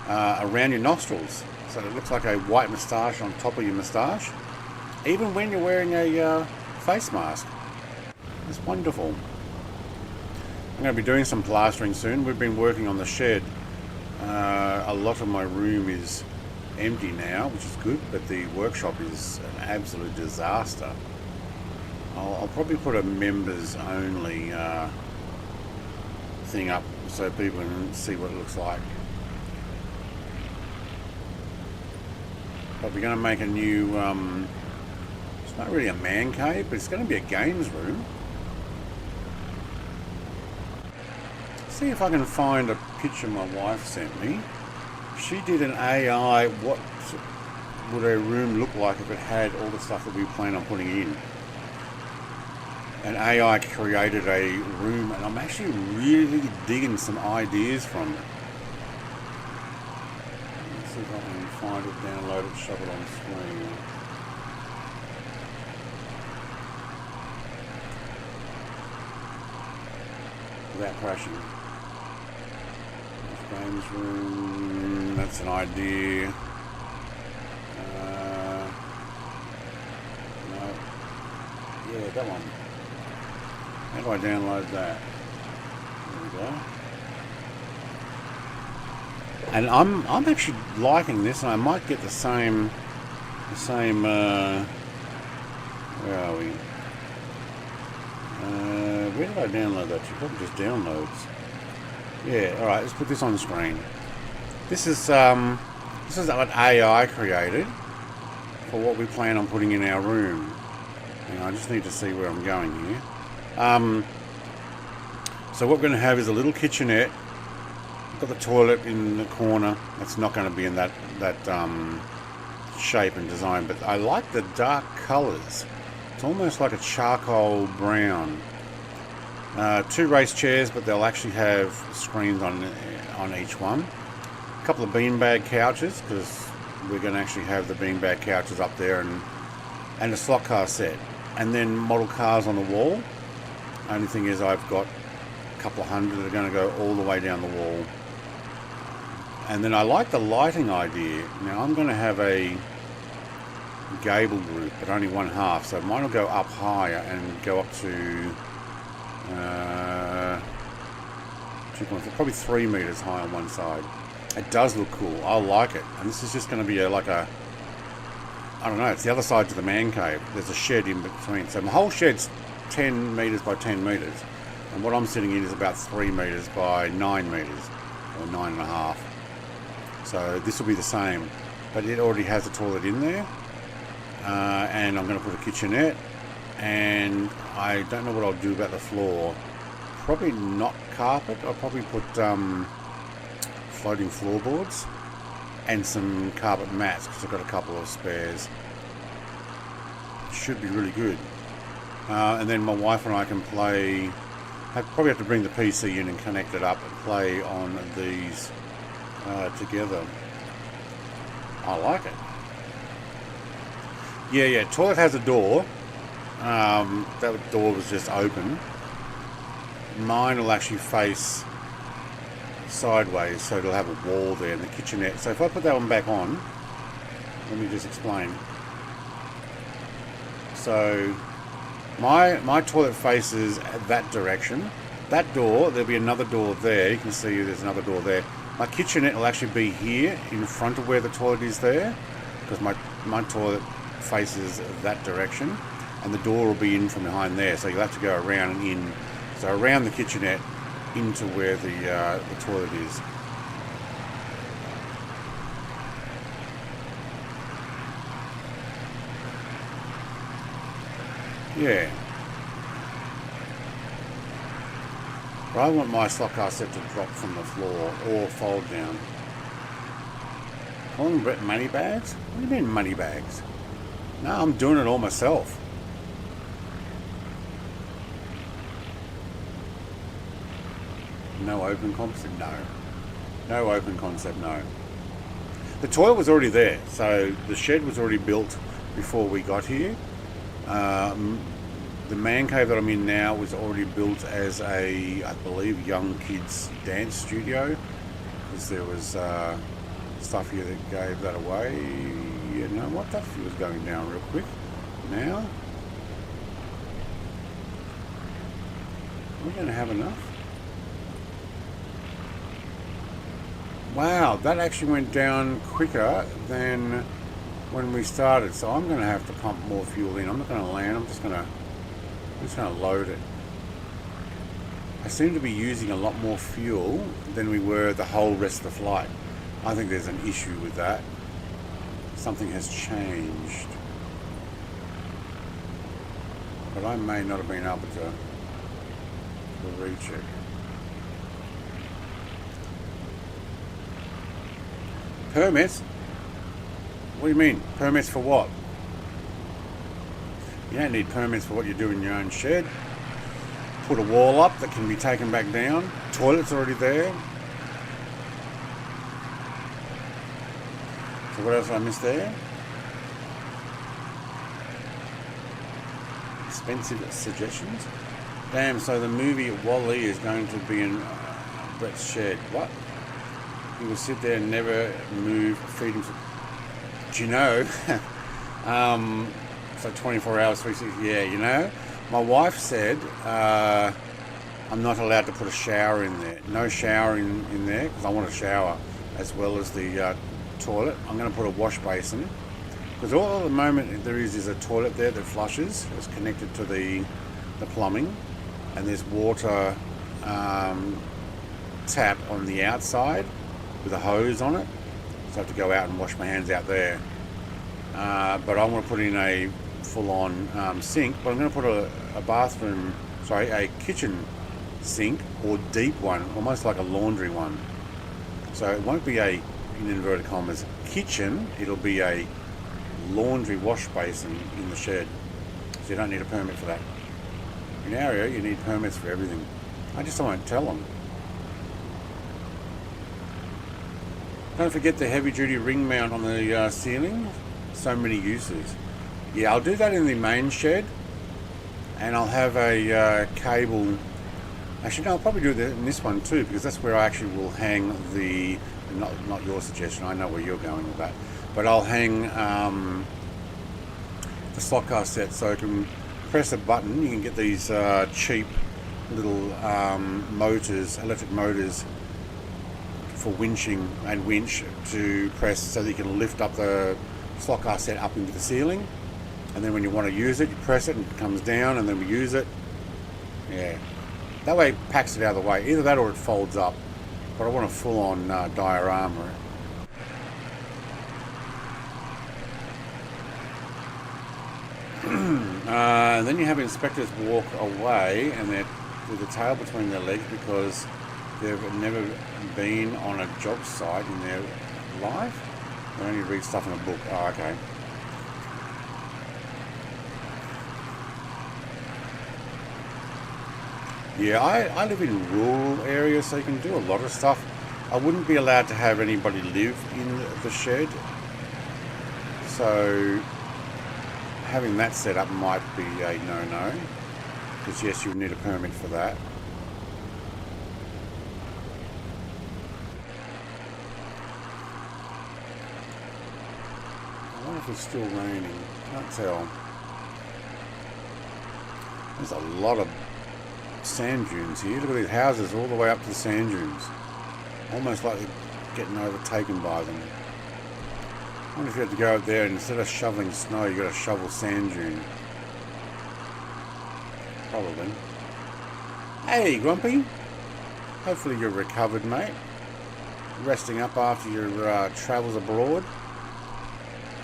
around your nostrils. So it looks like a white moustache on top of your moustache. Even when you're wearing a face mask. It's wonderful. I'm going to be doing some plastering soon. We've been working on the shed. A lot of my room is empty now, which is good, but the workshop is an absolute disaster. I'll probably put a members only thing up so people can see what it looks like. But we're going to make a new, it's not really a man cave, but it's going to be a games room. See if I can find a picture my wife sent me. She did an AI, what would a room look like if it had all the stuff that we plan on putting in. And AI created a room, and I'm actually really digging some ideas from it. Let's see if I can find it, download it, shove it on screen. Without crashing. Games room, that's an idea. No. Yeah, that one. How do I download that? There we go. And I'm actually liking this, and I might get the same where are we? Where did I download that to? Probably just downloads. Yeah, alright, let's put this on the screen. This is what AI created for what we plan on putting in our room. And I just need to see where I'm going here. So what we're going to have is a little kitchenette. Got the toilet in the corner. That's not going to be in that shape and design, but I like the dark colours. It's almost like a charcoal brown. 2 race chairs, but they'll actually have screens on each one. A couple of beanbag couches, because we're going to actually have the beanbag couches up there, and a slot car set. And then model cars on the wall. Only thing is I've got a couple of hundred that are going to go all the way down the wall. And then I like the lighting idea. Now I'm going to have a gable group, but only one half, so mine will go up higher and go up to 2.4, probably 3 meters high on one side. It does look cool. I like it. And this is just going to be like a, I don't know, it's the other side to the man cave. There's a shed in between. So my whole shed's 10 meters by 10 meters. And what I'm sitting in is about 3 meters by 9 meters, or 9.5. So this will be the same, but it already has a toilet in there. And I'm going to put a kitchenette. And I don't know what I'll do about the floor. Probably not carpet. I'll probably put floating floorboards and some carpet mats, because I've got a couple of spares. Should be really good. And then my wife and I can play. I probably have to bring the PC in and connect it up and play on these together. I like it. Yeah. Toilet has a door. That door was just open. Mine will actually face sideways, so it'll have a wall there in the kitchenette. So if I put that one back on, let me just explain. So my toilet faces that direction. That door, there'll be another door there. You can see there's another door there. My kitchenette will actually be here in front of where the toilet is there, because my toilet faces that direction. And the door will be in from behind there, so you'll have to go around and in. So around the kitchenette into where the toilet is. Yeah. But I want my slot car set to drop from the floor or fold down. Calling Brett money bags? What do you mean money bags? No, I'm doing it all myself. No open concept? No. No open concept, no. The toilet was already there, so the shed was already built before we got here. The man cave that I'm in now was already built as a, I believe, young kids dance studio, because there was stuff here that gave that away. You know what? That fuel's going down real quick now. We're going to have enough. Wow, that actually went down quicker than when we started, so I'm going to have to pump more fuel in. I'm not going to land, I'm just going to load it. I seem to be using a lot more fuel than we were the whole rest of the flight. I think there's an issue with that. Something has changed. But I may not have been able to recheck. Permits? What do you mean? Permits for what? You don't need permits for what you do in your own shed. Put a wall up that can be taken back down. Toilet's already there. So what else did I miss there? Expensive suggestions. Damn, so the movie Wall-E is going to be in Brett's shed. What? He will sit there and never move, feed him. Do you know? So 24 hours, 360. Yeah, you know. My wife said I'm not allowed to put a shower in there. No shower in there, because I want a shower as well as the toilet. I'm going to put a wash basin, because all at the moment there is a toilet there that flushes. It's connected to the plumbing, and there's water tap on the outside with a hose on it, so I have to go out and wash my hands out there. But I want to put in a full-on sink, but I'm going to put a kitchen sink, or deep one, almost like a laundry one. So it won't be a, in inverted commas, kitchen, it'll be a laundry wash basin in the shed. So you don't need a permit for that. In our area, you need permits for everything. I just won't tell them. Don't forget the heavy-duty ring mount on the ceiling. So many uses. Yeah, I'll do that in the main shed, and I'll have a cable. Actually, no, I'll probably do that in this one too, because that's where I actually will hang the. Not your suggestion. I know where you're going with that, but I'll hang the slot car set, so I can press a button. You can get these cheap little motors, electric motors, for winching and winch to press, so that you can lift up the slot car set up into the ceiling, and then when you want to use it, you press it and it comes down, and then we use it. Yeah, that way it packs it out of the way. Either that or it folds up, but I want a full-on diorama. And then you have inspectors walk away, and they're with the tail between their legs, because they've never been on a job site in their life. They only read stuff in a book. Oh, okay. Yeah, I live in rural areas, so you can do a lot of stuff. I wouldn't be allowed to have anybody live in the shed. So having that set up might be a no-no, because yes, you would need a permit for that. I wonder if it's still raining. Can't tell. There's a lot of sand dunes here. Look at these houses all the way up to the sand dunes. Almost like they're getting overtaken by them. I wonder if you had to go out there and instead of shoveling snow, you got to shovel sand dune. Probably. Hey, Grumpy. Hopefully you're recovered, mate. Resting up after your travels abroad.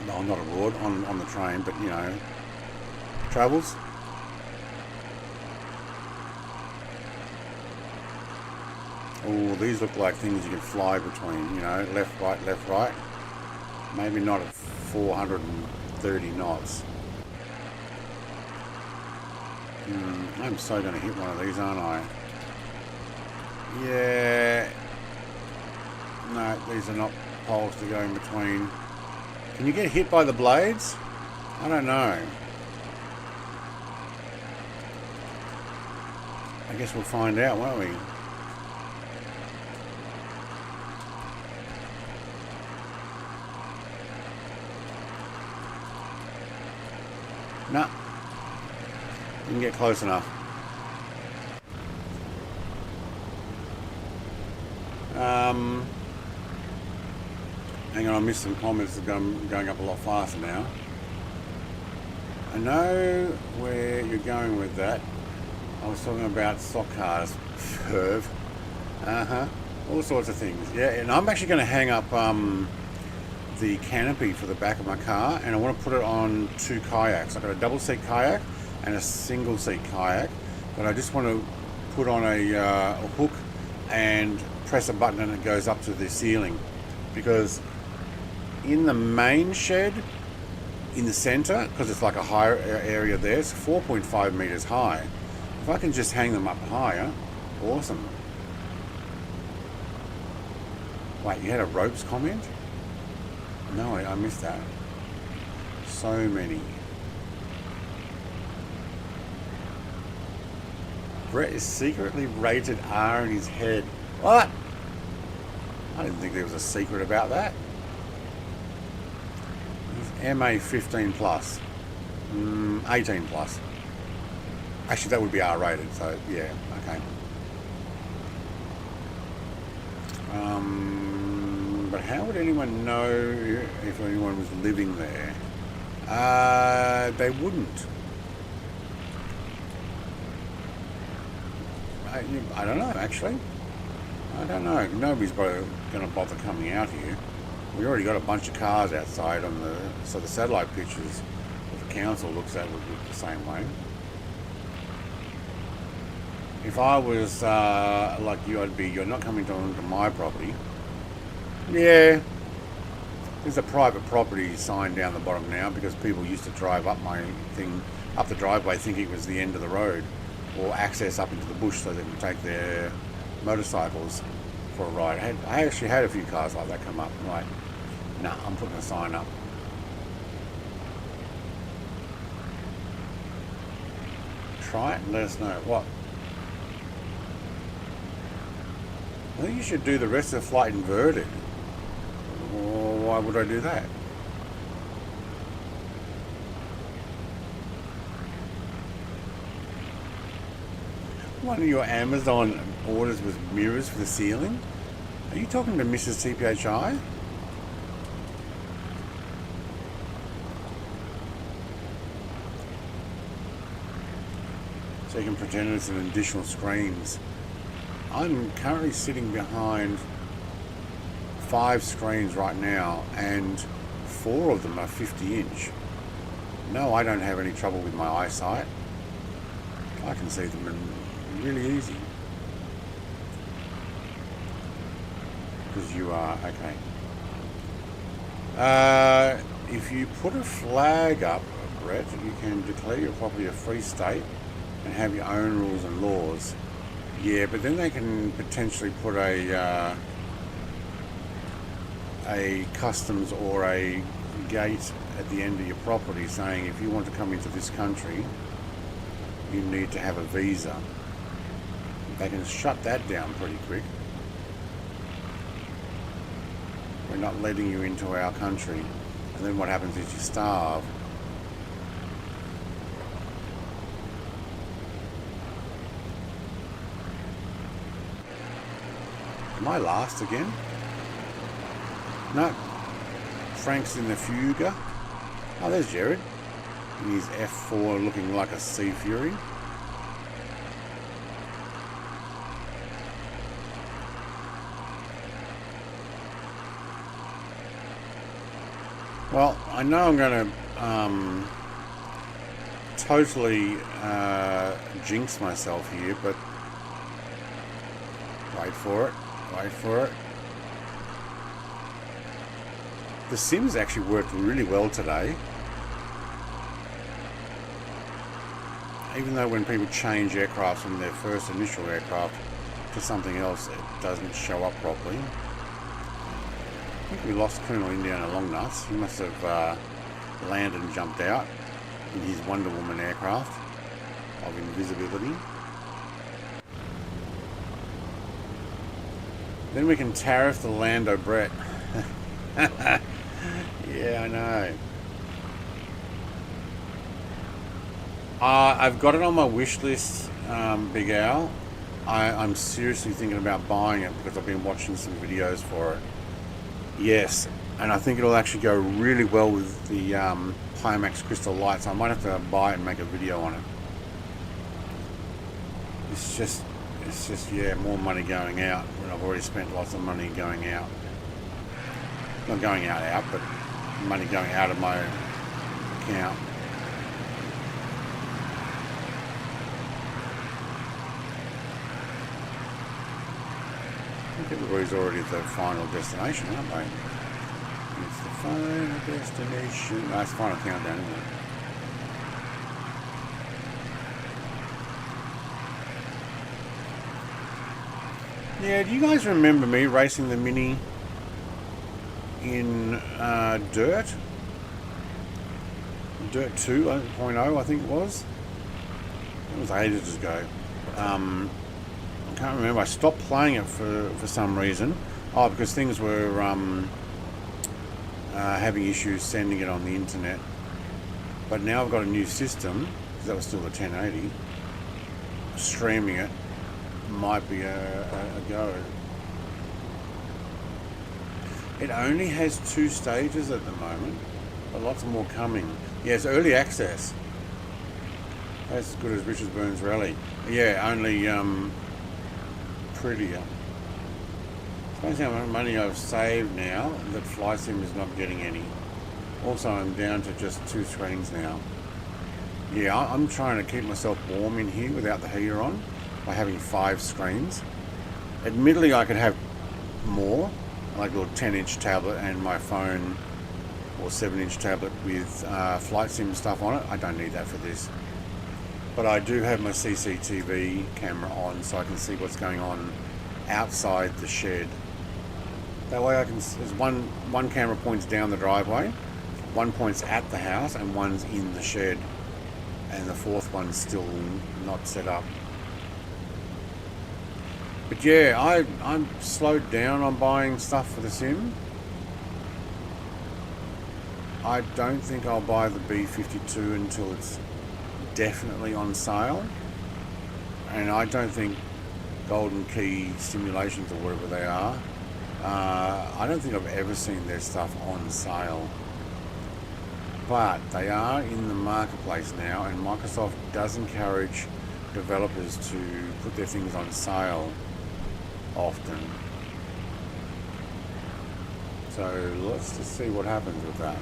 No, not abroad, on the train, but you know, travels. Oh, these look like things you can fly between, you know, left, right. Maybe not at 430 knots. I'm so going to hit one of these, aren't I? Yeah. No, these are not poles to go in between. Can you get hit by the blades? I don't know. I guess we'll find out, won't we? No. Didn't get close enough. Hang on, I missed some comments that are going up a lot faster now. I know where you're going with that. I was talking about stock cars. Perv. All sorts of things. Yeah, and I'm actually going to hang up the canopy for the back of my car, and I want to put it on 2 kayaks. I've got a double seat kayak and a single seat kayak, but I just want to put on a hook and press a button and it goes up to the ceiling, because in the main shed in the center, because it's like a higher area there, it's 4.5 meters high. If I can just hang them up higher, awesome. Wait, you had a ropes comment? No, I missed that. So many. Brett is secretly rated R in his head. What? I didn't think there was a secret about that. MA 15 plus. 18 plus. Actually, that would be R rated, so yeah, okay. But how would anyone know if anyone was living there? They wouldn't. I don't know, actually. I don't know. Nobody's going to bother coming out here. We already got a bunch of cars outside on the, so the satellite pictures that the council looks at would look the same way. If I was like you, I'd be, you're not coming onto my property. Yeah, there's a private property sign down the bottom now, because people used to drive up my thing, up the driveway, thinking it was the end of the road, or access up into the bush so they can take their motorcycles for a ride. I actually had a few cars like that come up. I'm like, nah, I'm putting a sign up. Try it and let us know. What? I think you should do the rest of the flight inverted. Or why would I do that? One of your Amazon orders was mirrors for the ceiling? Are you talking to Mrs. CPHI? So you can pretend it's an additional screens. I'm currently sitting behind 5 screens right now, and 4 of them are 50-inch. No, I don't have any trouble with my eyesight. I can see them really easy. Because you are, okay. If you put a flag up, Brett, you can declare your property a free state and have your own rules and laws. Yeah, but then they can potentially put a customs or a gate at the end of your property saying if you want to come into this country, you need to have a visa. They can shut that down pretty quick. We're not letting you into our country. And then what happens is you starve. Am I last again? No. Frank's in the Fuga. Oh, there's Jared. In his F4 looking like a Sea Fury. Well, I know I'm going to totally jinx myself here, but wait for it. Wait for it. The Sims actually worked really well today. Even though when people change aircraft from their first initial aircraft to something else, it doesn't show up properly. I think we lost Colonel Indiana Longnuts. He must have landed and jumped out in his Wonder Woman aircraft of invisibility. Then we can tariff the Lando Brett. Yeah, I know. I've got it on my wish list, Big Al. I'm seriously thinking about buying it because I've been watching some videos for it. Yes, and I think it'll actually go really well with the Pimax crystal lights. I might have to buy it and make a video on it. It's just yeah, more money going out when I've already spent lots of money going out. Not going out, but money going out of my account. I think everybody's already at the final destination, aren't they? It's the final destination. No, it's the final countdown, isn't it? Yeah, do you guys remember me racing the Mini in Dirt? Dirt 2.0, I think it was. It was ages ago. I can't remember. I stopped playing it for some reason. Oh, because things were having issues sending it on the internet. But now I've got a new system, because that was still the 1080. Streaming it might be a go. It only has 2 stages at the moment, but lots more coming. Yeah, it's early access. That's as good as Richard Burns Rally. Yeah, only prettier. Suppose how much money I've saved now that Flight Sim is not getting any. Also, I'm down to just 2 screens now. Yeah, I'm trying to keep myself warm in here without the heater on by having 5 screens. Admittedly, I could have more, like a little 10-inch tablet and my phone, or 7-inch tablet with Flight Sim stuff on it. I don't need that for this. But I do have my CCTV camera on so I can see what's going on outside the shed. That way I can, there's one camera points down the driveway, one points at the house, and one's in the shed. And the 4th one's still not set up. But yeah, I'm slowed down on buying stuff for the sim. I don't think I'll buy the B52 until it's definitely on sale. And I don't think Golden Key Simulations, or whatever they are, I don't think I've ever seen their stuff on sale. But they are in the marketplace now, and Microsoft does encourage developers to put their things on sale often. So let's just see what happens with that.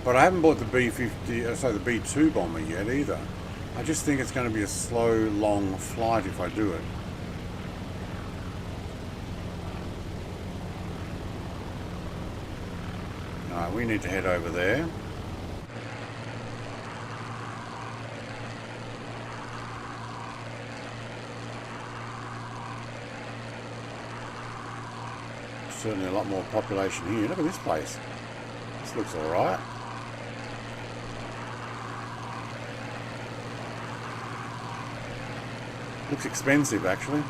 But I haven't bought the B50, so the B2 bomber yet either. I just think it's going to be a slow, long flight if I do it. Alright, we need to head over there. Certainly a lot more population here. Look at this place. This looks alright. Looks expensive actually.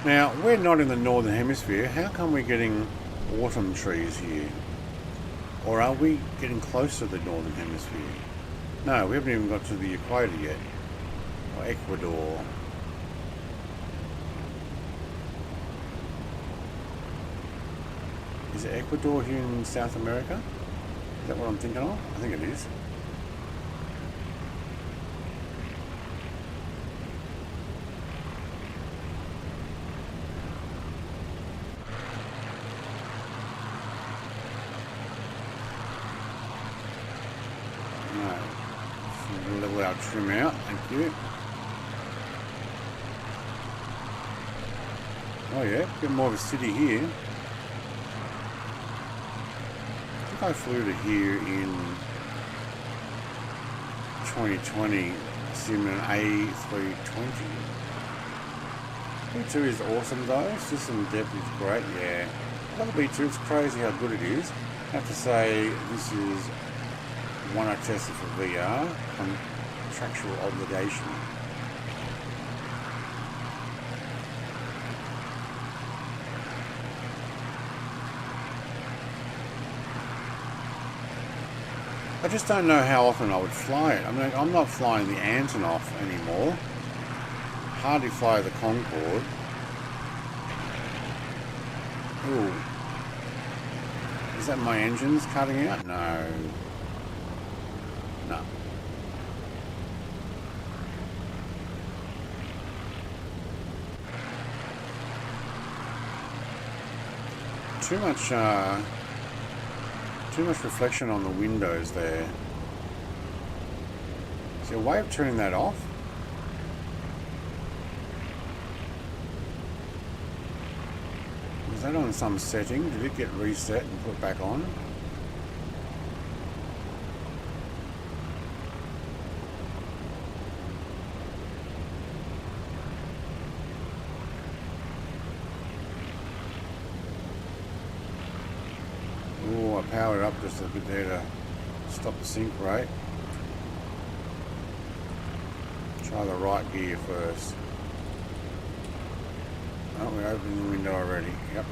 Now, we're not in the Northern Hemisphere. How come we're getting autumn trees here? Or are we getting close to the Northern Hemisphere? No, we haven't even got to the equator yet. Or Ecuador. Is it Ecuador here in South America? Is that what I'm thinking of? I think it is. Level our trim out, thank you. Oh yeah, a bit more of a city here. I think I flew to here in 2020 sim in an A320. B2 is awesome though. System depth is great. Yeah. I love the B2. It's crazy how good it is. I have to say this is one I tested for VR. Contractual obligation. I just don't know how often I would fly it. I mean, I'm not flying the Antonov anymore. Hardly fly the Concorde. Ooh. Is that my engines cutting out? No. No. Too much reflection on the windows there. Is there a way of turning that off? Was that on some setting? Did it get reset and put back on? Oh, I powered it up just a bit there to stop the sync rate. Try the right gear first. Oh, we're opening the window already. Yep.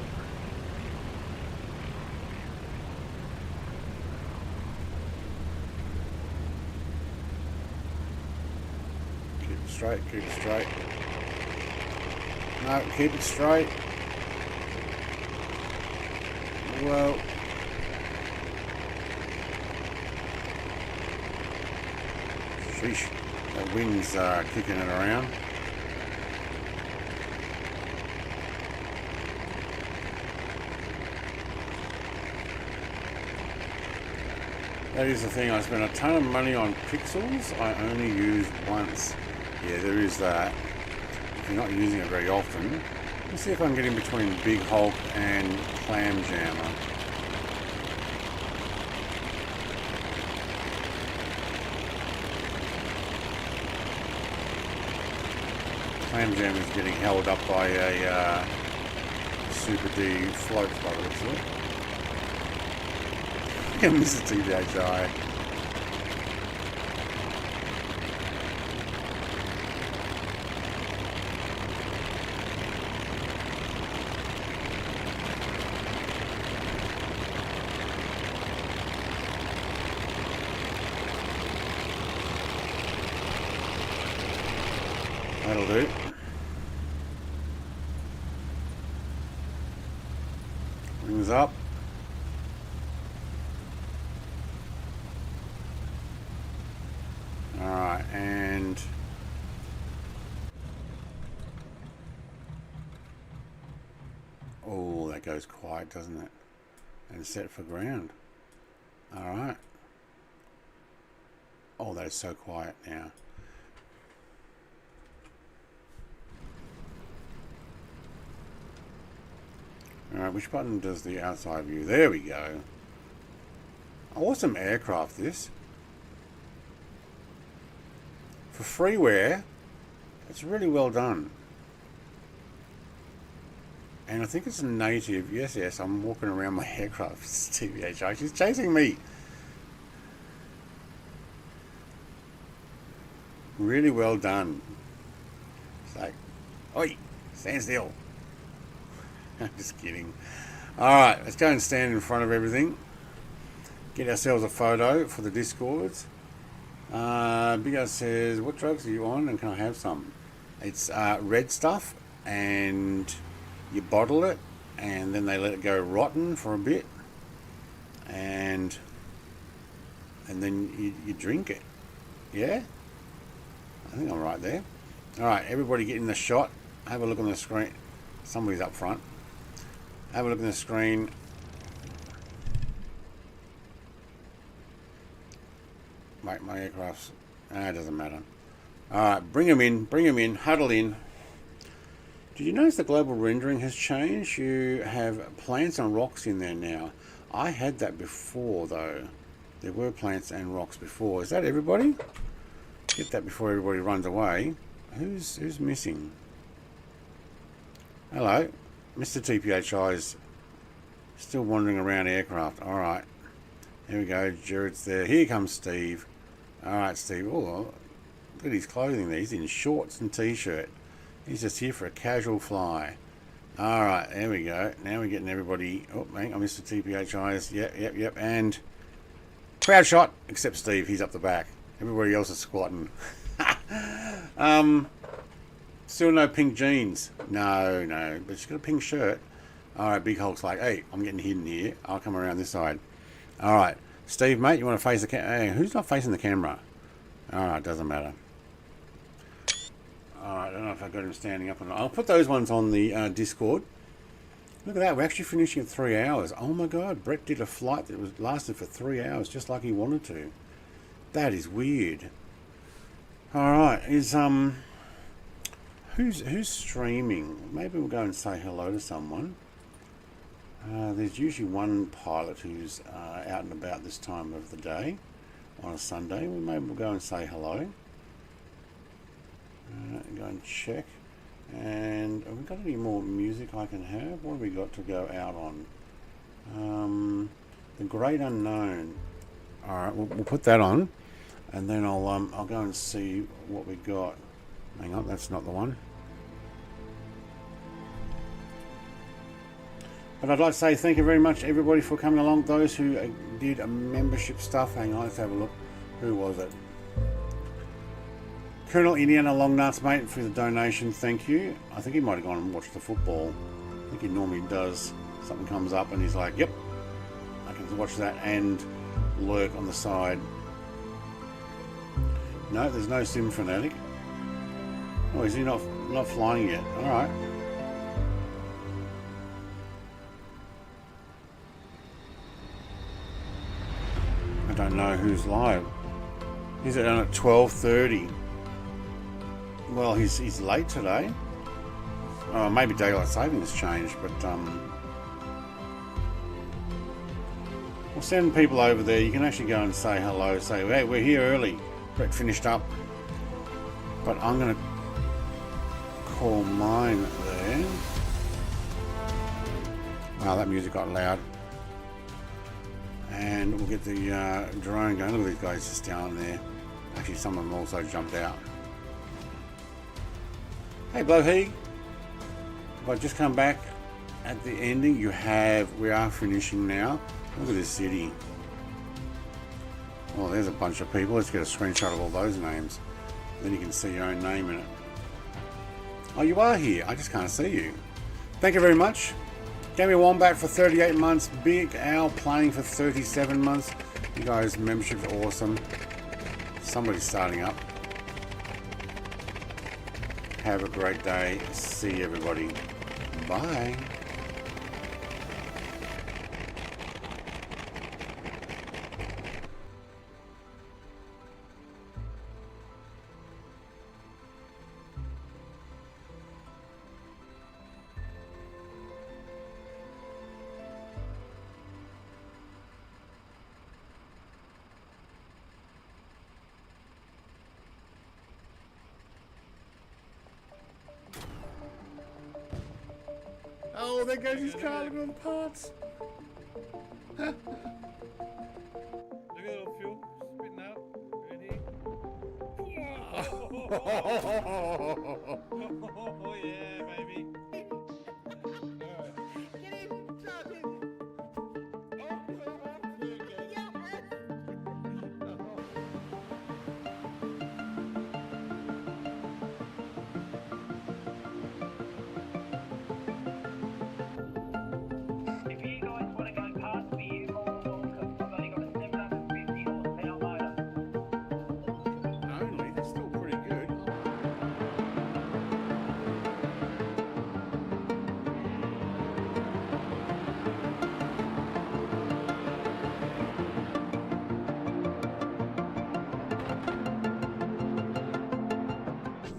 Keep it straight, keep it straight. No, keep it straight. Well. Sheesh. That wind's kicking it around. That is the thing, I spent a ton of money on pixels, I only use once. Yeah, there is that. If you're not using it very often. Let's see if I can get in between Big Hulk and Clam Jammer. Clam Jammer is getting held up by a Super D float by the looks of it. Mr. TVHI. That'll do. Wings up. Alright, and oh, that goes quiet, doesn't it? And set for ground. Alright. Oh, that is so quiet now. Alright, which button does the outside view? There we go. Awesome aircraft, this. For freeware, it's really well done. And I think it's a native. Yes, I'm walking around my aircraft. It's TVHI. She's chasing me. Really well done. It's like, oi, stand still. I'm just kidding. Alright, let's go and stand in front of everything. Get ourselves a photo for the Discords. Big Ass says, what drugs are you on and can I have some? It's red stuff, and you bottle it and then they let it go rotten for a bit, and then you drink it. Yeah, I think I'm right there. Alright, everybody get in the shot. Have a look on the screen. Somebody's up front. Have a look on the screen. My aircraft's... it doesn't matter. Alright, bring them in, huddle in. Did you notice the global rendering has changed? You have plants and rocks in there now. I had that before though. There were plants and rocks before. Is that everybody? Get that before everybody runs away. Who's missing? Hello. Mr. TPHI is still wandering around aircraft. Alright. Here we go. Jared's there. Here comes Steve. Alright, Steve. Oh, look at his clothing there. He's in shorts and t-shirt. He's just here for a casual fly. Alright, there we go. Now we're getting everybody... Oh, hang on, Mr. TPHI is... Yep. And... crowd shot, except Steve. He's up the back. Everybody else is squatting. Still no pink jeans. No. But she's got a pink shirt. Alright, Big Hulk's like, hey, I'm getting hidden here. I'll come around this side. Alright. Steve, mate, you want to face the camera? Hey, who's not facing the camera? Alright, doesn't matter. Alright, I don't know if I've got him standing up or not. I'll put those ones on the Discord. Look at that, we're actually finishing at 3 hours. Oh my god, Brett did a flight that lasted for 3 hours just like he wanted to. That is weird. Alright, who's streaming? Maybe we'll go and say hello to someone. There's usually one pilot who's out and about this time of the day on a Sunday. Maybe we'll go and say hello. Go and check. And have we got any more music I can have? What have we got to go out on? The Great Unknown. Alright, we'll put that on. And then I'll go and see what we got. Hang on, that's not the one. But I'd like to say thank you very much everybody for coming along. Those who did a membership stuff. Hang on, let's have a look. Who was it? Colonel Indiana Longnuts, mate, for the donation. Thank you. I think he might have gone and watched the football. I think he normally does. Something comes up and he's like, yep, I can watch that and lurk on the side. No, there's no Sim Fanatic. Oh, is he not flying yet? Alright. I don't know who's live. Is it on at 12:30? Well, he's late today. Oh, maybe daylight savings changed, but we'll send people over there. You can actually go and say hello. Say, hey, we're here early. Brett finished up, but I'm gonna call mine there. Wow, that music got loud. And we'll get the drone going. Look at these guys just down there. Actually, some of them also jumped out. Hey, Blowheeg. If I just come back at the ending, we are finishing now. Look at this city. Oh, there's a bunch of people. Let's get a screenshot of all those names. Then you can see your own name in it. Oh, you are here. I just can't see you. Thank you very much. Gammy Wombat for 38 months. Big Al playing for 37 months. You guys, membership's awesome. Somebody's starting up. Have a great day. See everybody. Bye. Oh, there goes his car, look at all the parts. Look at the little fuel spitting out. Ready? Oh yeah, baby.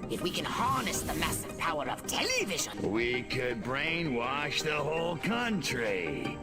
If we can harness the massive power of television, we could brainwash the whole country.